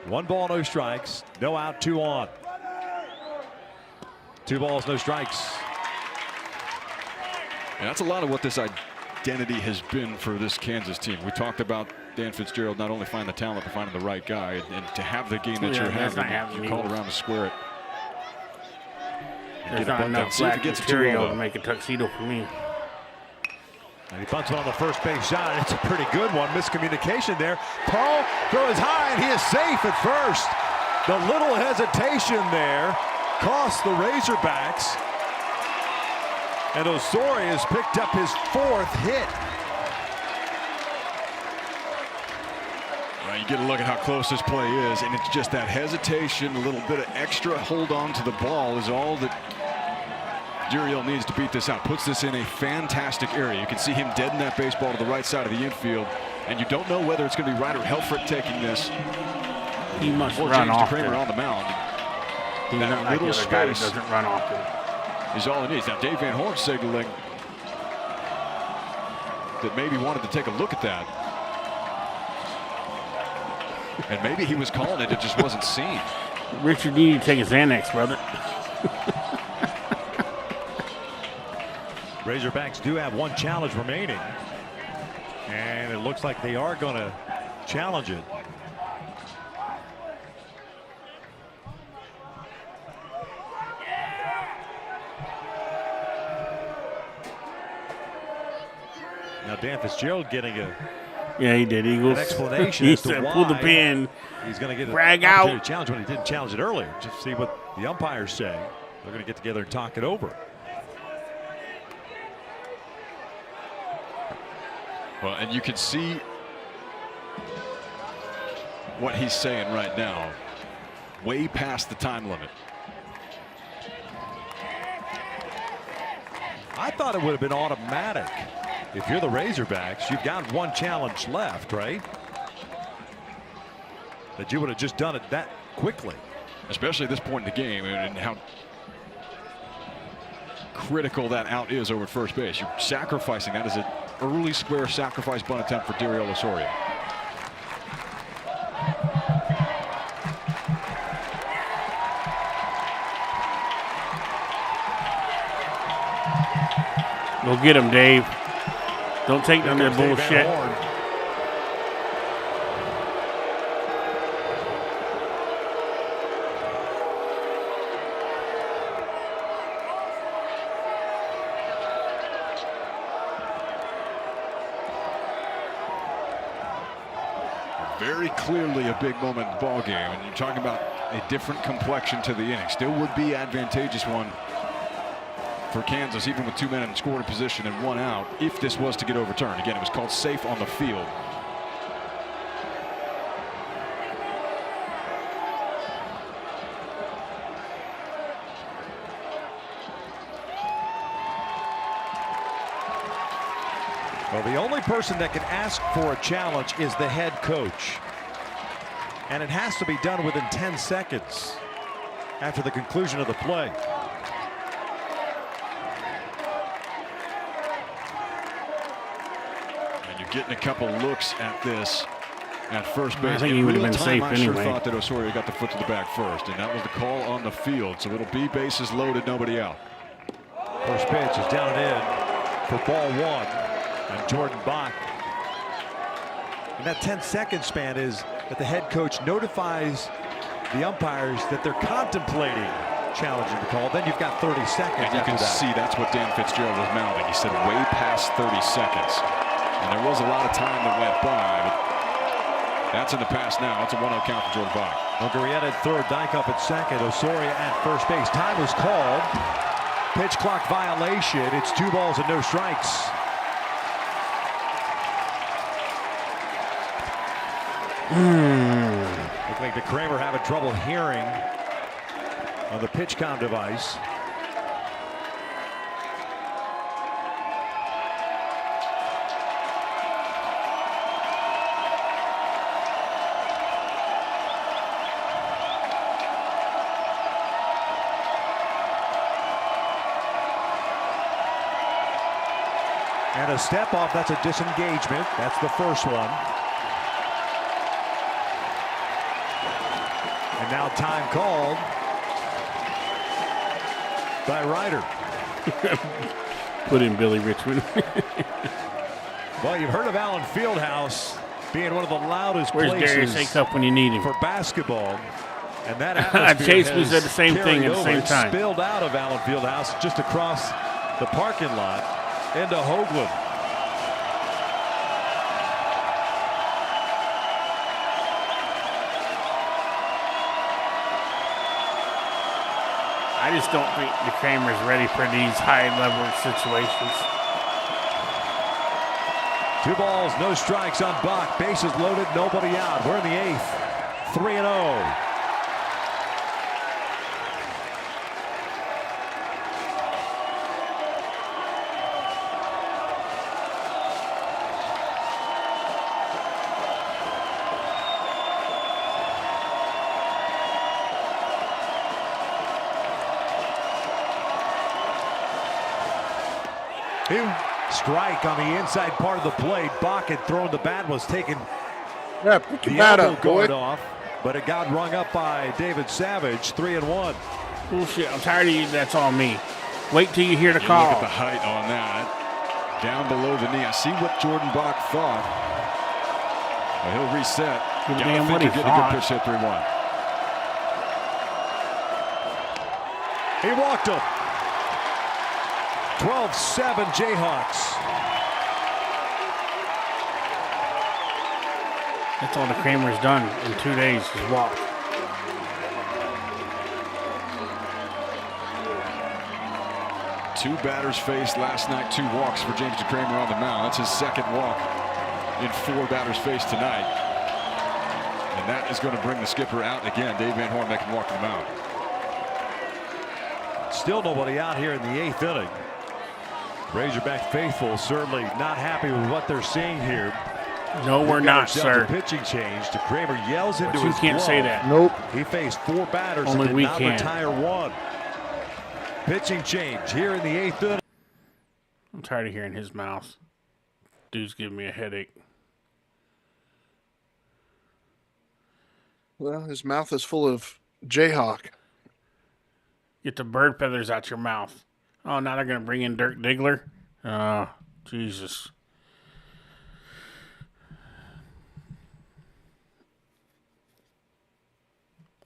1 ball, no strikes, no out, 2 on. 2 balls, no strikes. And that's a lot of what this identity has been for this Kansas team. We talked about Dan Fitzgerald not only finding the talent, but finding the right guy. And to have the game that you're having, you called around to square it. There's not enough black material to make a tuxedo for me. And he bunts one on the first base shot. It's a pretty good one. Miscommunication there. Paul throws high, and he is safe at first. The little hesitation there cost the Razorbacks. And Osorio has picked up his 4th hit. You get a look at how close this play is, and it's just that hesitation, a little bit of extra hold on to the ball is all that Uriel needs to beat this out. Puts this in a fantastic area. You can see him deaden that baseball to the right side of the infield, and you don't know whether it's going to be Ryder Helfrich taking this. He must or run James often. DeCramer on the mound. He's That not like the little other guy that space doesn't run often. is all it needs. Now Dave Van Horn signaling that maybe wanted to take a look at that. And maybe he was calling it, it just wasn't seen. Richard, you need to take a Xanax, brother. Razorbacks do have one challenge remaining. And it looks like they are going to challenge it. Now Dan Fitzgerald getting yeah, he did. Eagles. an explanation He as to said, why pull the pin. he's going to get Drag an opportunity out. to challenge when he didn't challenge it earlier. Just see what the umpires say. They're going to get together and talk it over. Well, and you can see what he's saying right now. Way past the time limit. I thought it would have been automatic. If you're the Razorbacks, you've got one challenge left, right? That you would have just done it that quickly. Especially at this point in the game and how critical that out is over at first base. You're sacrificing that as an early square sacrifice bunt attempt for Dario Osorio. Go get him, Dave. Don't take none of that bullshit. Very clearly a big moment in the ball game, and you're talking about a different complexion to the inning. Still would be advantageous one for Kansas, even with 2 men in scoring position and 1 out, if this was to get overturned. Again, it was called safe on the field. Well, the only person that can ask for a challenge is the head coach. And it has to be done within 10 seconds after the conclusion of the play. And you're getting a couple looks at this at first base. I think he would have been safe I sure anyway. thought that Osorio got the foot to the back first, and that was the call on the field. So it'll be bases loaded, nobody out. First pitch is down and in for ball 1 on Jordan Bach. And that 10-second span is that the head coach notifies the umpires that they're contemplating challenging the call. Then you've got 30 seconds. And you can see that's what Dan Fitzgerald was mouthing. He said way past 30 seconds. And there was a lot of time that went by, but that's in the past now. It's a 1-0 count for Jordan Bach. Mugarieta at third, Dyke up at second, Osorio at first base. Time was called. Pitch clock violation. It's 2 balls and no strikes. Looks like the Kramer having trouble hearing on the PitchCom device. And a step off, that's a disengagement. That's the first one. And now time called by Ryder. Put in Billy Richmond. Well, you've heard of Allen Fieldhouse being one of the loudest Where's places Darius A. Cup when you need him? for basketball. And that atmosphere Chase has said the same thing at the carried same over. time. Spilled out of Allen Fieldhouse just across the parking lot into Hoagland. I just don't think the Kramer's ready for these high-level situations. 2 balls, no strikes on Bach. Bases loaded, nobody out. We're in the 8th. 3-0. Strike on the inside part of the plate. Bach had thrown the bat, was taken Yeah, pick your The bat elbow up, boy. going off, but it got rung up by David Savage. 3-1. Bullshit. I'm tired of you. That's on me. Wait till you hear the call. Look at the height on that. Down below the knee. I see what Jordan Bach thought. Well, he'll reset. Damn what he get a thought. good pitch hit 3-1. He walked him. 12-7 Jayhawks. That's all the Kramer's done in 2 days is walk. Two batters faced last night, 2 walks for James DeCramer on the mound. That's his second walk in 4 batters faced tonight. And that is going to bring the skipper out again. Dave Van Horn making walk to the mound. Still nobody out here in the 8th inning. Razorback faithful certainly not happy with what they're seeing here. No, we're not, sir. Pitching change. DeCramer yells into But you his can't glove. say that. Nope. He faced 4 batters Only and did we not can. retire 1. Pitching change here in the 8th inning. I'm tired of hearing his mouth. Dude's giving me a headache. Well, his mouth is full of Jayhawk. Get the bird feathers out your mouth. Oh, now they're going to bring in Dirk Diggler? Oh, Jesus.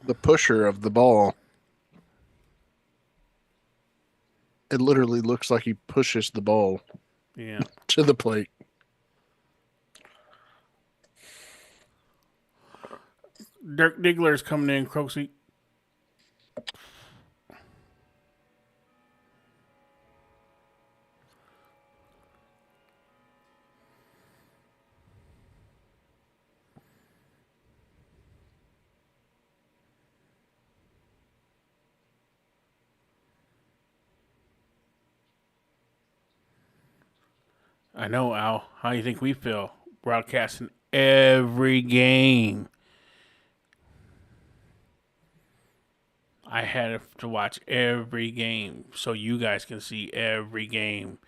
The pusher of the ball. It literally looks like he pushes the ball to the plate. Dirk Diggler is coming in, Croxy. I know, Al. How do you think we feel broadcasting every game? I had to watch every game so you guys can see every game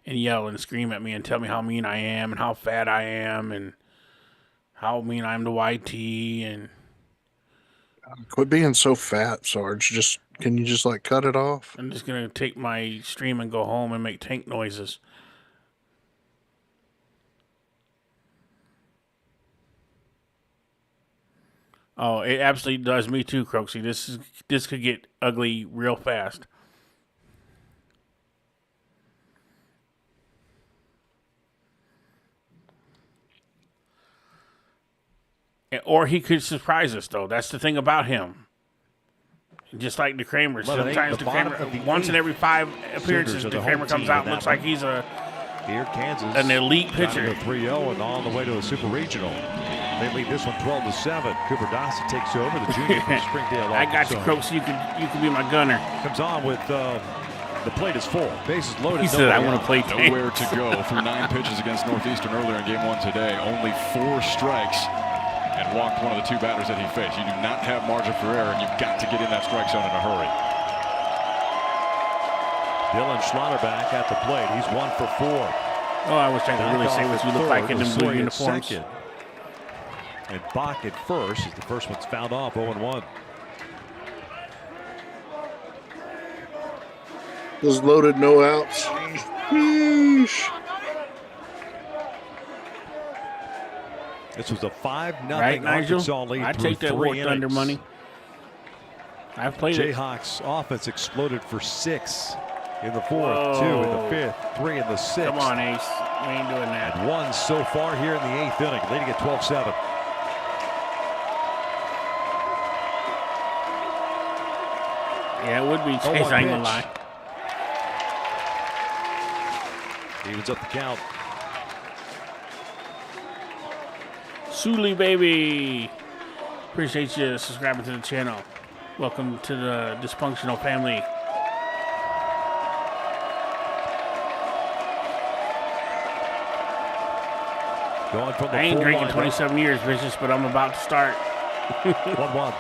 and yell and scream at me and tell me how mean I am and how fat I am and how mean I'm to YT and Quit being so fat, Sarge. Can you just like cut it off? I'm just gonna take my stream and go home and make tank noises. Oh, it absolutely does me too, Croxy. This could get ugly real fast. Or he could surprise us, though. That's the thing about him. Just like DeCramer. Sometimes DeCramer, once in every 5 appearances, DeCramer comes out and looks like he's here, Kansas, an elite pitcher. 3-0 and on the way to a super regional. They lead this one 12-7. Cooper Dawson takes over, the junior from Springdale. I got you, Croaks. You can be my gunner. Comes on with the plate is full. Bases loaded. He said, I want to play tank. Nowhere to go through 9 pitches against Northeastern earlier in game 1 today. Only 4 strikes and walked one of the 2 batters that he faced. You do not have margin for error, and you've got to get in that strike zone in a hurry. Dylan Schlotterback at the plate. He's 1 for 4. Oh, I wish I could really say what you look like in them blue uniforms. Second. And Bach at first as the first one's fouled off. 0-1. Those loaded, no outs. Sheesh. This was a 5-0 right, Arkansas lead. I take that War Thunder money. I've played it. Jayhawks offense exploded for 6 in the 4th, 2 in the 5th, 3 in the 6th. Come on, Ace. We ain't doing that. And 1 so far here in the 8th inning, leading at 12-7. Yeah, it would be Chase. I ain't gonna lie. Evens up the count. Sully, baby. Appreciate you subscribing to the channel. Welcome to the dysfunctional family. Going from the I ain't drinking line 27 years, Vicious, but I'm about to start. 1-1.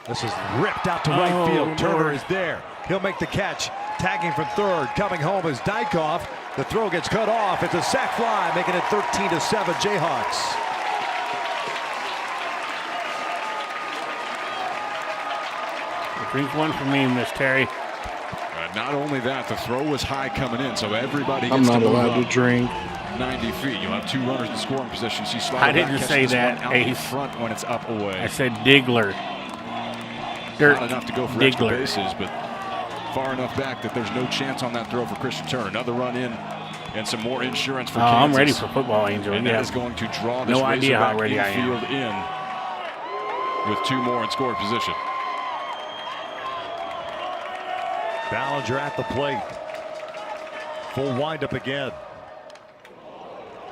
This is ripped out to right field. Turner is there. He'll make the catch. Tagging from third. Coming home is Dykhoff. The throw gets cut off. It's a sac fly, making it 13-7 Jayhawks. Drink one for me, Miss Terry. Not only that, the throw was high coming in, so everybody gets I'm not to move allowed up to drink. 90 feet. You'll have 2 runners in scoring position. See, I didn't say that, out in Ace. front when it's up away. I said Diggler. Dirt. Not enough to go for extra bases, but far enough back that there's no chance on that throw for Christian Turner. Another run in and some more insurance for Kansas. I'm ready for football, Angel. And that is going to draw this Razorback infield in with 2 more in scoring position. Ballinger at the plate. Full windup again.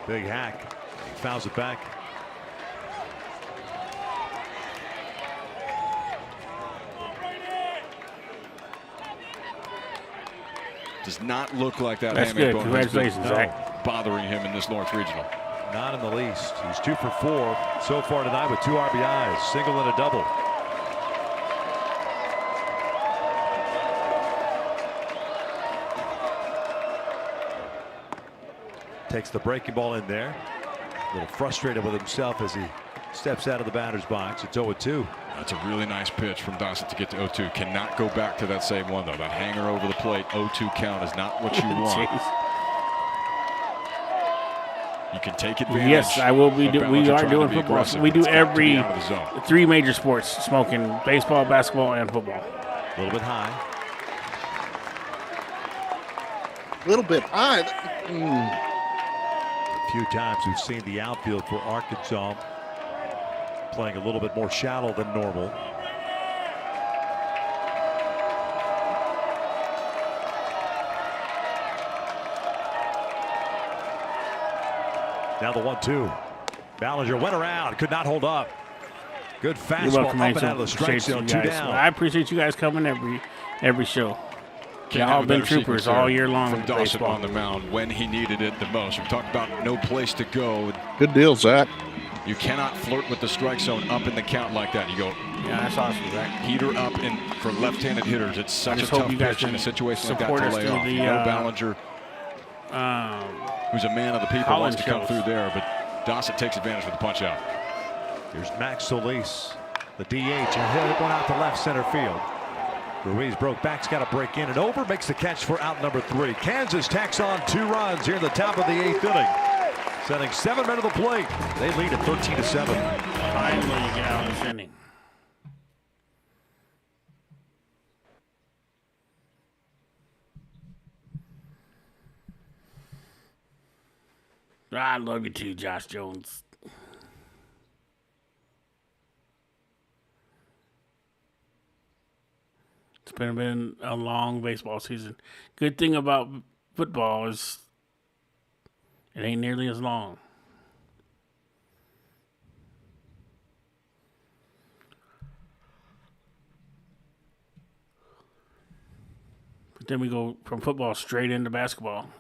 Big hack. He fouls it back. Does not look like that. That's good. Congratulations, Zach. Bothering him in this North Regional. Not in the least. He's 2 for 4 so far tonight with 2 RBIs, single and a double. Takes the breaking ball in there. A little frustrated with himself as he steps out of the batter's box. It's 0-2. That's a really nice pitch from Dossett to get to 0-2. Cannot go back to that same one, though. That hanger over the plate, 0-2 count is not what you want. You can take advantage. Yes, I will be. We are doing football. We do every 3 major sports, smoking baseball, basketball, and football. A little bit high. A little bit high. A few times we've seen the outfield for Arkansas playing a little bit more shallow than normal. Now the 1-2. Ballinger went around, could not hold up. Good fastball up and out of the strike zone, 2 down. I appreciate you guys coming every show. Y'all been troopers all year long. From Dossett on the mound when he needed it the most. We talked about no place to go. Good deal, Zach. You cannot flirt with the strike zone up in the count like that. You go, yeah, that's awesome, Zach. Heater up, and for left-handed hitters, it's such a tough pitch in a situation like that to lay off. No Ballinger, who's a man of the people, wants to come through there, but Dossett takes advantage with the punch out. Here's Max Solis, the DH, and hit one out to left center field. Ruiz broke back, got to break in and over, makes the catch for out number 3. Kansas tacks on 2 runs here in the top of the 8th inning. Sending 7 men to the plate. They lead at 13-7. Finally, you get out of this inning. I love you too, Josh Jones. It's been a long baseball season. Good thing about football is it ain't nearly as long. But then we go from football straight into basketball.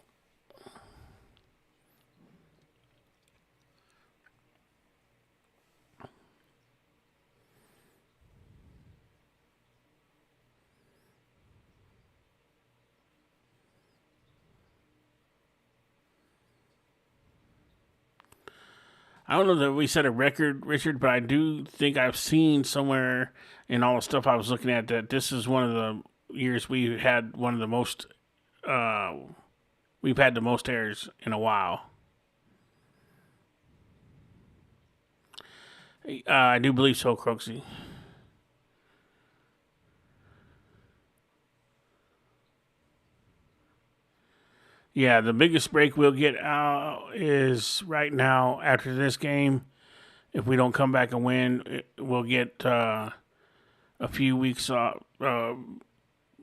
I don't know that we set a record, Richard, but I do think I've seen somewhere in all the stuff I was looking at that this is one of the years we had one of the most, we've had the most errors in a while. I do believe so, Croxy. Yeah, the biggest break we'll get out is right now after this game. If we don't come back and win, we'll get a few weeks off, a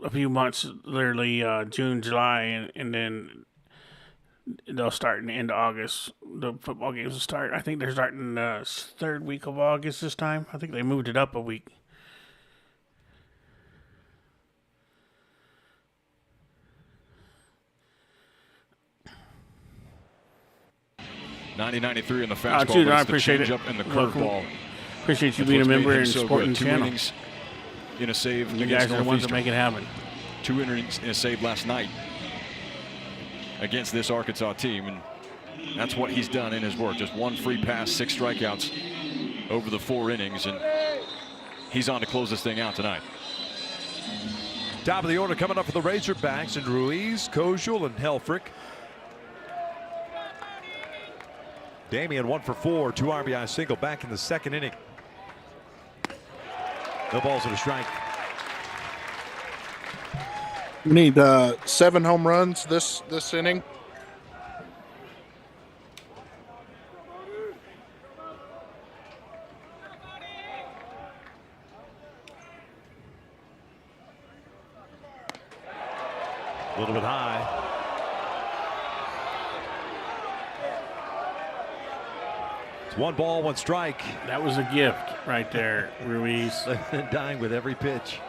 few months, literally June, July, and then they'll start in the end of August. The football games will start. I think they're starting the 3rd week of August this time. I think they moved it up a week. .90-93 in the fastball. Dude, I appreciate it. Up in the curveball. Appreciate you being a member and supporting the channel. 2 innings in a save. You guys are the ones that make it happen. 2 innings in a save last night against this Arkansas team, and that's what he's done in his work. Just 1 free pass, 6 strikeouts over the 4 innings, and he's on to close this thing out tonight. Top of the order coming up for the Razorbacks, and Ruiz, Kojul, and Helfrich. Damian 1 for 4, 2 RBI single back in the second inning. No balls and a strike. We need 7 home runs this inning. A little bit high. It's 1 ball, 1 strike. That was a gift right there, Ruiz. Dying with every pitch.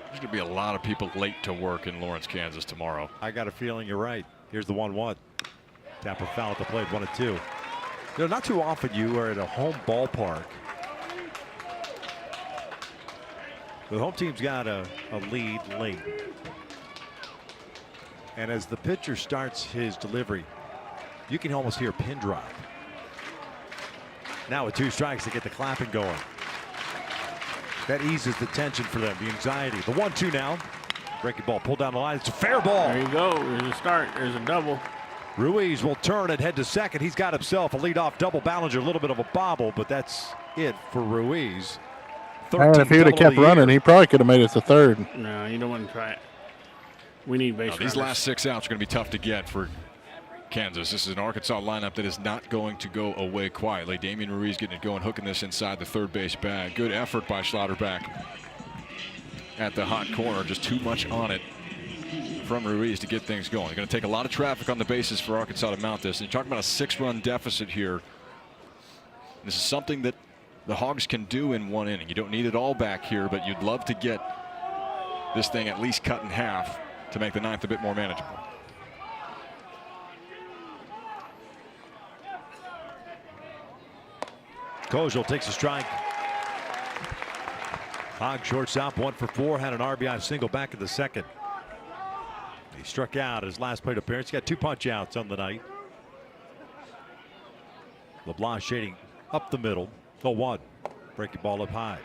There's going to be a lot of people late to work in Lawrence, Kansas tomorrow. I got a feeling you're right. Here's the 1-1. Tapper foul at the plate, 1-2. You know, not too often you are at a home ballpark. The home team's got a lead late. And as the pitcher starts his delivery, you can almost hear a pin drop. Now with 2 strikes to get the clapping going. That eases the tension for them, the anxiety. The 1-2 now. Breaking ball pulled down the line. It's a fair ball. There you go. There's a start. There's a double. Ruiz will turn and head to second. He's got himself a leadoff double. Ballinger, a little bit of a bobble, but that's it for Ruiz. And if he would have kept running, he probably could have made it to third. No, you don't want to try it. We need base runners. These last 6 outs are going to be tough to get for Kansas. This is an Arkansas lineup that is not going to go away quietly. Damian Ruiz getting it going, hooking this inside the third base bag. Good effort by Schlotterbeck at the hot corner. Just too much on it from Ruiz to get things going. They're going to take a lot of traffic on the bases for Arkansas to mount this. And you're talking about a 6-run deficit here. This is something that the Hogs can do in 1 inning. You don't need it all back here, but you'd love to get this thing at least cut in half to make the 9th a bit more manageable. Kojul takes a strike. Hog shortstop, 1 for 4, had an RBI single back in the second. He struck out his last plate appearance. He got 2 punch outs on the night. LeBlanc shading up the middle. 0-1. Breaking ball up high.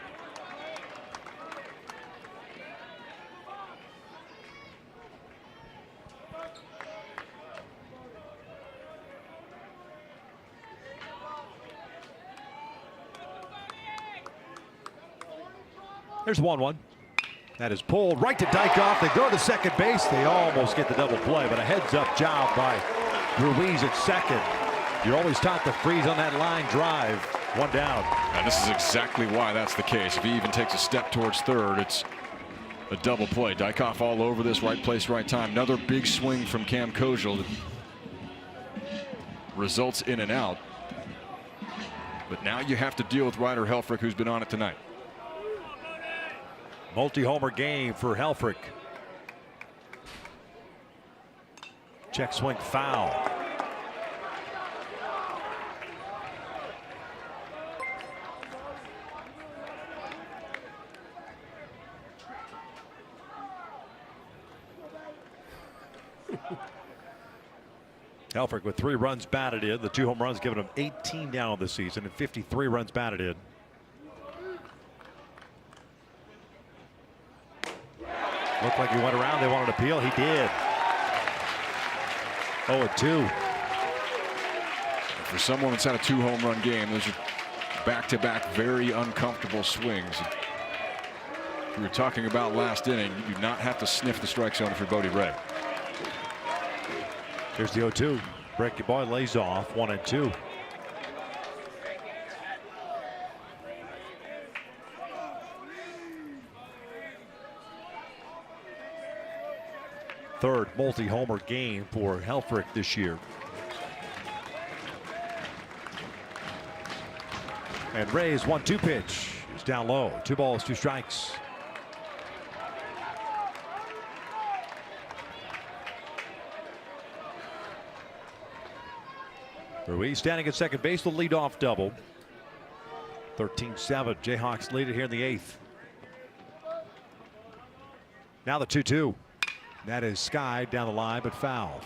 There's 1-1. That is pulled right to Dykoff. They go to second base. They almost get the double play, but a heads-up job by Ruiz at second. You're always taught to freeze on that line drive. 1 down. And this is exactly why that's the case. If he even takes a step towards third, it's a double play. Dykoff all over this, right place, right time. Another big swing from Cam Kojul that results in an out. But now you have to deal with Ryder Helfrich, who's been on it tonight. Multi-homer game for Helfrich. Check swing foul. Helfrich with 3 runs batted in. The 2 home runs giving him 18 down this season and 53 runs batted in. Looked like he went around. They wanted to appeal. He did. 0-2. For someone that's had a 2 home run game, those are back-to-back very uncomfortable swings. We were talking about last inning. You do not have to sniff the strike zone if you're Bodie Ray. Here's the 0-2. Breaking ball lays off. 1-2. Third multi-homer game for Helfrich this year. And Ray's 1-2 pitch is down low. 2 balls, 2 strikes. Ruiz standing at second base, the leadoff double. 13-7. Jayhawks lead it here in the 8th. Now the 2-2. That is skied down the line, but foul.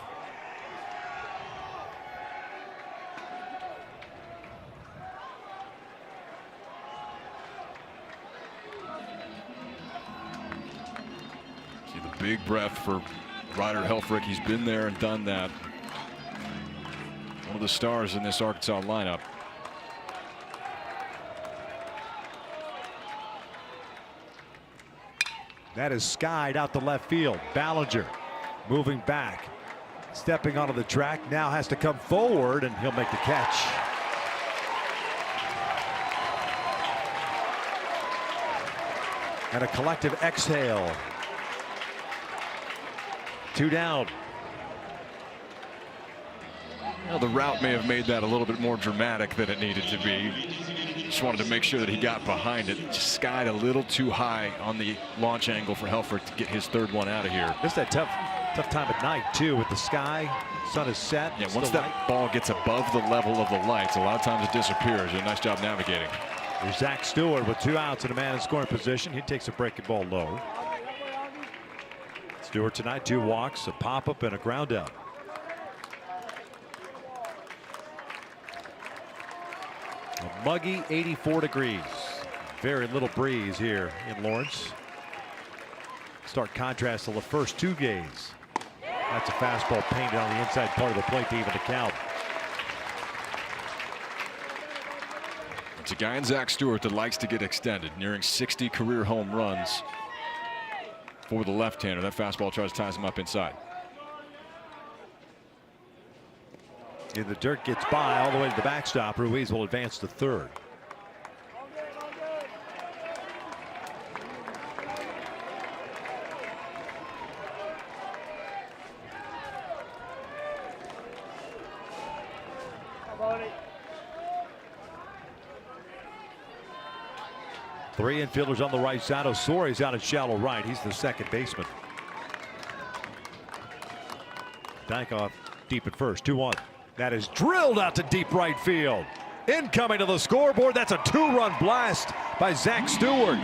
big breath for Ryder Helfrich. He's been there and done that. One of the stars in this Arkansas lineup. That is skied out to left field. Ballinger moving back, stepping onto the track, now has to come forward, and he'll make the catch. And a collective exhale. 2 down. Well, the route may have made that a little bit more dramatic than it needed to be. Just wanted to make sure that he got behind it. Just skied a little too high on the launch angle for Helfrich to get his 3rd one out of here. This is that tough time at night too, with the sky. Sun is set. Yeah, once that ball gets above the level of the lights, a lot of times it disappears. A nice job navigating. There's Zach Stewart with 2 outs and a man in scoring position. He takes a breaking ball low. Stewart tonight, 2 walks, a pop-up, and a ground out. A muggy 84 degrees. Very little breeze here in Lawrence. Stark contrast to the first 2 games. That's a fastball painted on the inside part of the plate to even the count. It's a guy in Zach Stewart that likes to get extended, nearing 60 career home runs for the left-hander. That fastball tries to ties him up inside. And the dirt gets by all the way to the backstop. Ruiz will advance to 3rd. Three infielders on the right side. Osorio out at shallow right. He's the second baseman. Dykoff deep at first. 2-1. That is drilled out to deep right field. Incoming to the scoreboard. That's a 2-run blast by Zach Stewart.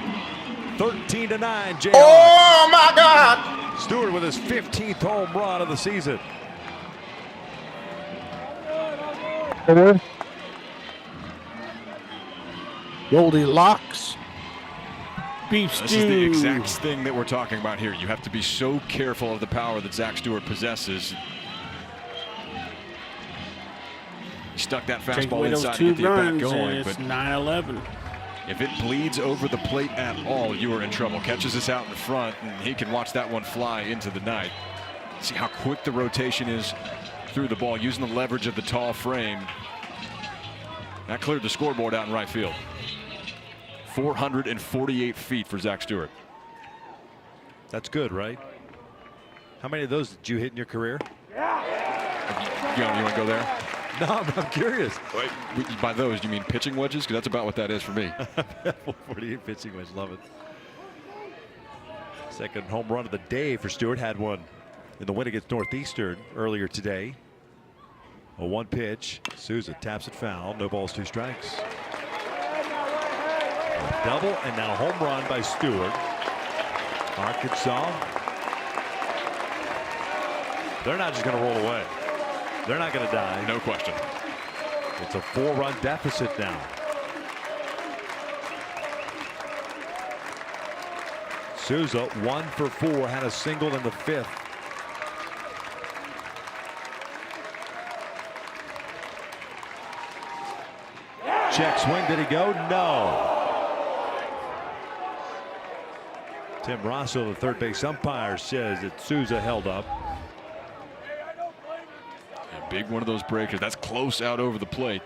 13-9. JR. Oh my God! Stewart with his 15th home run of the season. Goldilocks. Beef stew. This is the exact thing that we're talking about here. You have to be so careful of the power that Zach Stewart possesses. He stuck that fastball inside to get the at-bat going, it's but 9-11. if it bleeds over the plate at all, you are in trouble. Catches us out in front, and he can watch that one fly into the night. See how quick the rotation is through the ball, using the leverage of the tall frame. That cleared the scoreboard out in right field. 448 feet for Zach Stewart. That's good, right? How many of those did you hit in your career? You want to go there? No, I'm curious. Wait, by those, do you mean pitching wedges? Because that's about what that is for me. 48 pitching wedge, love it. Second home run of the day for Stewart. Had one in the win against Northeastern earlier today. A 1 pitch. Souza taps it foul. No balls, 2 strikes. A double and now a home run by Stewart. Arkansas. They're not just going to roll away. They're not going to die. No question. It's a 4-run deficit now. Souza 1 for 4, had a single in the 5th. Check swing, did he go? No. Tim Rosso, the third base umpire, says that Souza held up. A big one of those breakers. That's close out over the plate.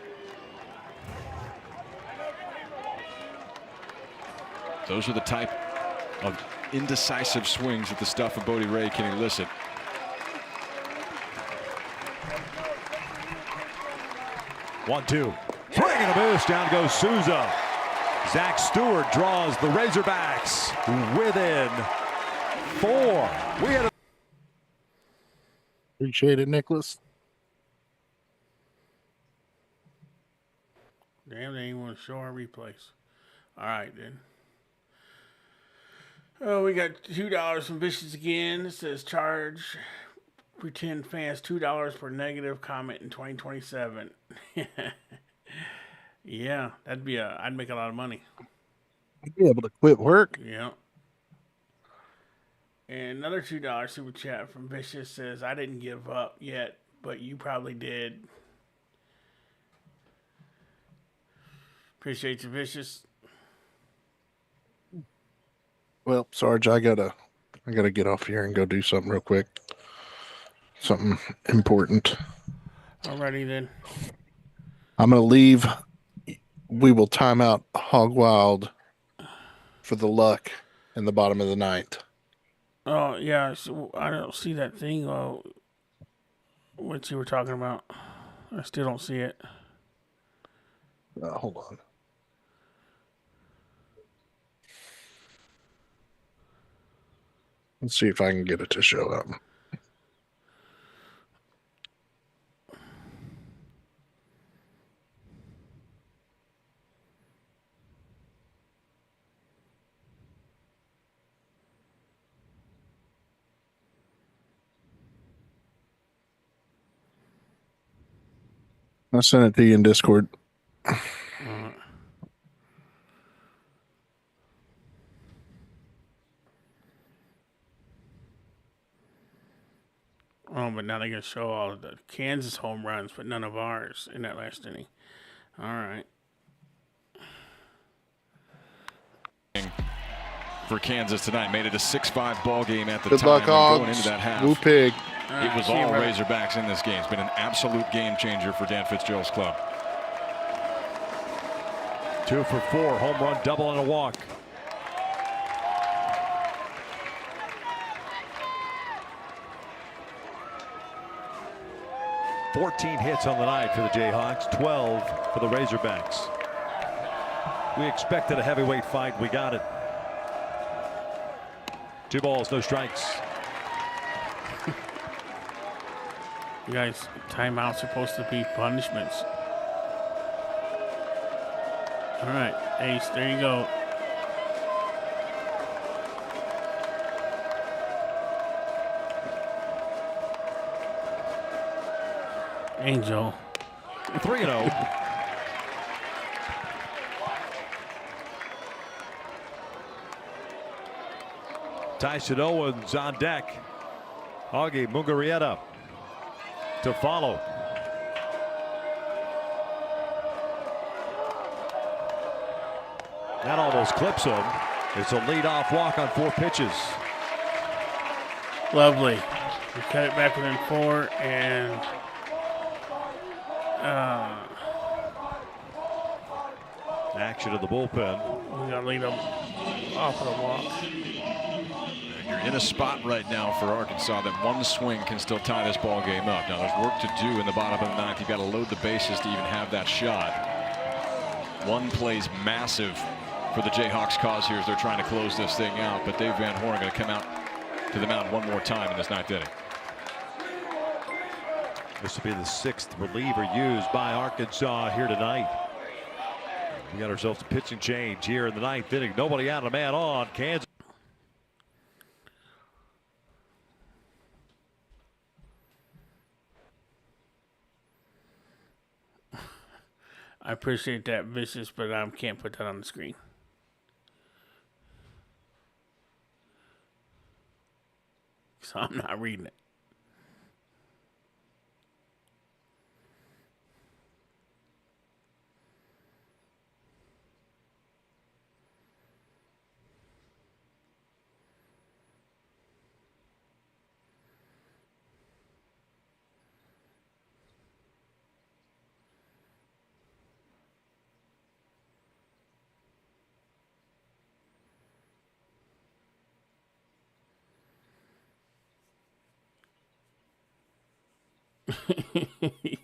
Those are the type of indecisive swings that the stuff of Bodie Ray can elicit. One, two. Swing and a boost. Down goes Souza. Zach Stewart draws the Razorbacks within 4. We had a Appreciate it, Nicholas. Damn, they ain't want to show our replays. All right, then. Oh, we got $2 from Vicious again. It says charge pretend fans $2 per negative comment in 2027. Yeah, that'd be I'd make a lot of money. I'd be able to quit work. Yeah. And another $2 super chat from Vicious says, I didn't give up yet, but you probably did. Appreciate you, Vicious. Well, Sarge, I gotta get off here and go do something real quick. Something important. Alrighty then. I'm gonna leave. We will time out Hog Wild for the luck in the bottom of the ninth. Oh yeah, so I don't see that thing. What you were talking about? I still don't see it. Hold on. Let's see if I can get it to show up. I sent it to you in Discord. Oh, but now they're going to show all of the Kansas home runs, but none of ours in that last inning. All right. For Kansas tonight, made it a 6-5 ball game at the Good time. luck, going Hogs. into that half. Woo pig. It was all Razorbacks in this game. It's been an absolute game changer for Dan Fitzgerald's club. 2 for 4, home run, double, and a walk. "14 hits on the night for the Jayhawks, 12 for the Razorbacks. We expected a heavyweight fight. We got it. 2 balls, no strikes. You guys, timeouts are supposed to be punishments. All right, Ace, there you go. Angel. 3-0. Tyson Owens on deck. Augie Mugarieta to follow. That almost clips him. It's a leadoff walk on 4 pitches. Lovely. We cut it back within 4, and action of the bullpen. We got to lead them off of the walk. You're in a spot right now for Arkansas that one swing can still tie this ball game up. Now there's work to do in the bottom of the ninth. You've got to load the bases to even have that shot. One play's massive for the Jayhawks' cause here as they're trying to close this thing out. But Dave Van Horn going to come out to the mound one more time in this 9th inning. This will be the 6th reliever used by Arkansas here tonight. We got ourselves a pitching change here in the 9th inning. Nobody out, a man on. Kansas. I appreciate that, Vicious, but I can't put that on the screen. So I'm not reading it.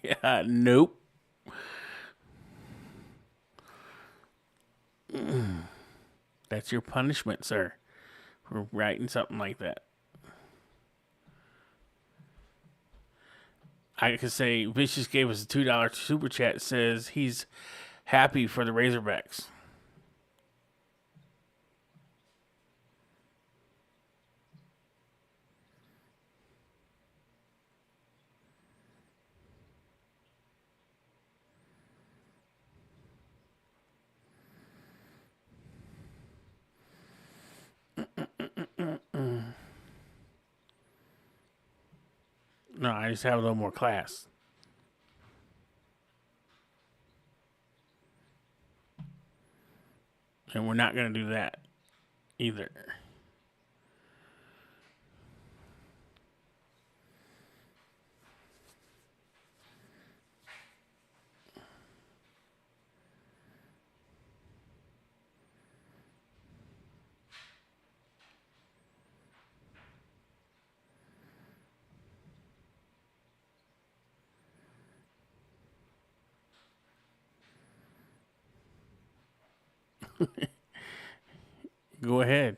Yeah, nope. That's your punishment, sir, for writing something like that. I could say Vicious gave us a $2 super chat. Says he's happy for the Razorbacks. No, I just have a little more class. And we're not going to do that either. Go ahead.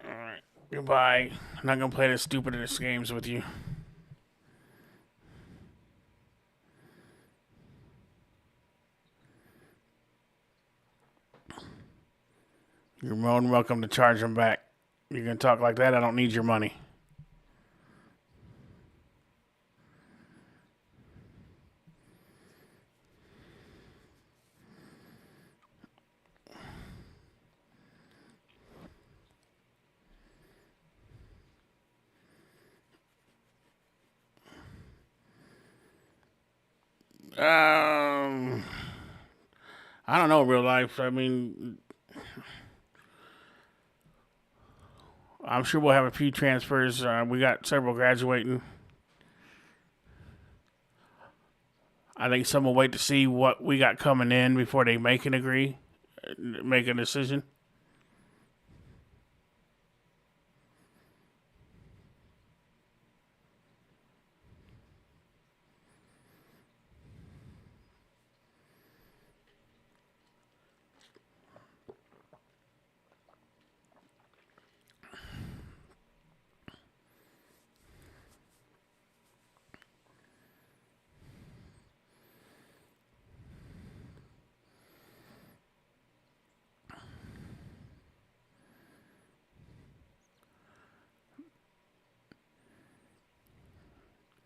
All right. Goodbye. I'm not going to play the stupidest games with you. You're more than welcome to charge them back. You're going to talk like that, I don't need your money. I don't know, real life. I mean, I'm sure we'll have a few transfers. We got several graduating. I think some will wait to see what we got coming in before they make a decision.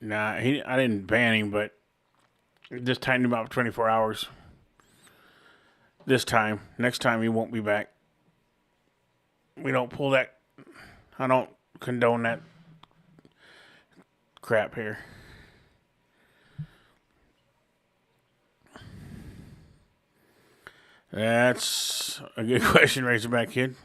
Nah, I didn't ban him, but just tightened him up 24 hours. This time. Next time he won't be back. We don't pull that. I don't condone that crap here. That's a good question, Razorback Kid.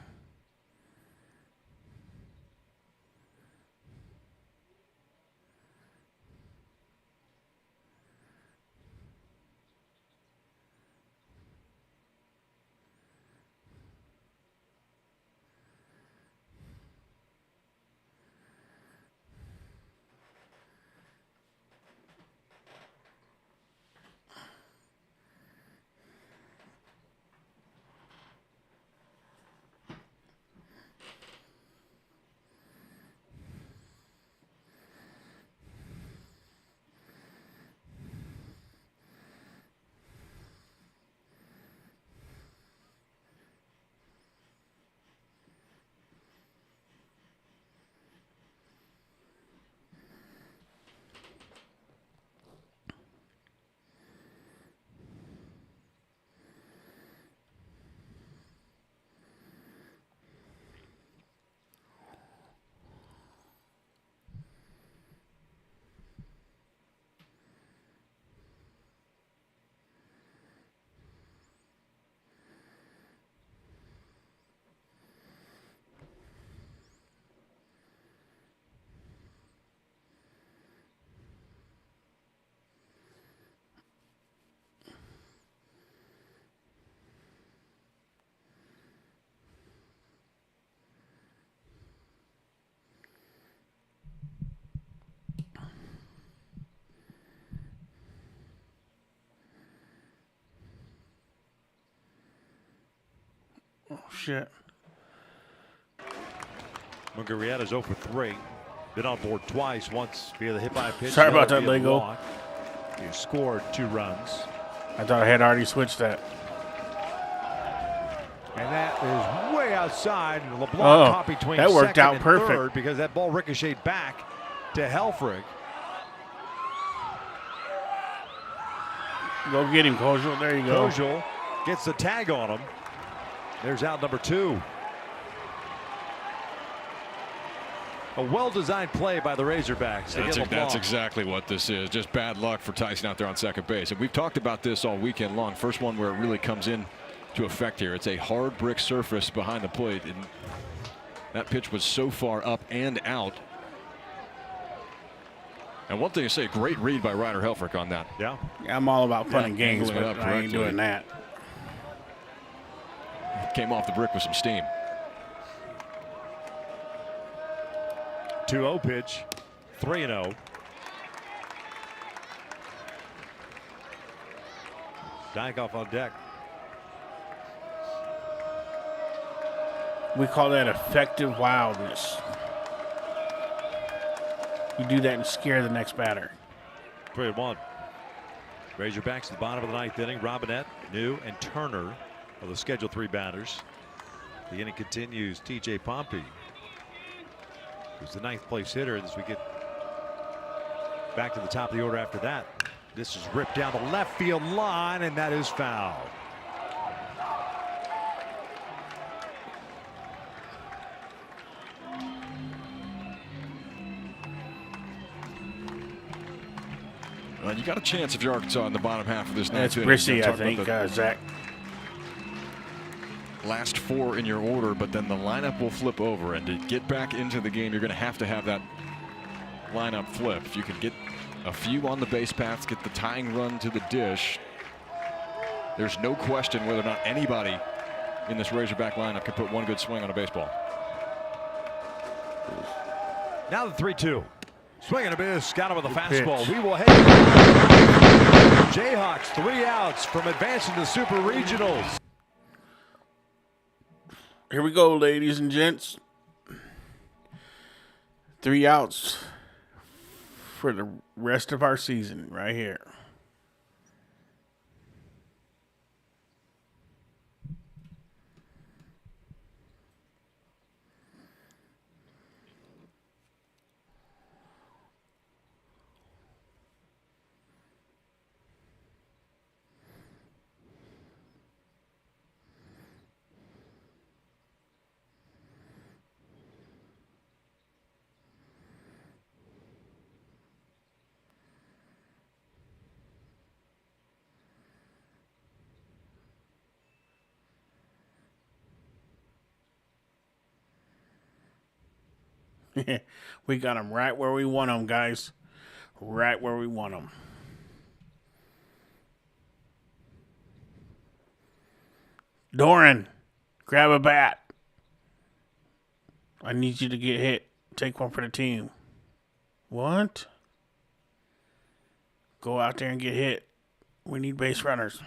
Oh, shit. Mugarieta's 0 for 3. Been on board twice, once via the hit by a pitch. Sorry about that, Lego. He scored 2 runs. I thought I had already switched that. And that is way outside. LeBlanc caught between that worked second out and perfect. third because that ball ricocheted back to Helfrich. Go get him, Kojal. There you go. Kojal gets the tag on him. There's out number 2. A well-designed play by the Razorbacks. That's exactly what this is. Just bad luck for Tyson out there on second base. And we've talked about this all weekend long. First one where it really comes in to effect here. It's a hard brick surface behind the plate. And that pitch was so far up and out. And one thing to say, great read by Ryder Helfrich on that. Yeah. I'm all about fun and games, but I ain't doing that. Came off the brick with some steam. 2-0 pitch, 3-0. Dykoff on deck. We call that effective wildness. You do that and scare the next batter. 3-1. Razorbacks at the bottom of the 9th inning. Robinette, New, and Turner are the scheduled 3 batters. The inning continues. TJ Pompey, who's the 9th place hitter as we get back to the top of the order after that. This is ripped down the left field line, and that is foul. You got a chance if you're Arkansas in the bottom half of this. That's Brissy, I think, Zach. Last 4 in your order, but then the lineup will flip over, and to get back into the game, you're going to have that lineup flip. If you can get a few on the base paths, get the tying run to the dish, there's no question whether or not anybody in this Razorback lineup can put one good swing on a baseball. Now the 3-2. Swing and a miss. Got him with a fastball. Pitch. We will head. Jayhawks 3 outs from advancing to Super Regionals. Here we go, ladies and gents. 3 outs for the rest of our season right here. We got them right where we want them, guys. Right where we want them. Doran, grab a bat. I need you to get hit. Take one for the team. What? Go out there and get hit. We need base runners.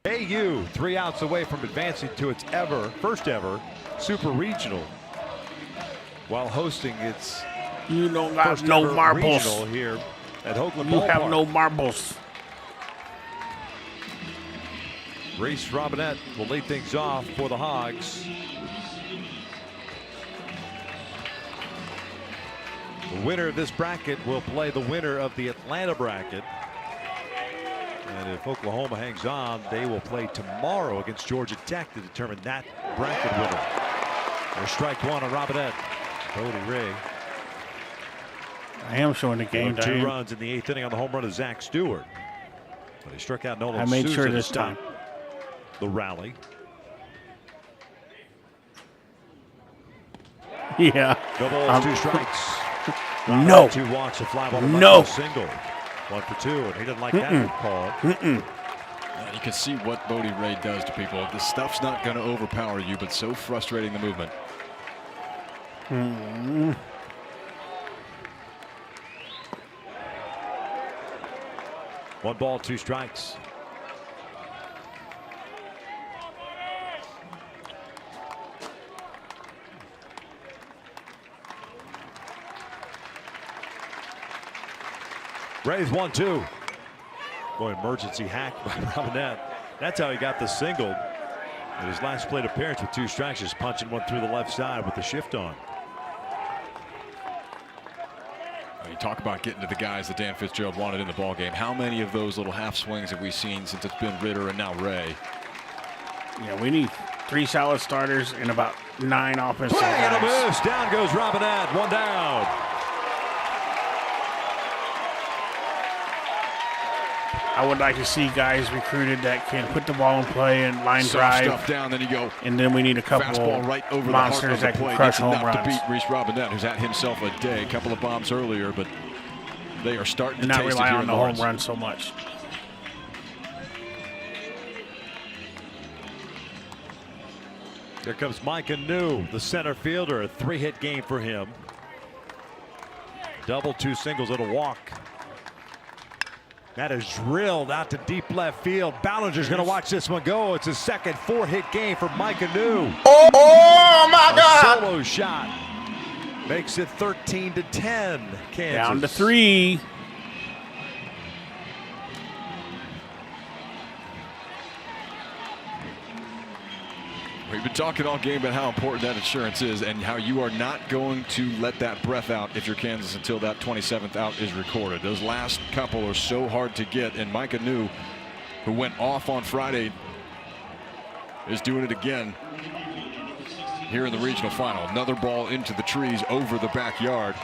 AU 3 outs away from advancing to its first ever Super Regional, while hosting its You don't got no marbles regional here at Hoagland You Ballpark. have no marbles. Reese Robinette will lead things off for the Hogs. The winner of this bracket will play the winner of the Atlanta bracket. And if Oklahoma hangs on, they will play tomorrow against Georgia Tech to determine that bracket winner. There's strike 1 on Robinette. Cody Ray. I am showing the game. 2 runs in the 8th inning on the home run of Zach Stewart. But he struck out Nolan I made Souza sure to this stop time. the rally. Yeah. No balls, 2 strikes. No. 2 walks, a fly ball, No. a single. 1 for 2, and he didn't like that call. You can see what Bodie Ray does to people. This stuff's not going to overpower you, but so frustrating the movement. One ball, 2 strikes. Ray's 1-2. Boy, emergency hack by Robinette. That's how he got the single in his last plate appearance with 2 strikes, just punching one through the left side with the shift on. You talk about getting to the guys that Dan Fitzgerald wanted in the ballgame. How many of those little half swings have we seen since it's been Ritter and now Ray? Yeah, we need 3 solid starters and about 9 offensive Swing and a guys. miss. Down goes Robinette. 1 down. I would like to see guys recruited that can put the ball in play and line drive. Stuff down, then you go. And then we need a couple fastball right over monsters the that plate. can crush It's home enough runs. to beat Reese Robinette, who's had himself a day. A couple of bombs earlier, but they are starting to not taste rely it here on in the home Lawrence. run so much. Here comes Micah New, the center fielder. A 3-hit game for him. Double, 2 singles and a walk. That is drilled out to deep left field. Ballinger's going to watch this one go. It's his second 4-hit game for Micah New. Oh my God! A solo shot makes it 13-10. Kansas Down to 3. We've been talking all game about how important that insurance is and how you are not going to let that breath out if you're Kansas until that 27th out is recorded. Those last couple are so hard to get, and Micah New, who went off on Friday, is doing it again here in the regional final. Another ball into the trees over the backyard.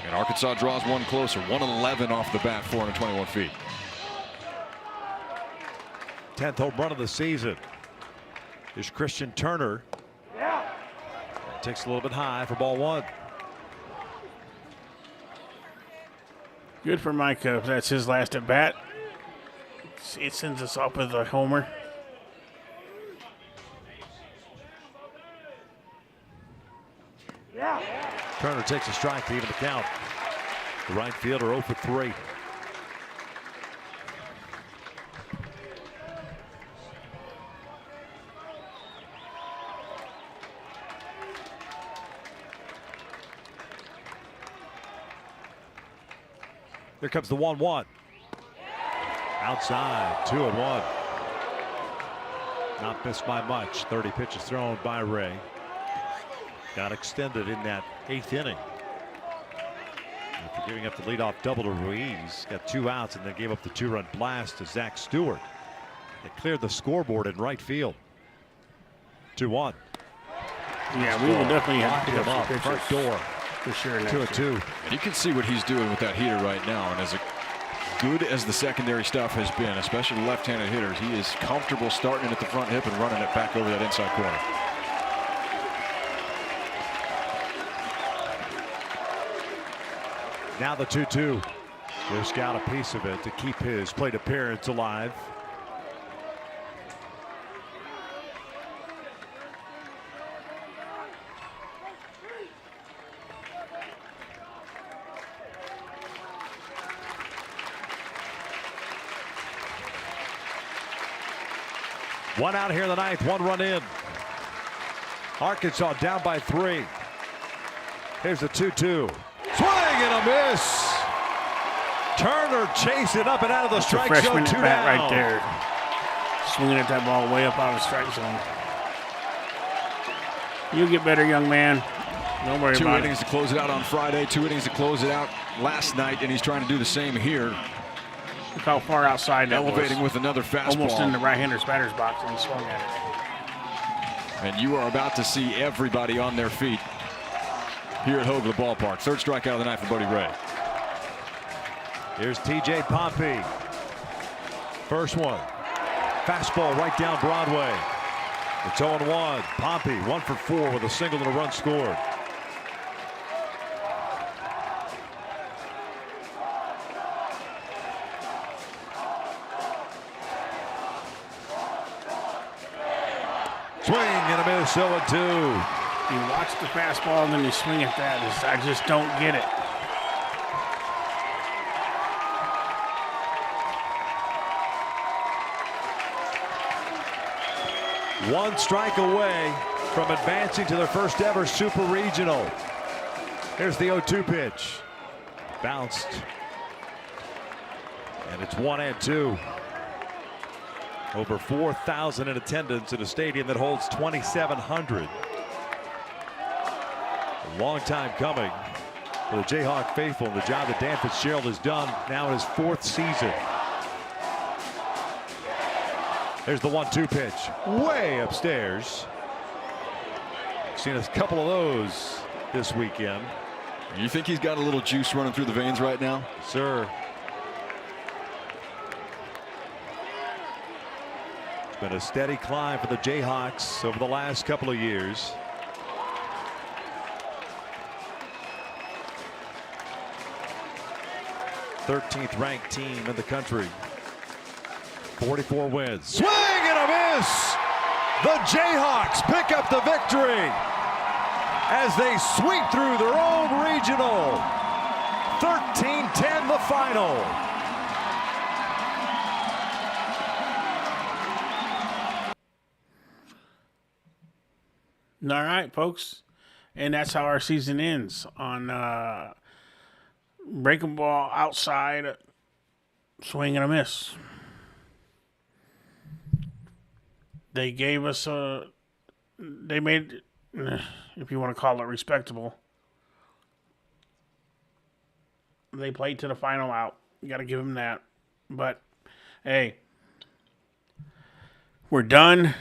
And Arkansas draws one closer. 111 off the bat, 421 feet. 10th home run of the season. Here's Christian Turner. Takes a little bit high for ball 1. Good for Micah. That's his last at bat. It sends us off with a homer. Turner takes a strike to even the count. The right fielder 0 for 3. Here comes the 1-1. Outside, 2-1. Not missed by much. 30 pitches thrown by Ray. Got extended in that 8th inning. After giving up the leadoff double to Ruiz, got 2 outs and then gave up the 2-run blast to Zach Stewart. They cleared the scoreboard in right field. 2-1. Yeah, we will definitely have to Lock pick him up up. some Front pitches door. for sure. 2-2. And you can see what he's doing with that heater right now. And as good as the secondary stuff has been, especially left-handed hitters, he is comfortable starting at the front hip and running it back over that inside corner. Now the 2-2. Just got a piece of it to keep his plate appearance alive. One out here in the 9th, 1 run in. Arkansas down by 3. Here's the 2-2. Swing and a miss. Turner chasing up and out of the strike zone. Freshman 2 at bat down. right there. Swinging at that ball way up out of the strike zone. You'll get better, young man. Don't worry about it. 2 innings to close it out on Friday, 2 innings to close it out last night, and he's trying to do the same here. Look how far outside that Elevating was. with another fastball. Almost in the right-hander's batter's box, and he swung at it. And you are about to see everybody on their feet here at Hoagland Ballpark. 3rd strikeout of the night for Bodie Ray. Here's TJ Pompey. First one. Fastball right down Broadway. It's 0-1. Pompey 1 for 4 with a single and a run scored. 2. You watch the fastball and then you swing at that. I just don't get it. One strike away from advancing to their first ever Super Regional. Here's the 0-2 pitch. Bounced. And it's 1-2. Over 4,000 in attendance at a stadium that holds 2,700. A long time coming for the Jayhawk faithful, and the job that Dan Fitzgerald has done now in his 4th season. There's the 1-2 pitch, way upstairs. Seen a couple of those this weekend. You think he's got a little juice running through the veins right now? Sir. It's been a steady climb for the Jayhawks over the last couple of years. '13th ranked team in the country. 44 wins. Swing and a miss! The Jayhawks pick up the victory as they sweep through their own regional. 13-10 the final. All right, folks. And that's how our season ends on breaking ball outside, swing and a miss. They gave us they made, if you want to call it respectable. They played to the final out. You got to give them that. But, hey, we're done.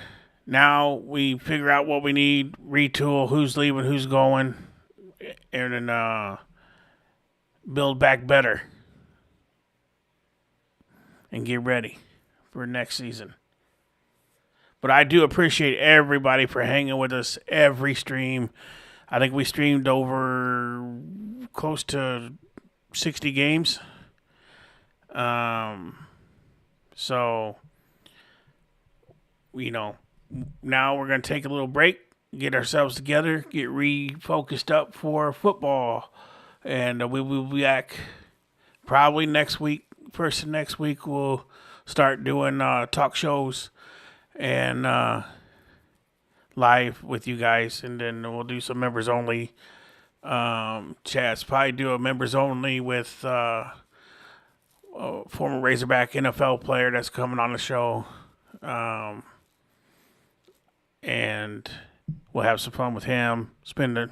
Now we figure out what we need, retool, who's leaving, who's going, and then build back better and get ready for next season. But I do appreciate everybody for hanging with us every stream. I think we streamed over close to 60 games. So, you know, now we're going to take a little break, get ourselves together, get refocused up for football. And we will be back probably next week. First of next week, we'll start doing talk shows and live with you guys, and then we'll do some members only chats. Probably do a members only with a former Razorback NFL player that's coming on the show, and we'll have some fun with him, spend an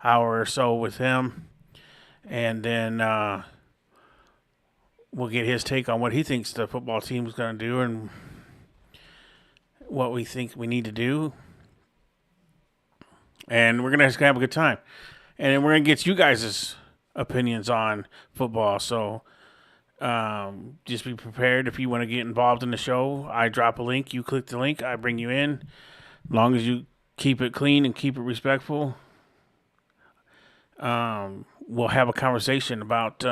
hour or so with him, and then we'll get his take on what he thinks the football team is going to do and what we think we need to do. And we're going to have a good time. And then we're going to get you guys' opinions on football. So just be prepared if you want to get involved in the show. I drop a link. You click the link. I bring you in. As long as you keep it clean and keep it respectful, we'll have a conversation about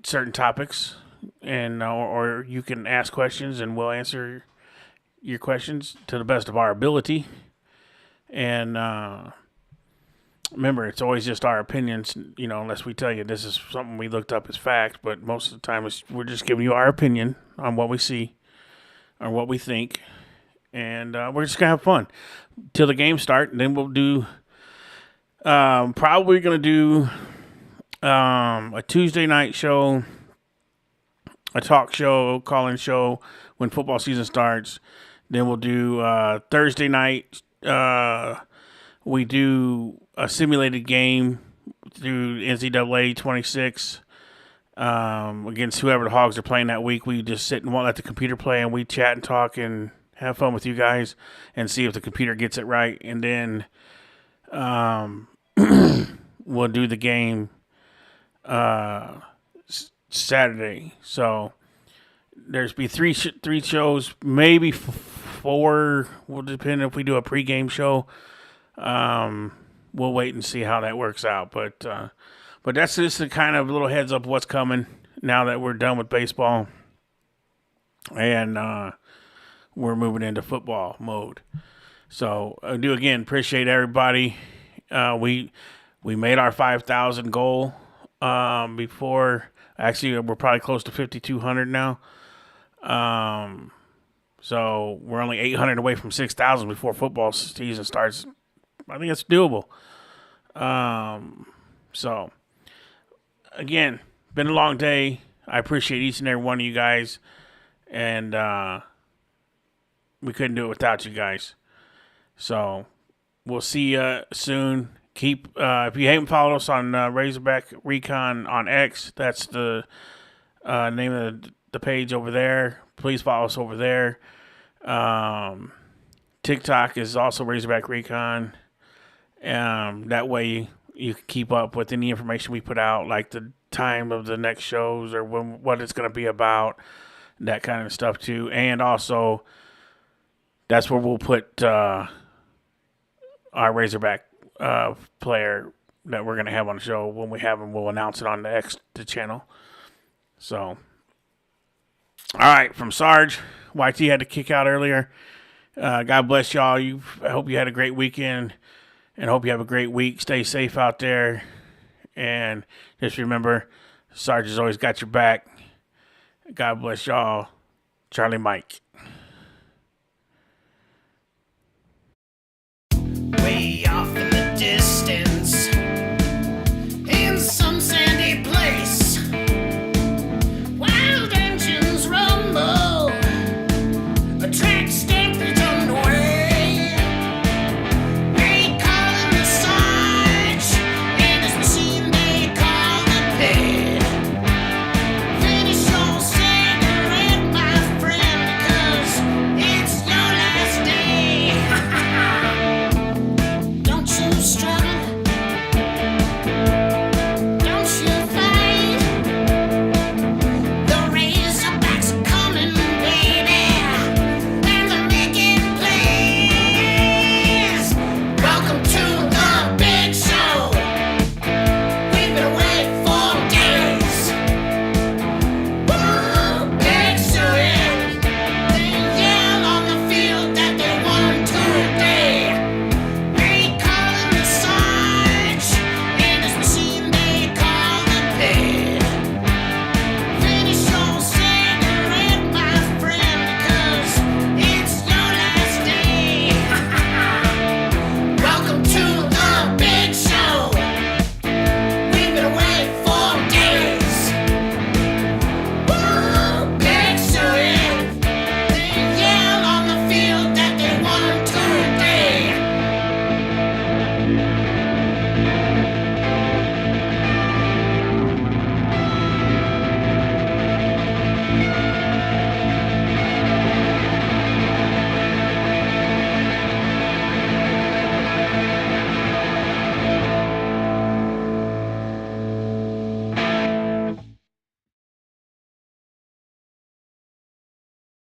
certain topics. And or you can ask questions and we'll answer your questions to the best of our ability. And remember, it's always just our opinions, you know, unless we tell you this is something we looked up as fact. But most of the time, we're just giving you our opinion on what we see or what we think. And we're just going to have fun till the game start. And then we'll do, probably going to do a Tuesday night show, a talk show, call-in show when football season starts. Then we'll do Thursday night. We do a simulated game through NCAA 26 against whoever the Hogs are playing that week. We just sit and let the computer play, and we chat and talk and have fun with you guys and see if the computer gets it right. And then we'll do the game Saturday. So there's be three shows, maybe four. Will depend if we do a pregame show. We'll wait and see how that works out. But that's just a kind of little heads up what's coming now that we're done with baseball and we're moving into football mode. So I do again appreciate everybody. We made our 5,000 goal before. Actually, we're probably close to 5,200 now. So we're only 800 away from 6,000 before football season starts. I think it's doable. So again, been a long day. I appreciate each and every one of you guys, and we couldn't do it without you guys. So we'll see you soon. Keep if you haven't followed us on Razorback Recon on X, that's the name of the page over there. Please follow us over there. TikTok is also Razorback Recon. That way you can keep up with any information we put out, like the time of the next shows or what it's going to be about, that kind of stuff too. And also, that's where we'll put our Razorback player that we're going to have on the show. When we have him, we'll announce it on the channel. So, all right, from Sarge, YT had to kick out earlier. God bless y'all. I hope you had a great weekend, and hope you have a great week. Stay safe out there, and just remember, Sarge has always got your back. God bless y'all. Charlie Mike.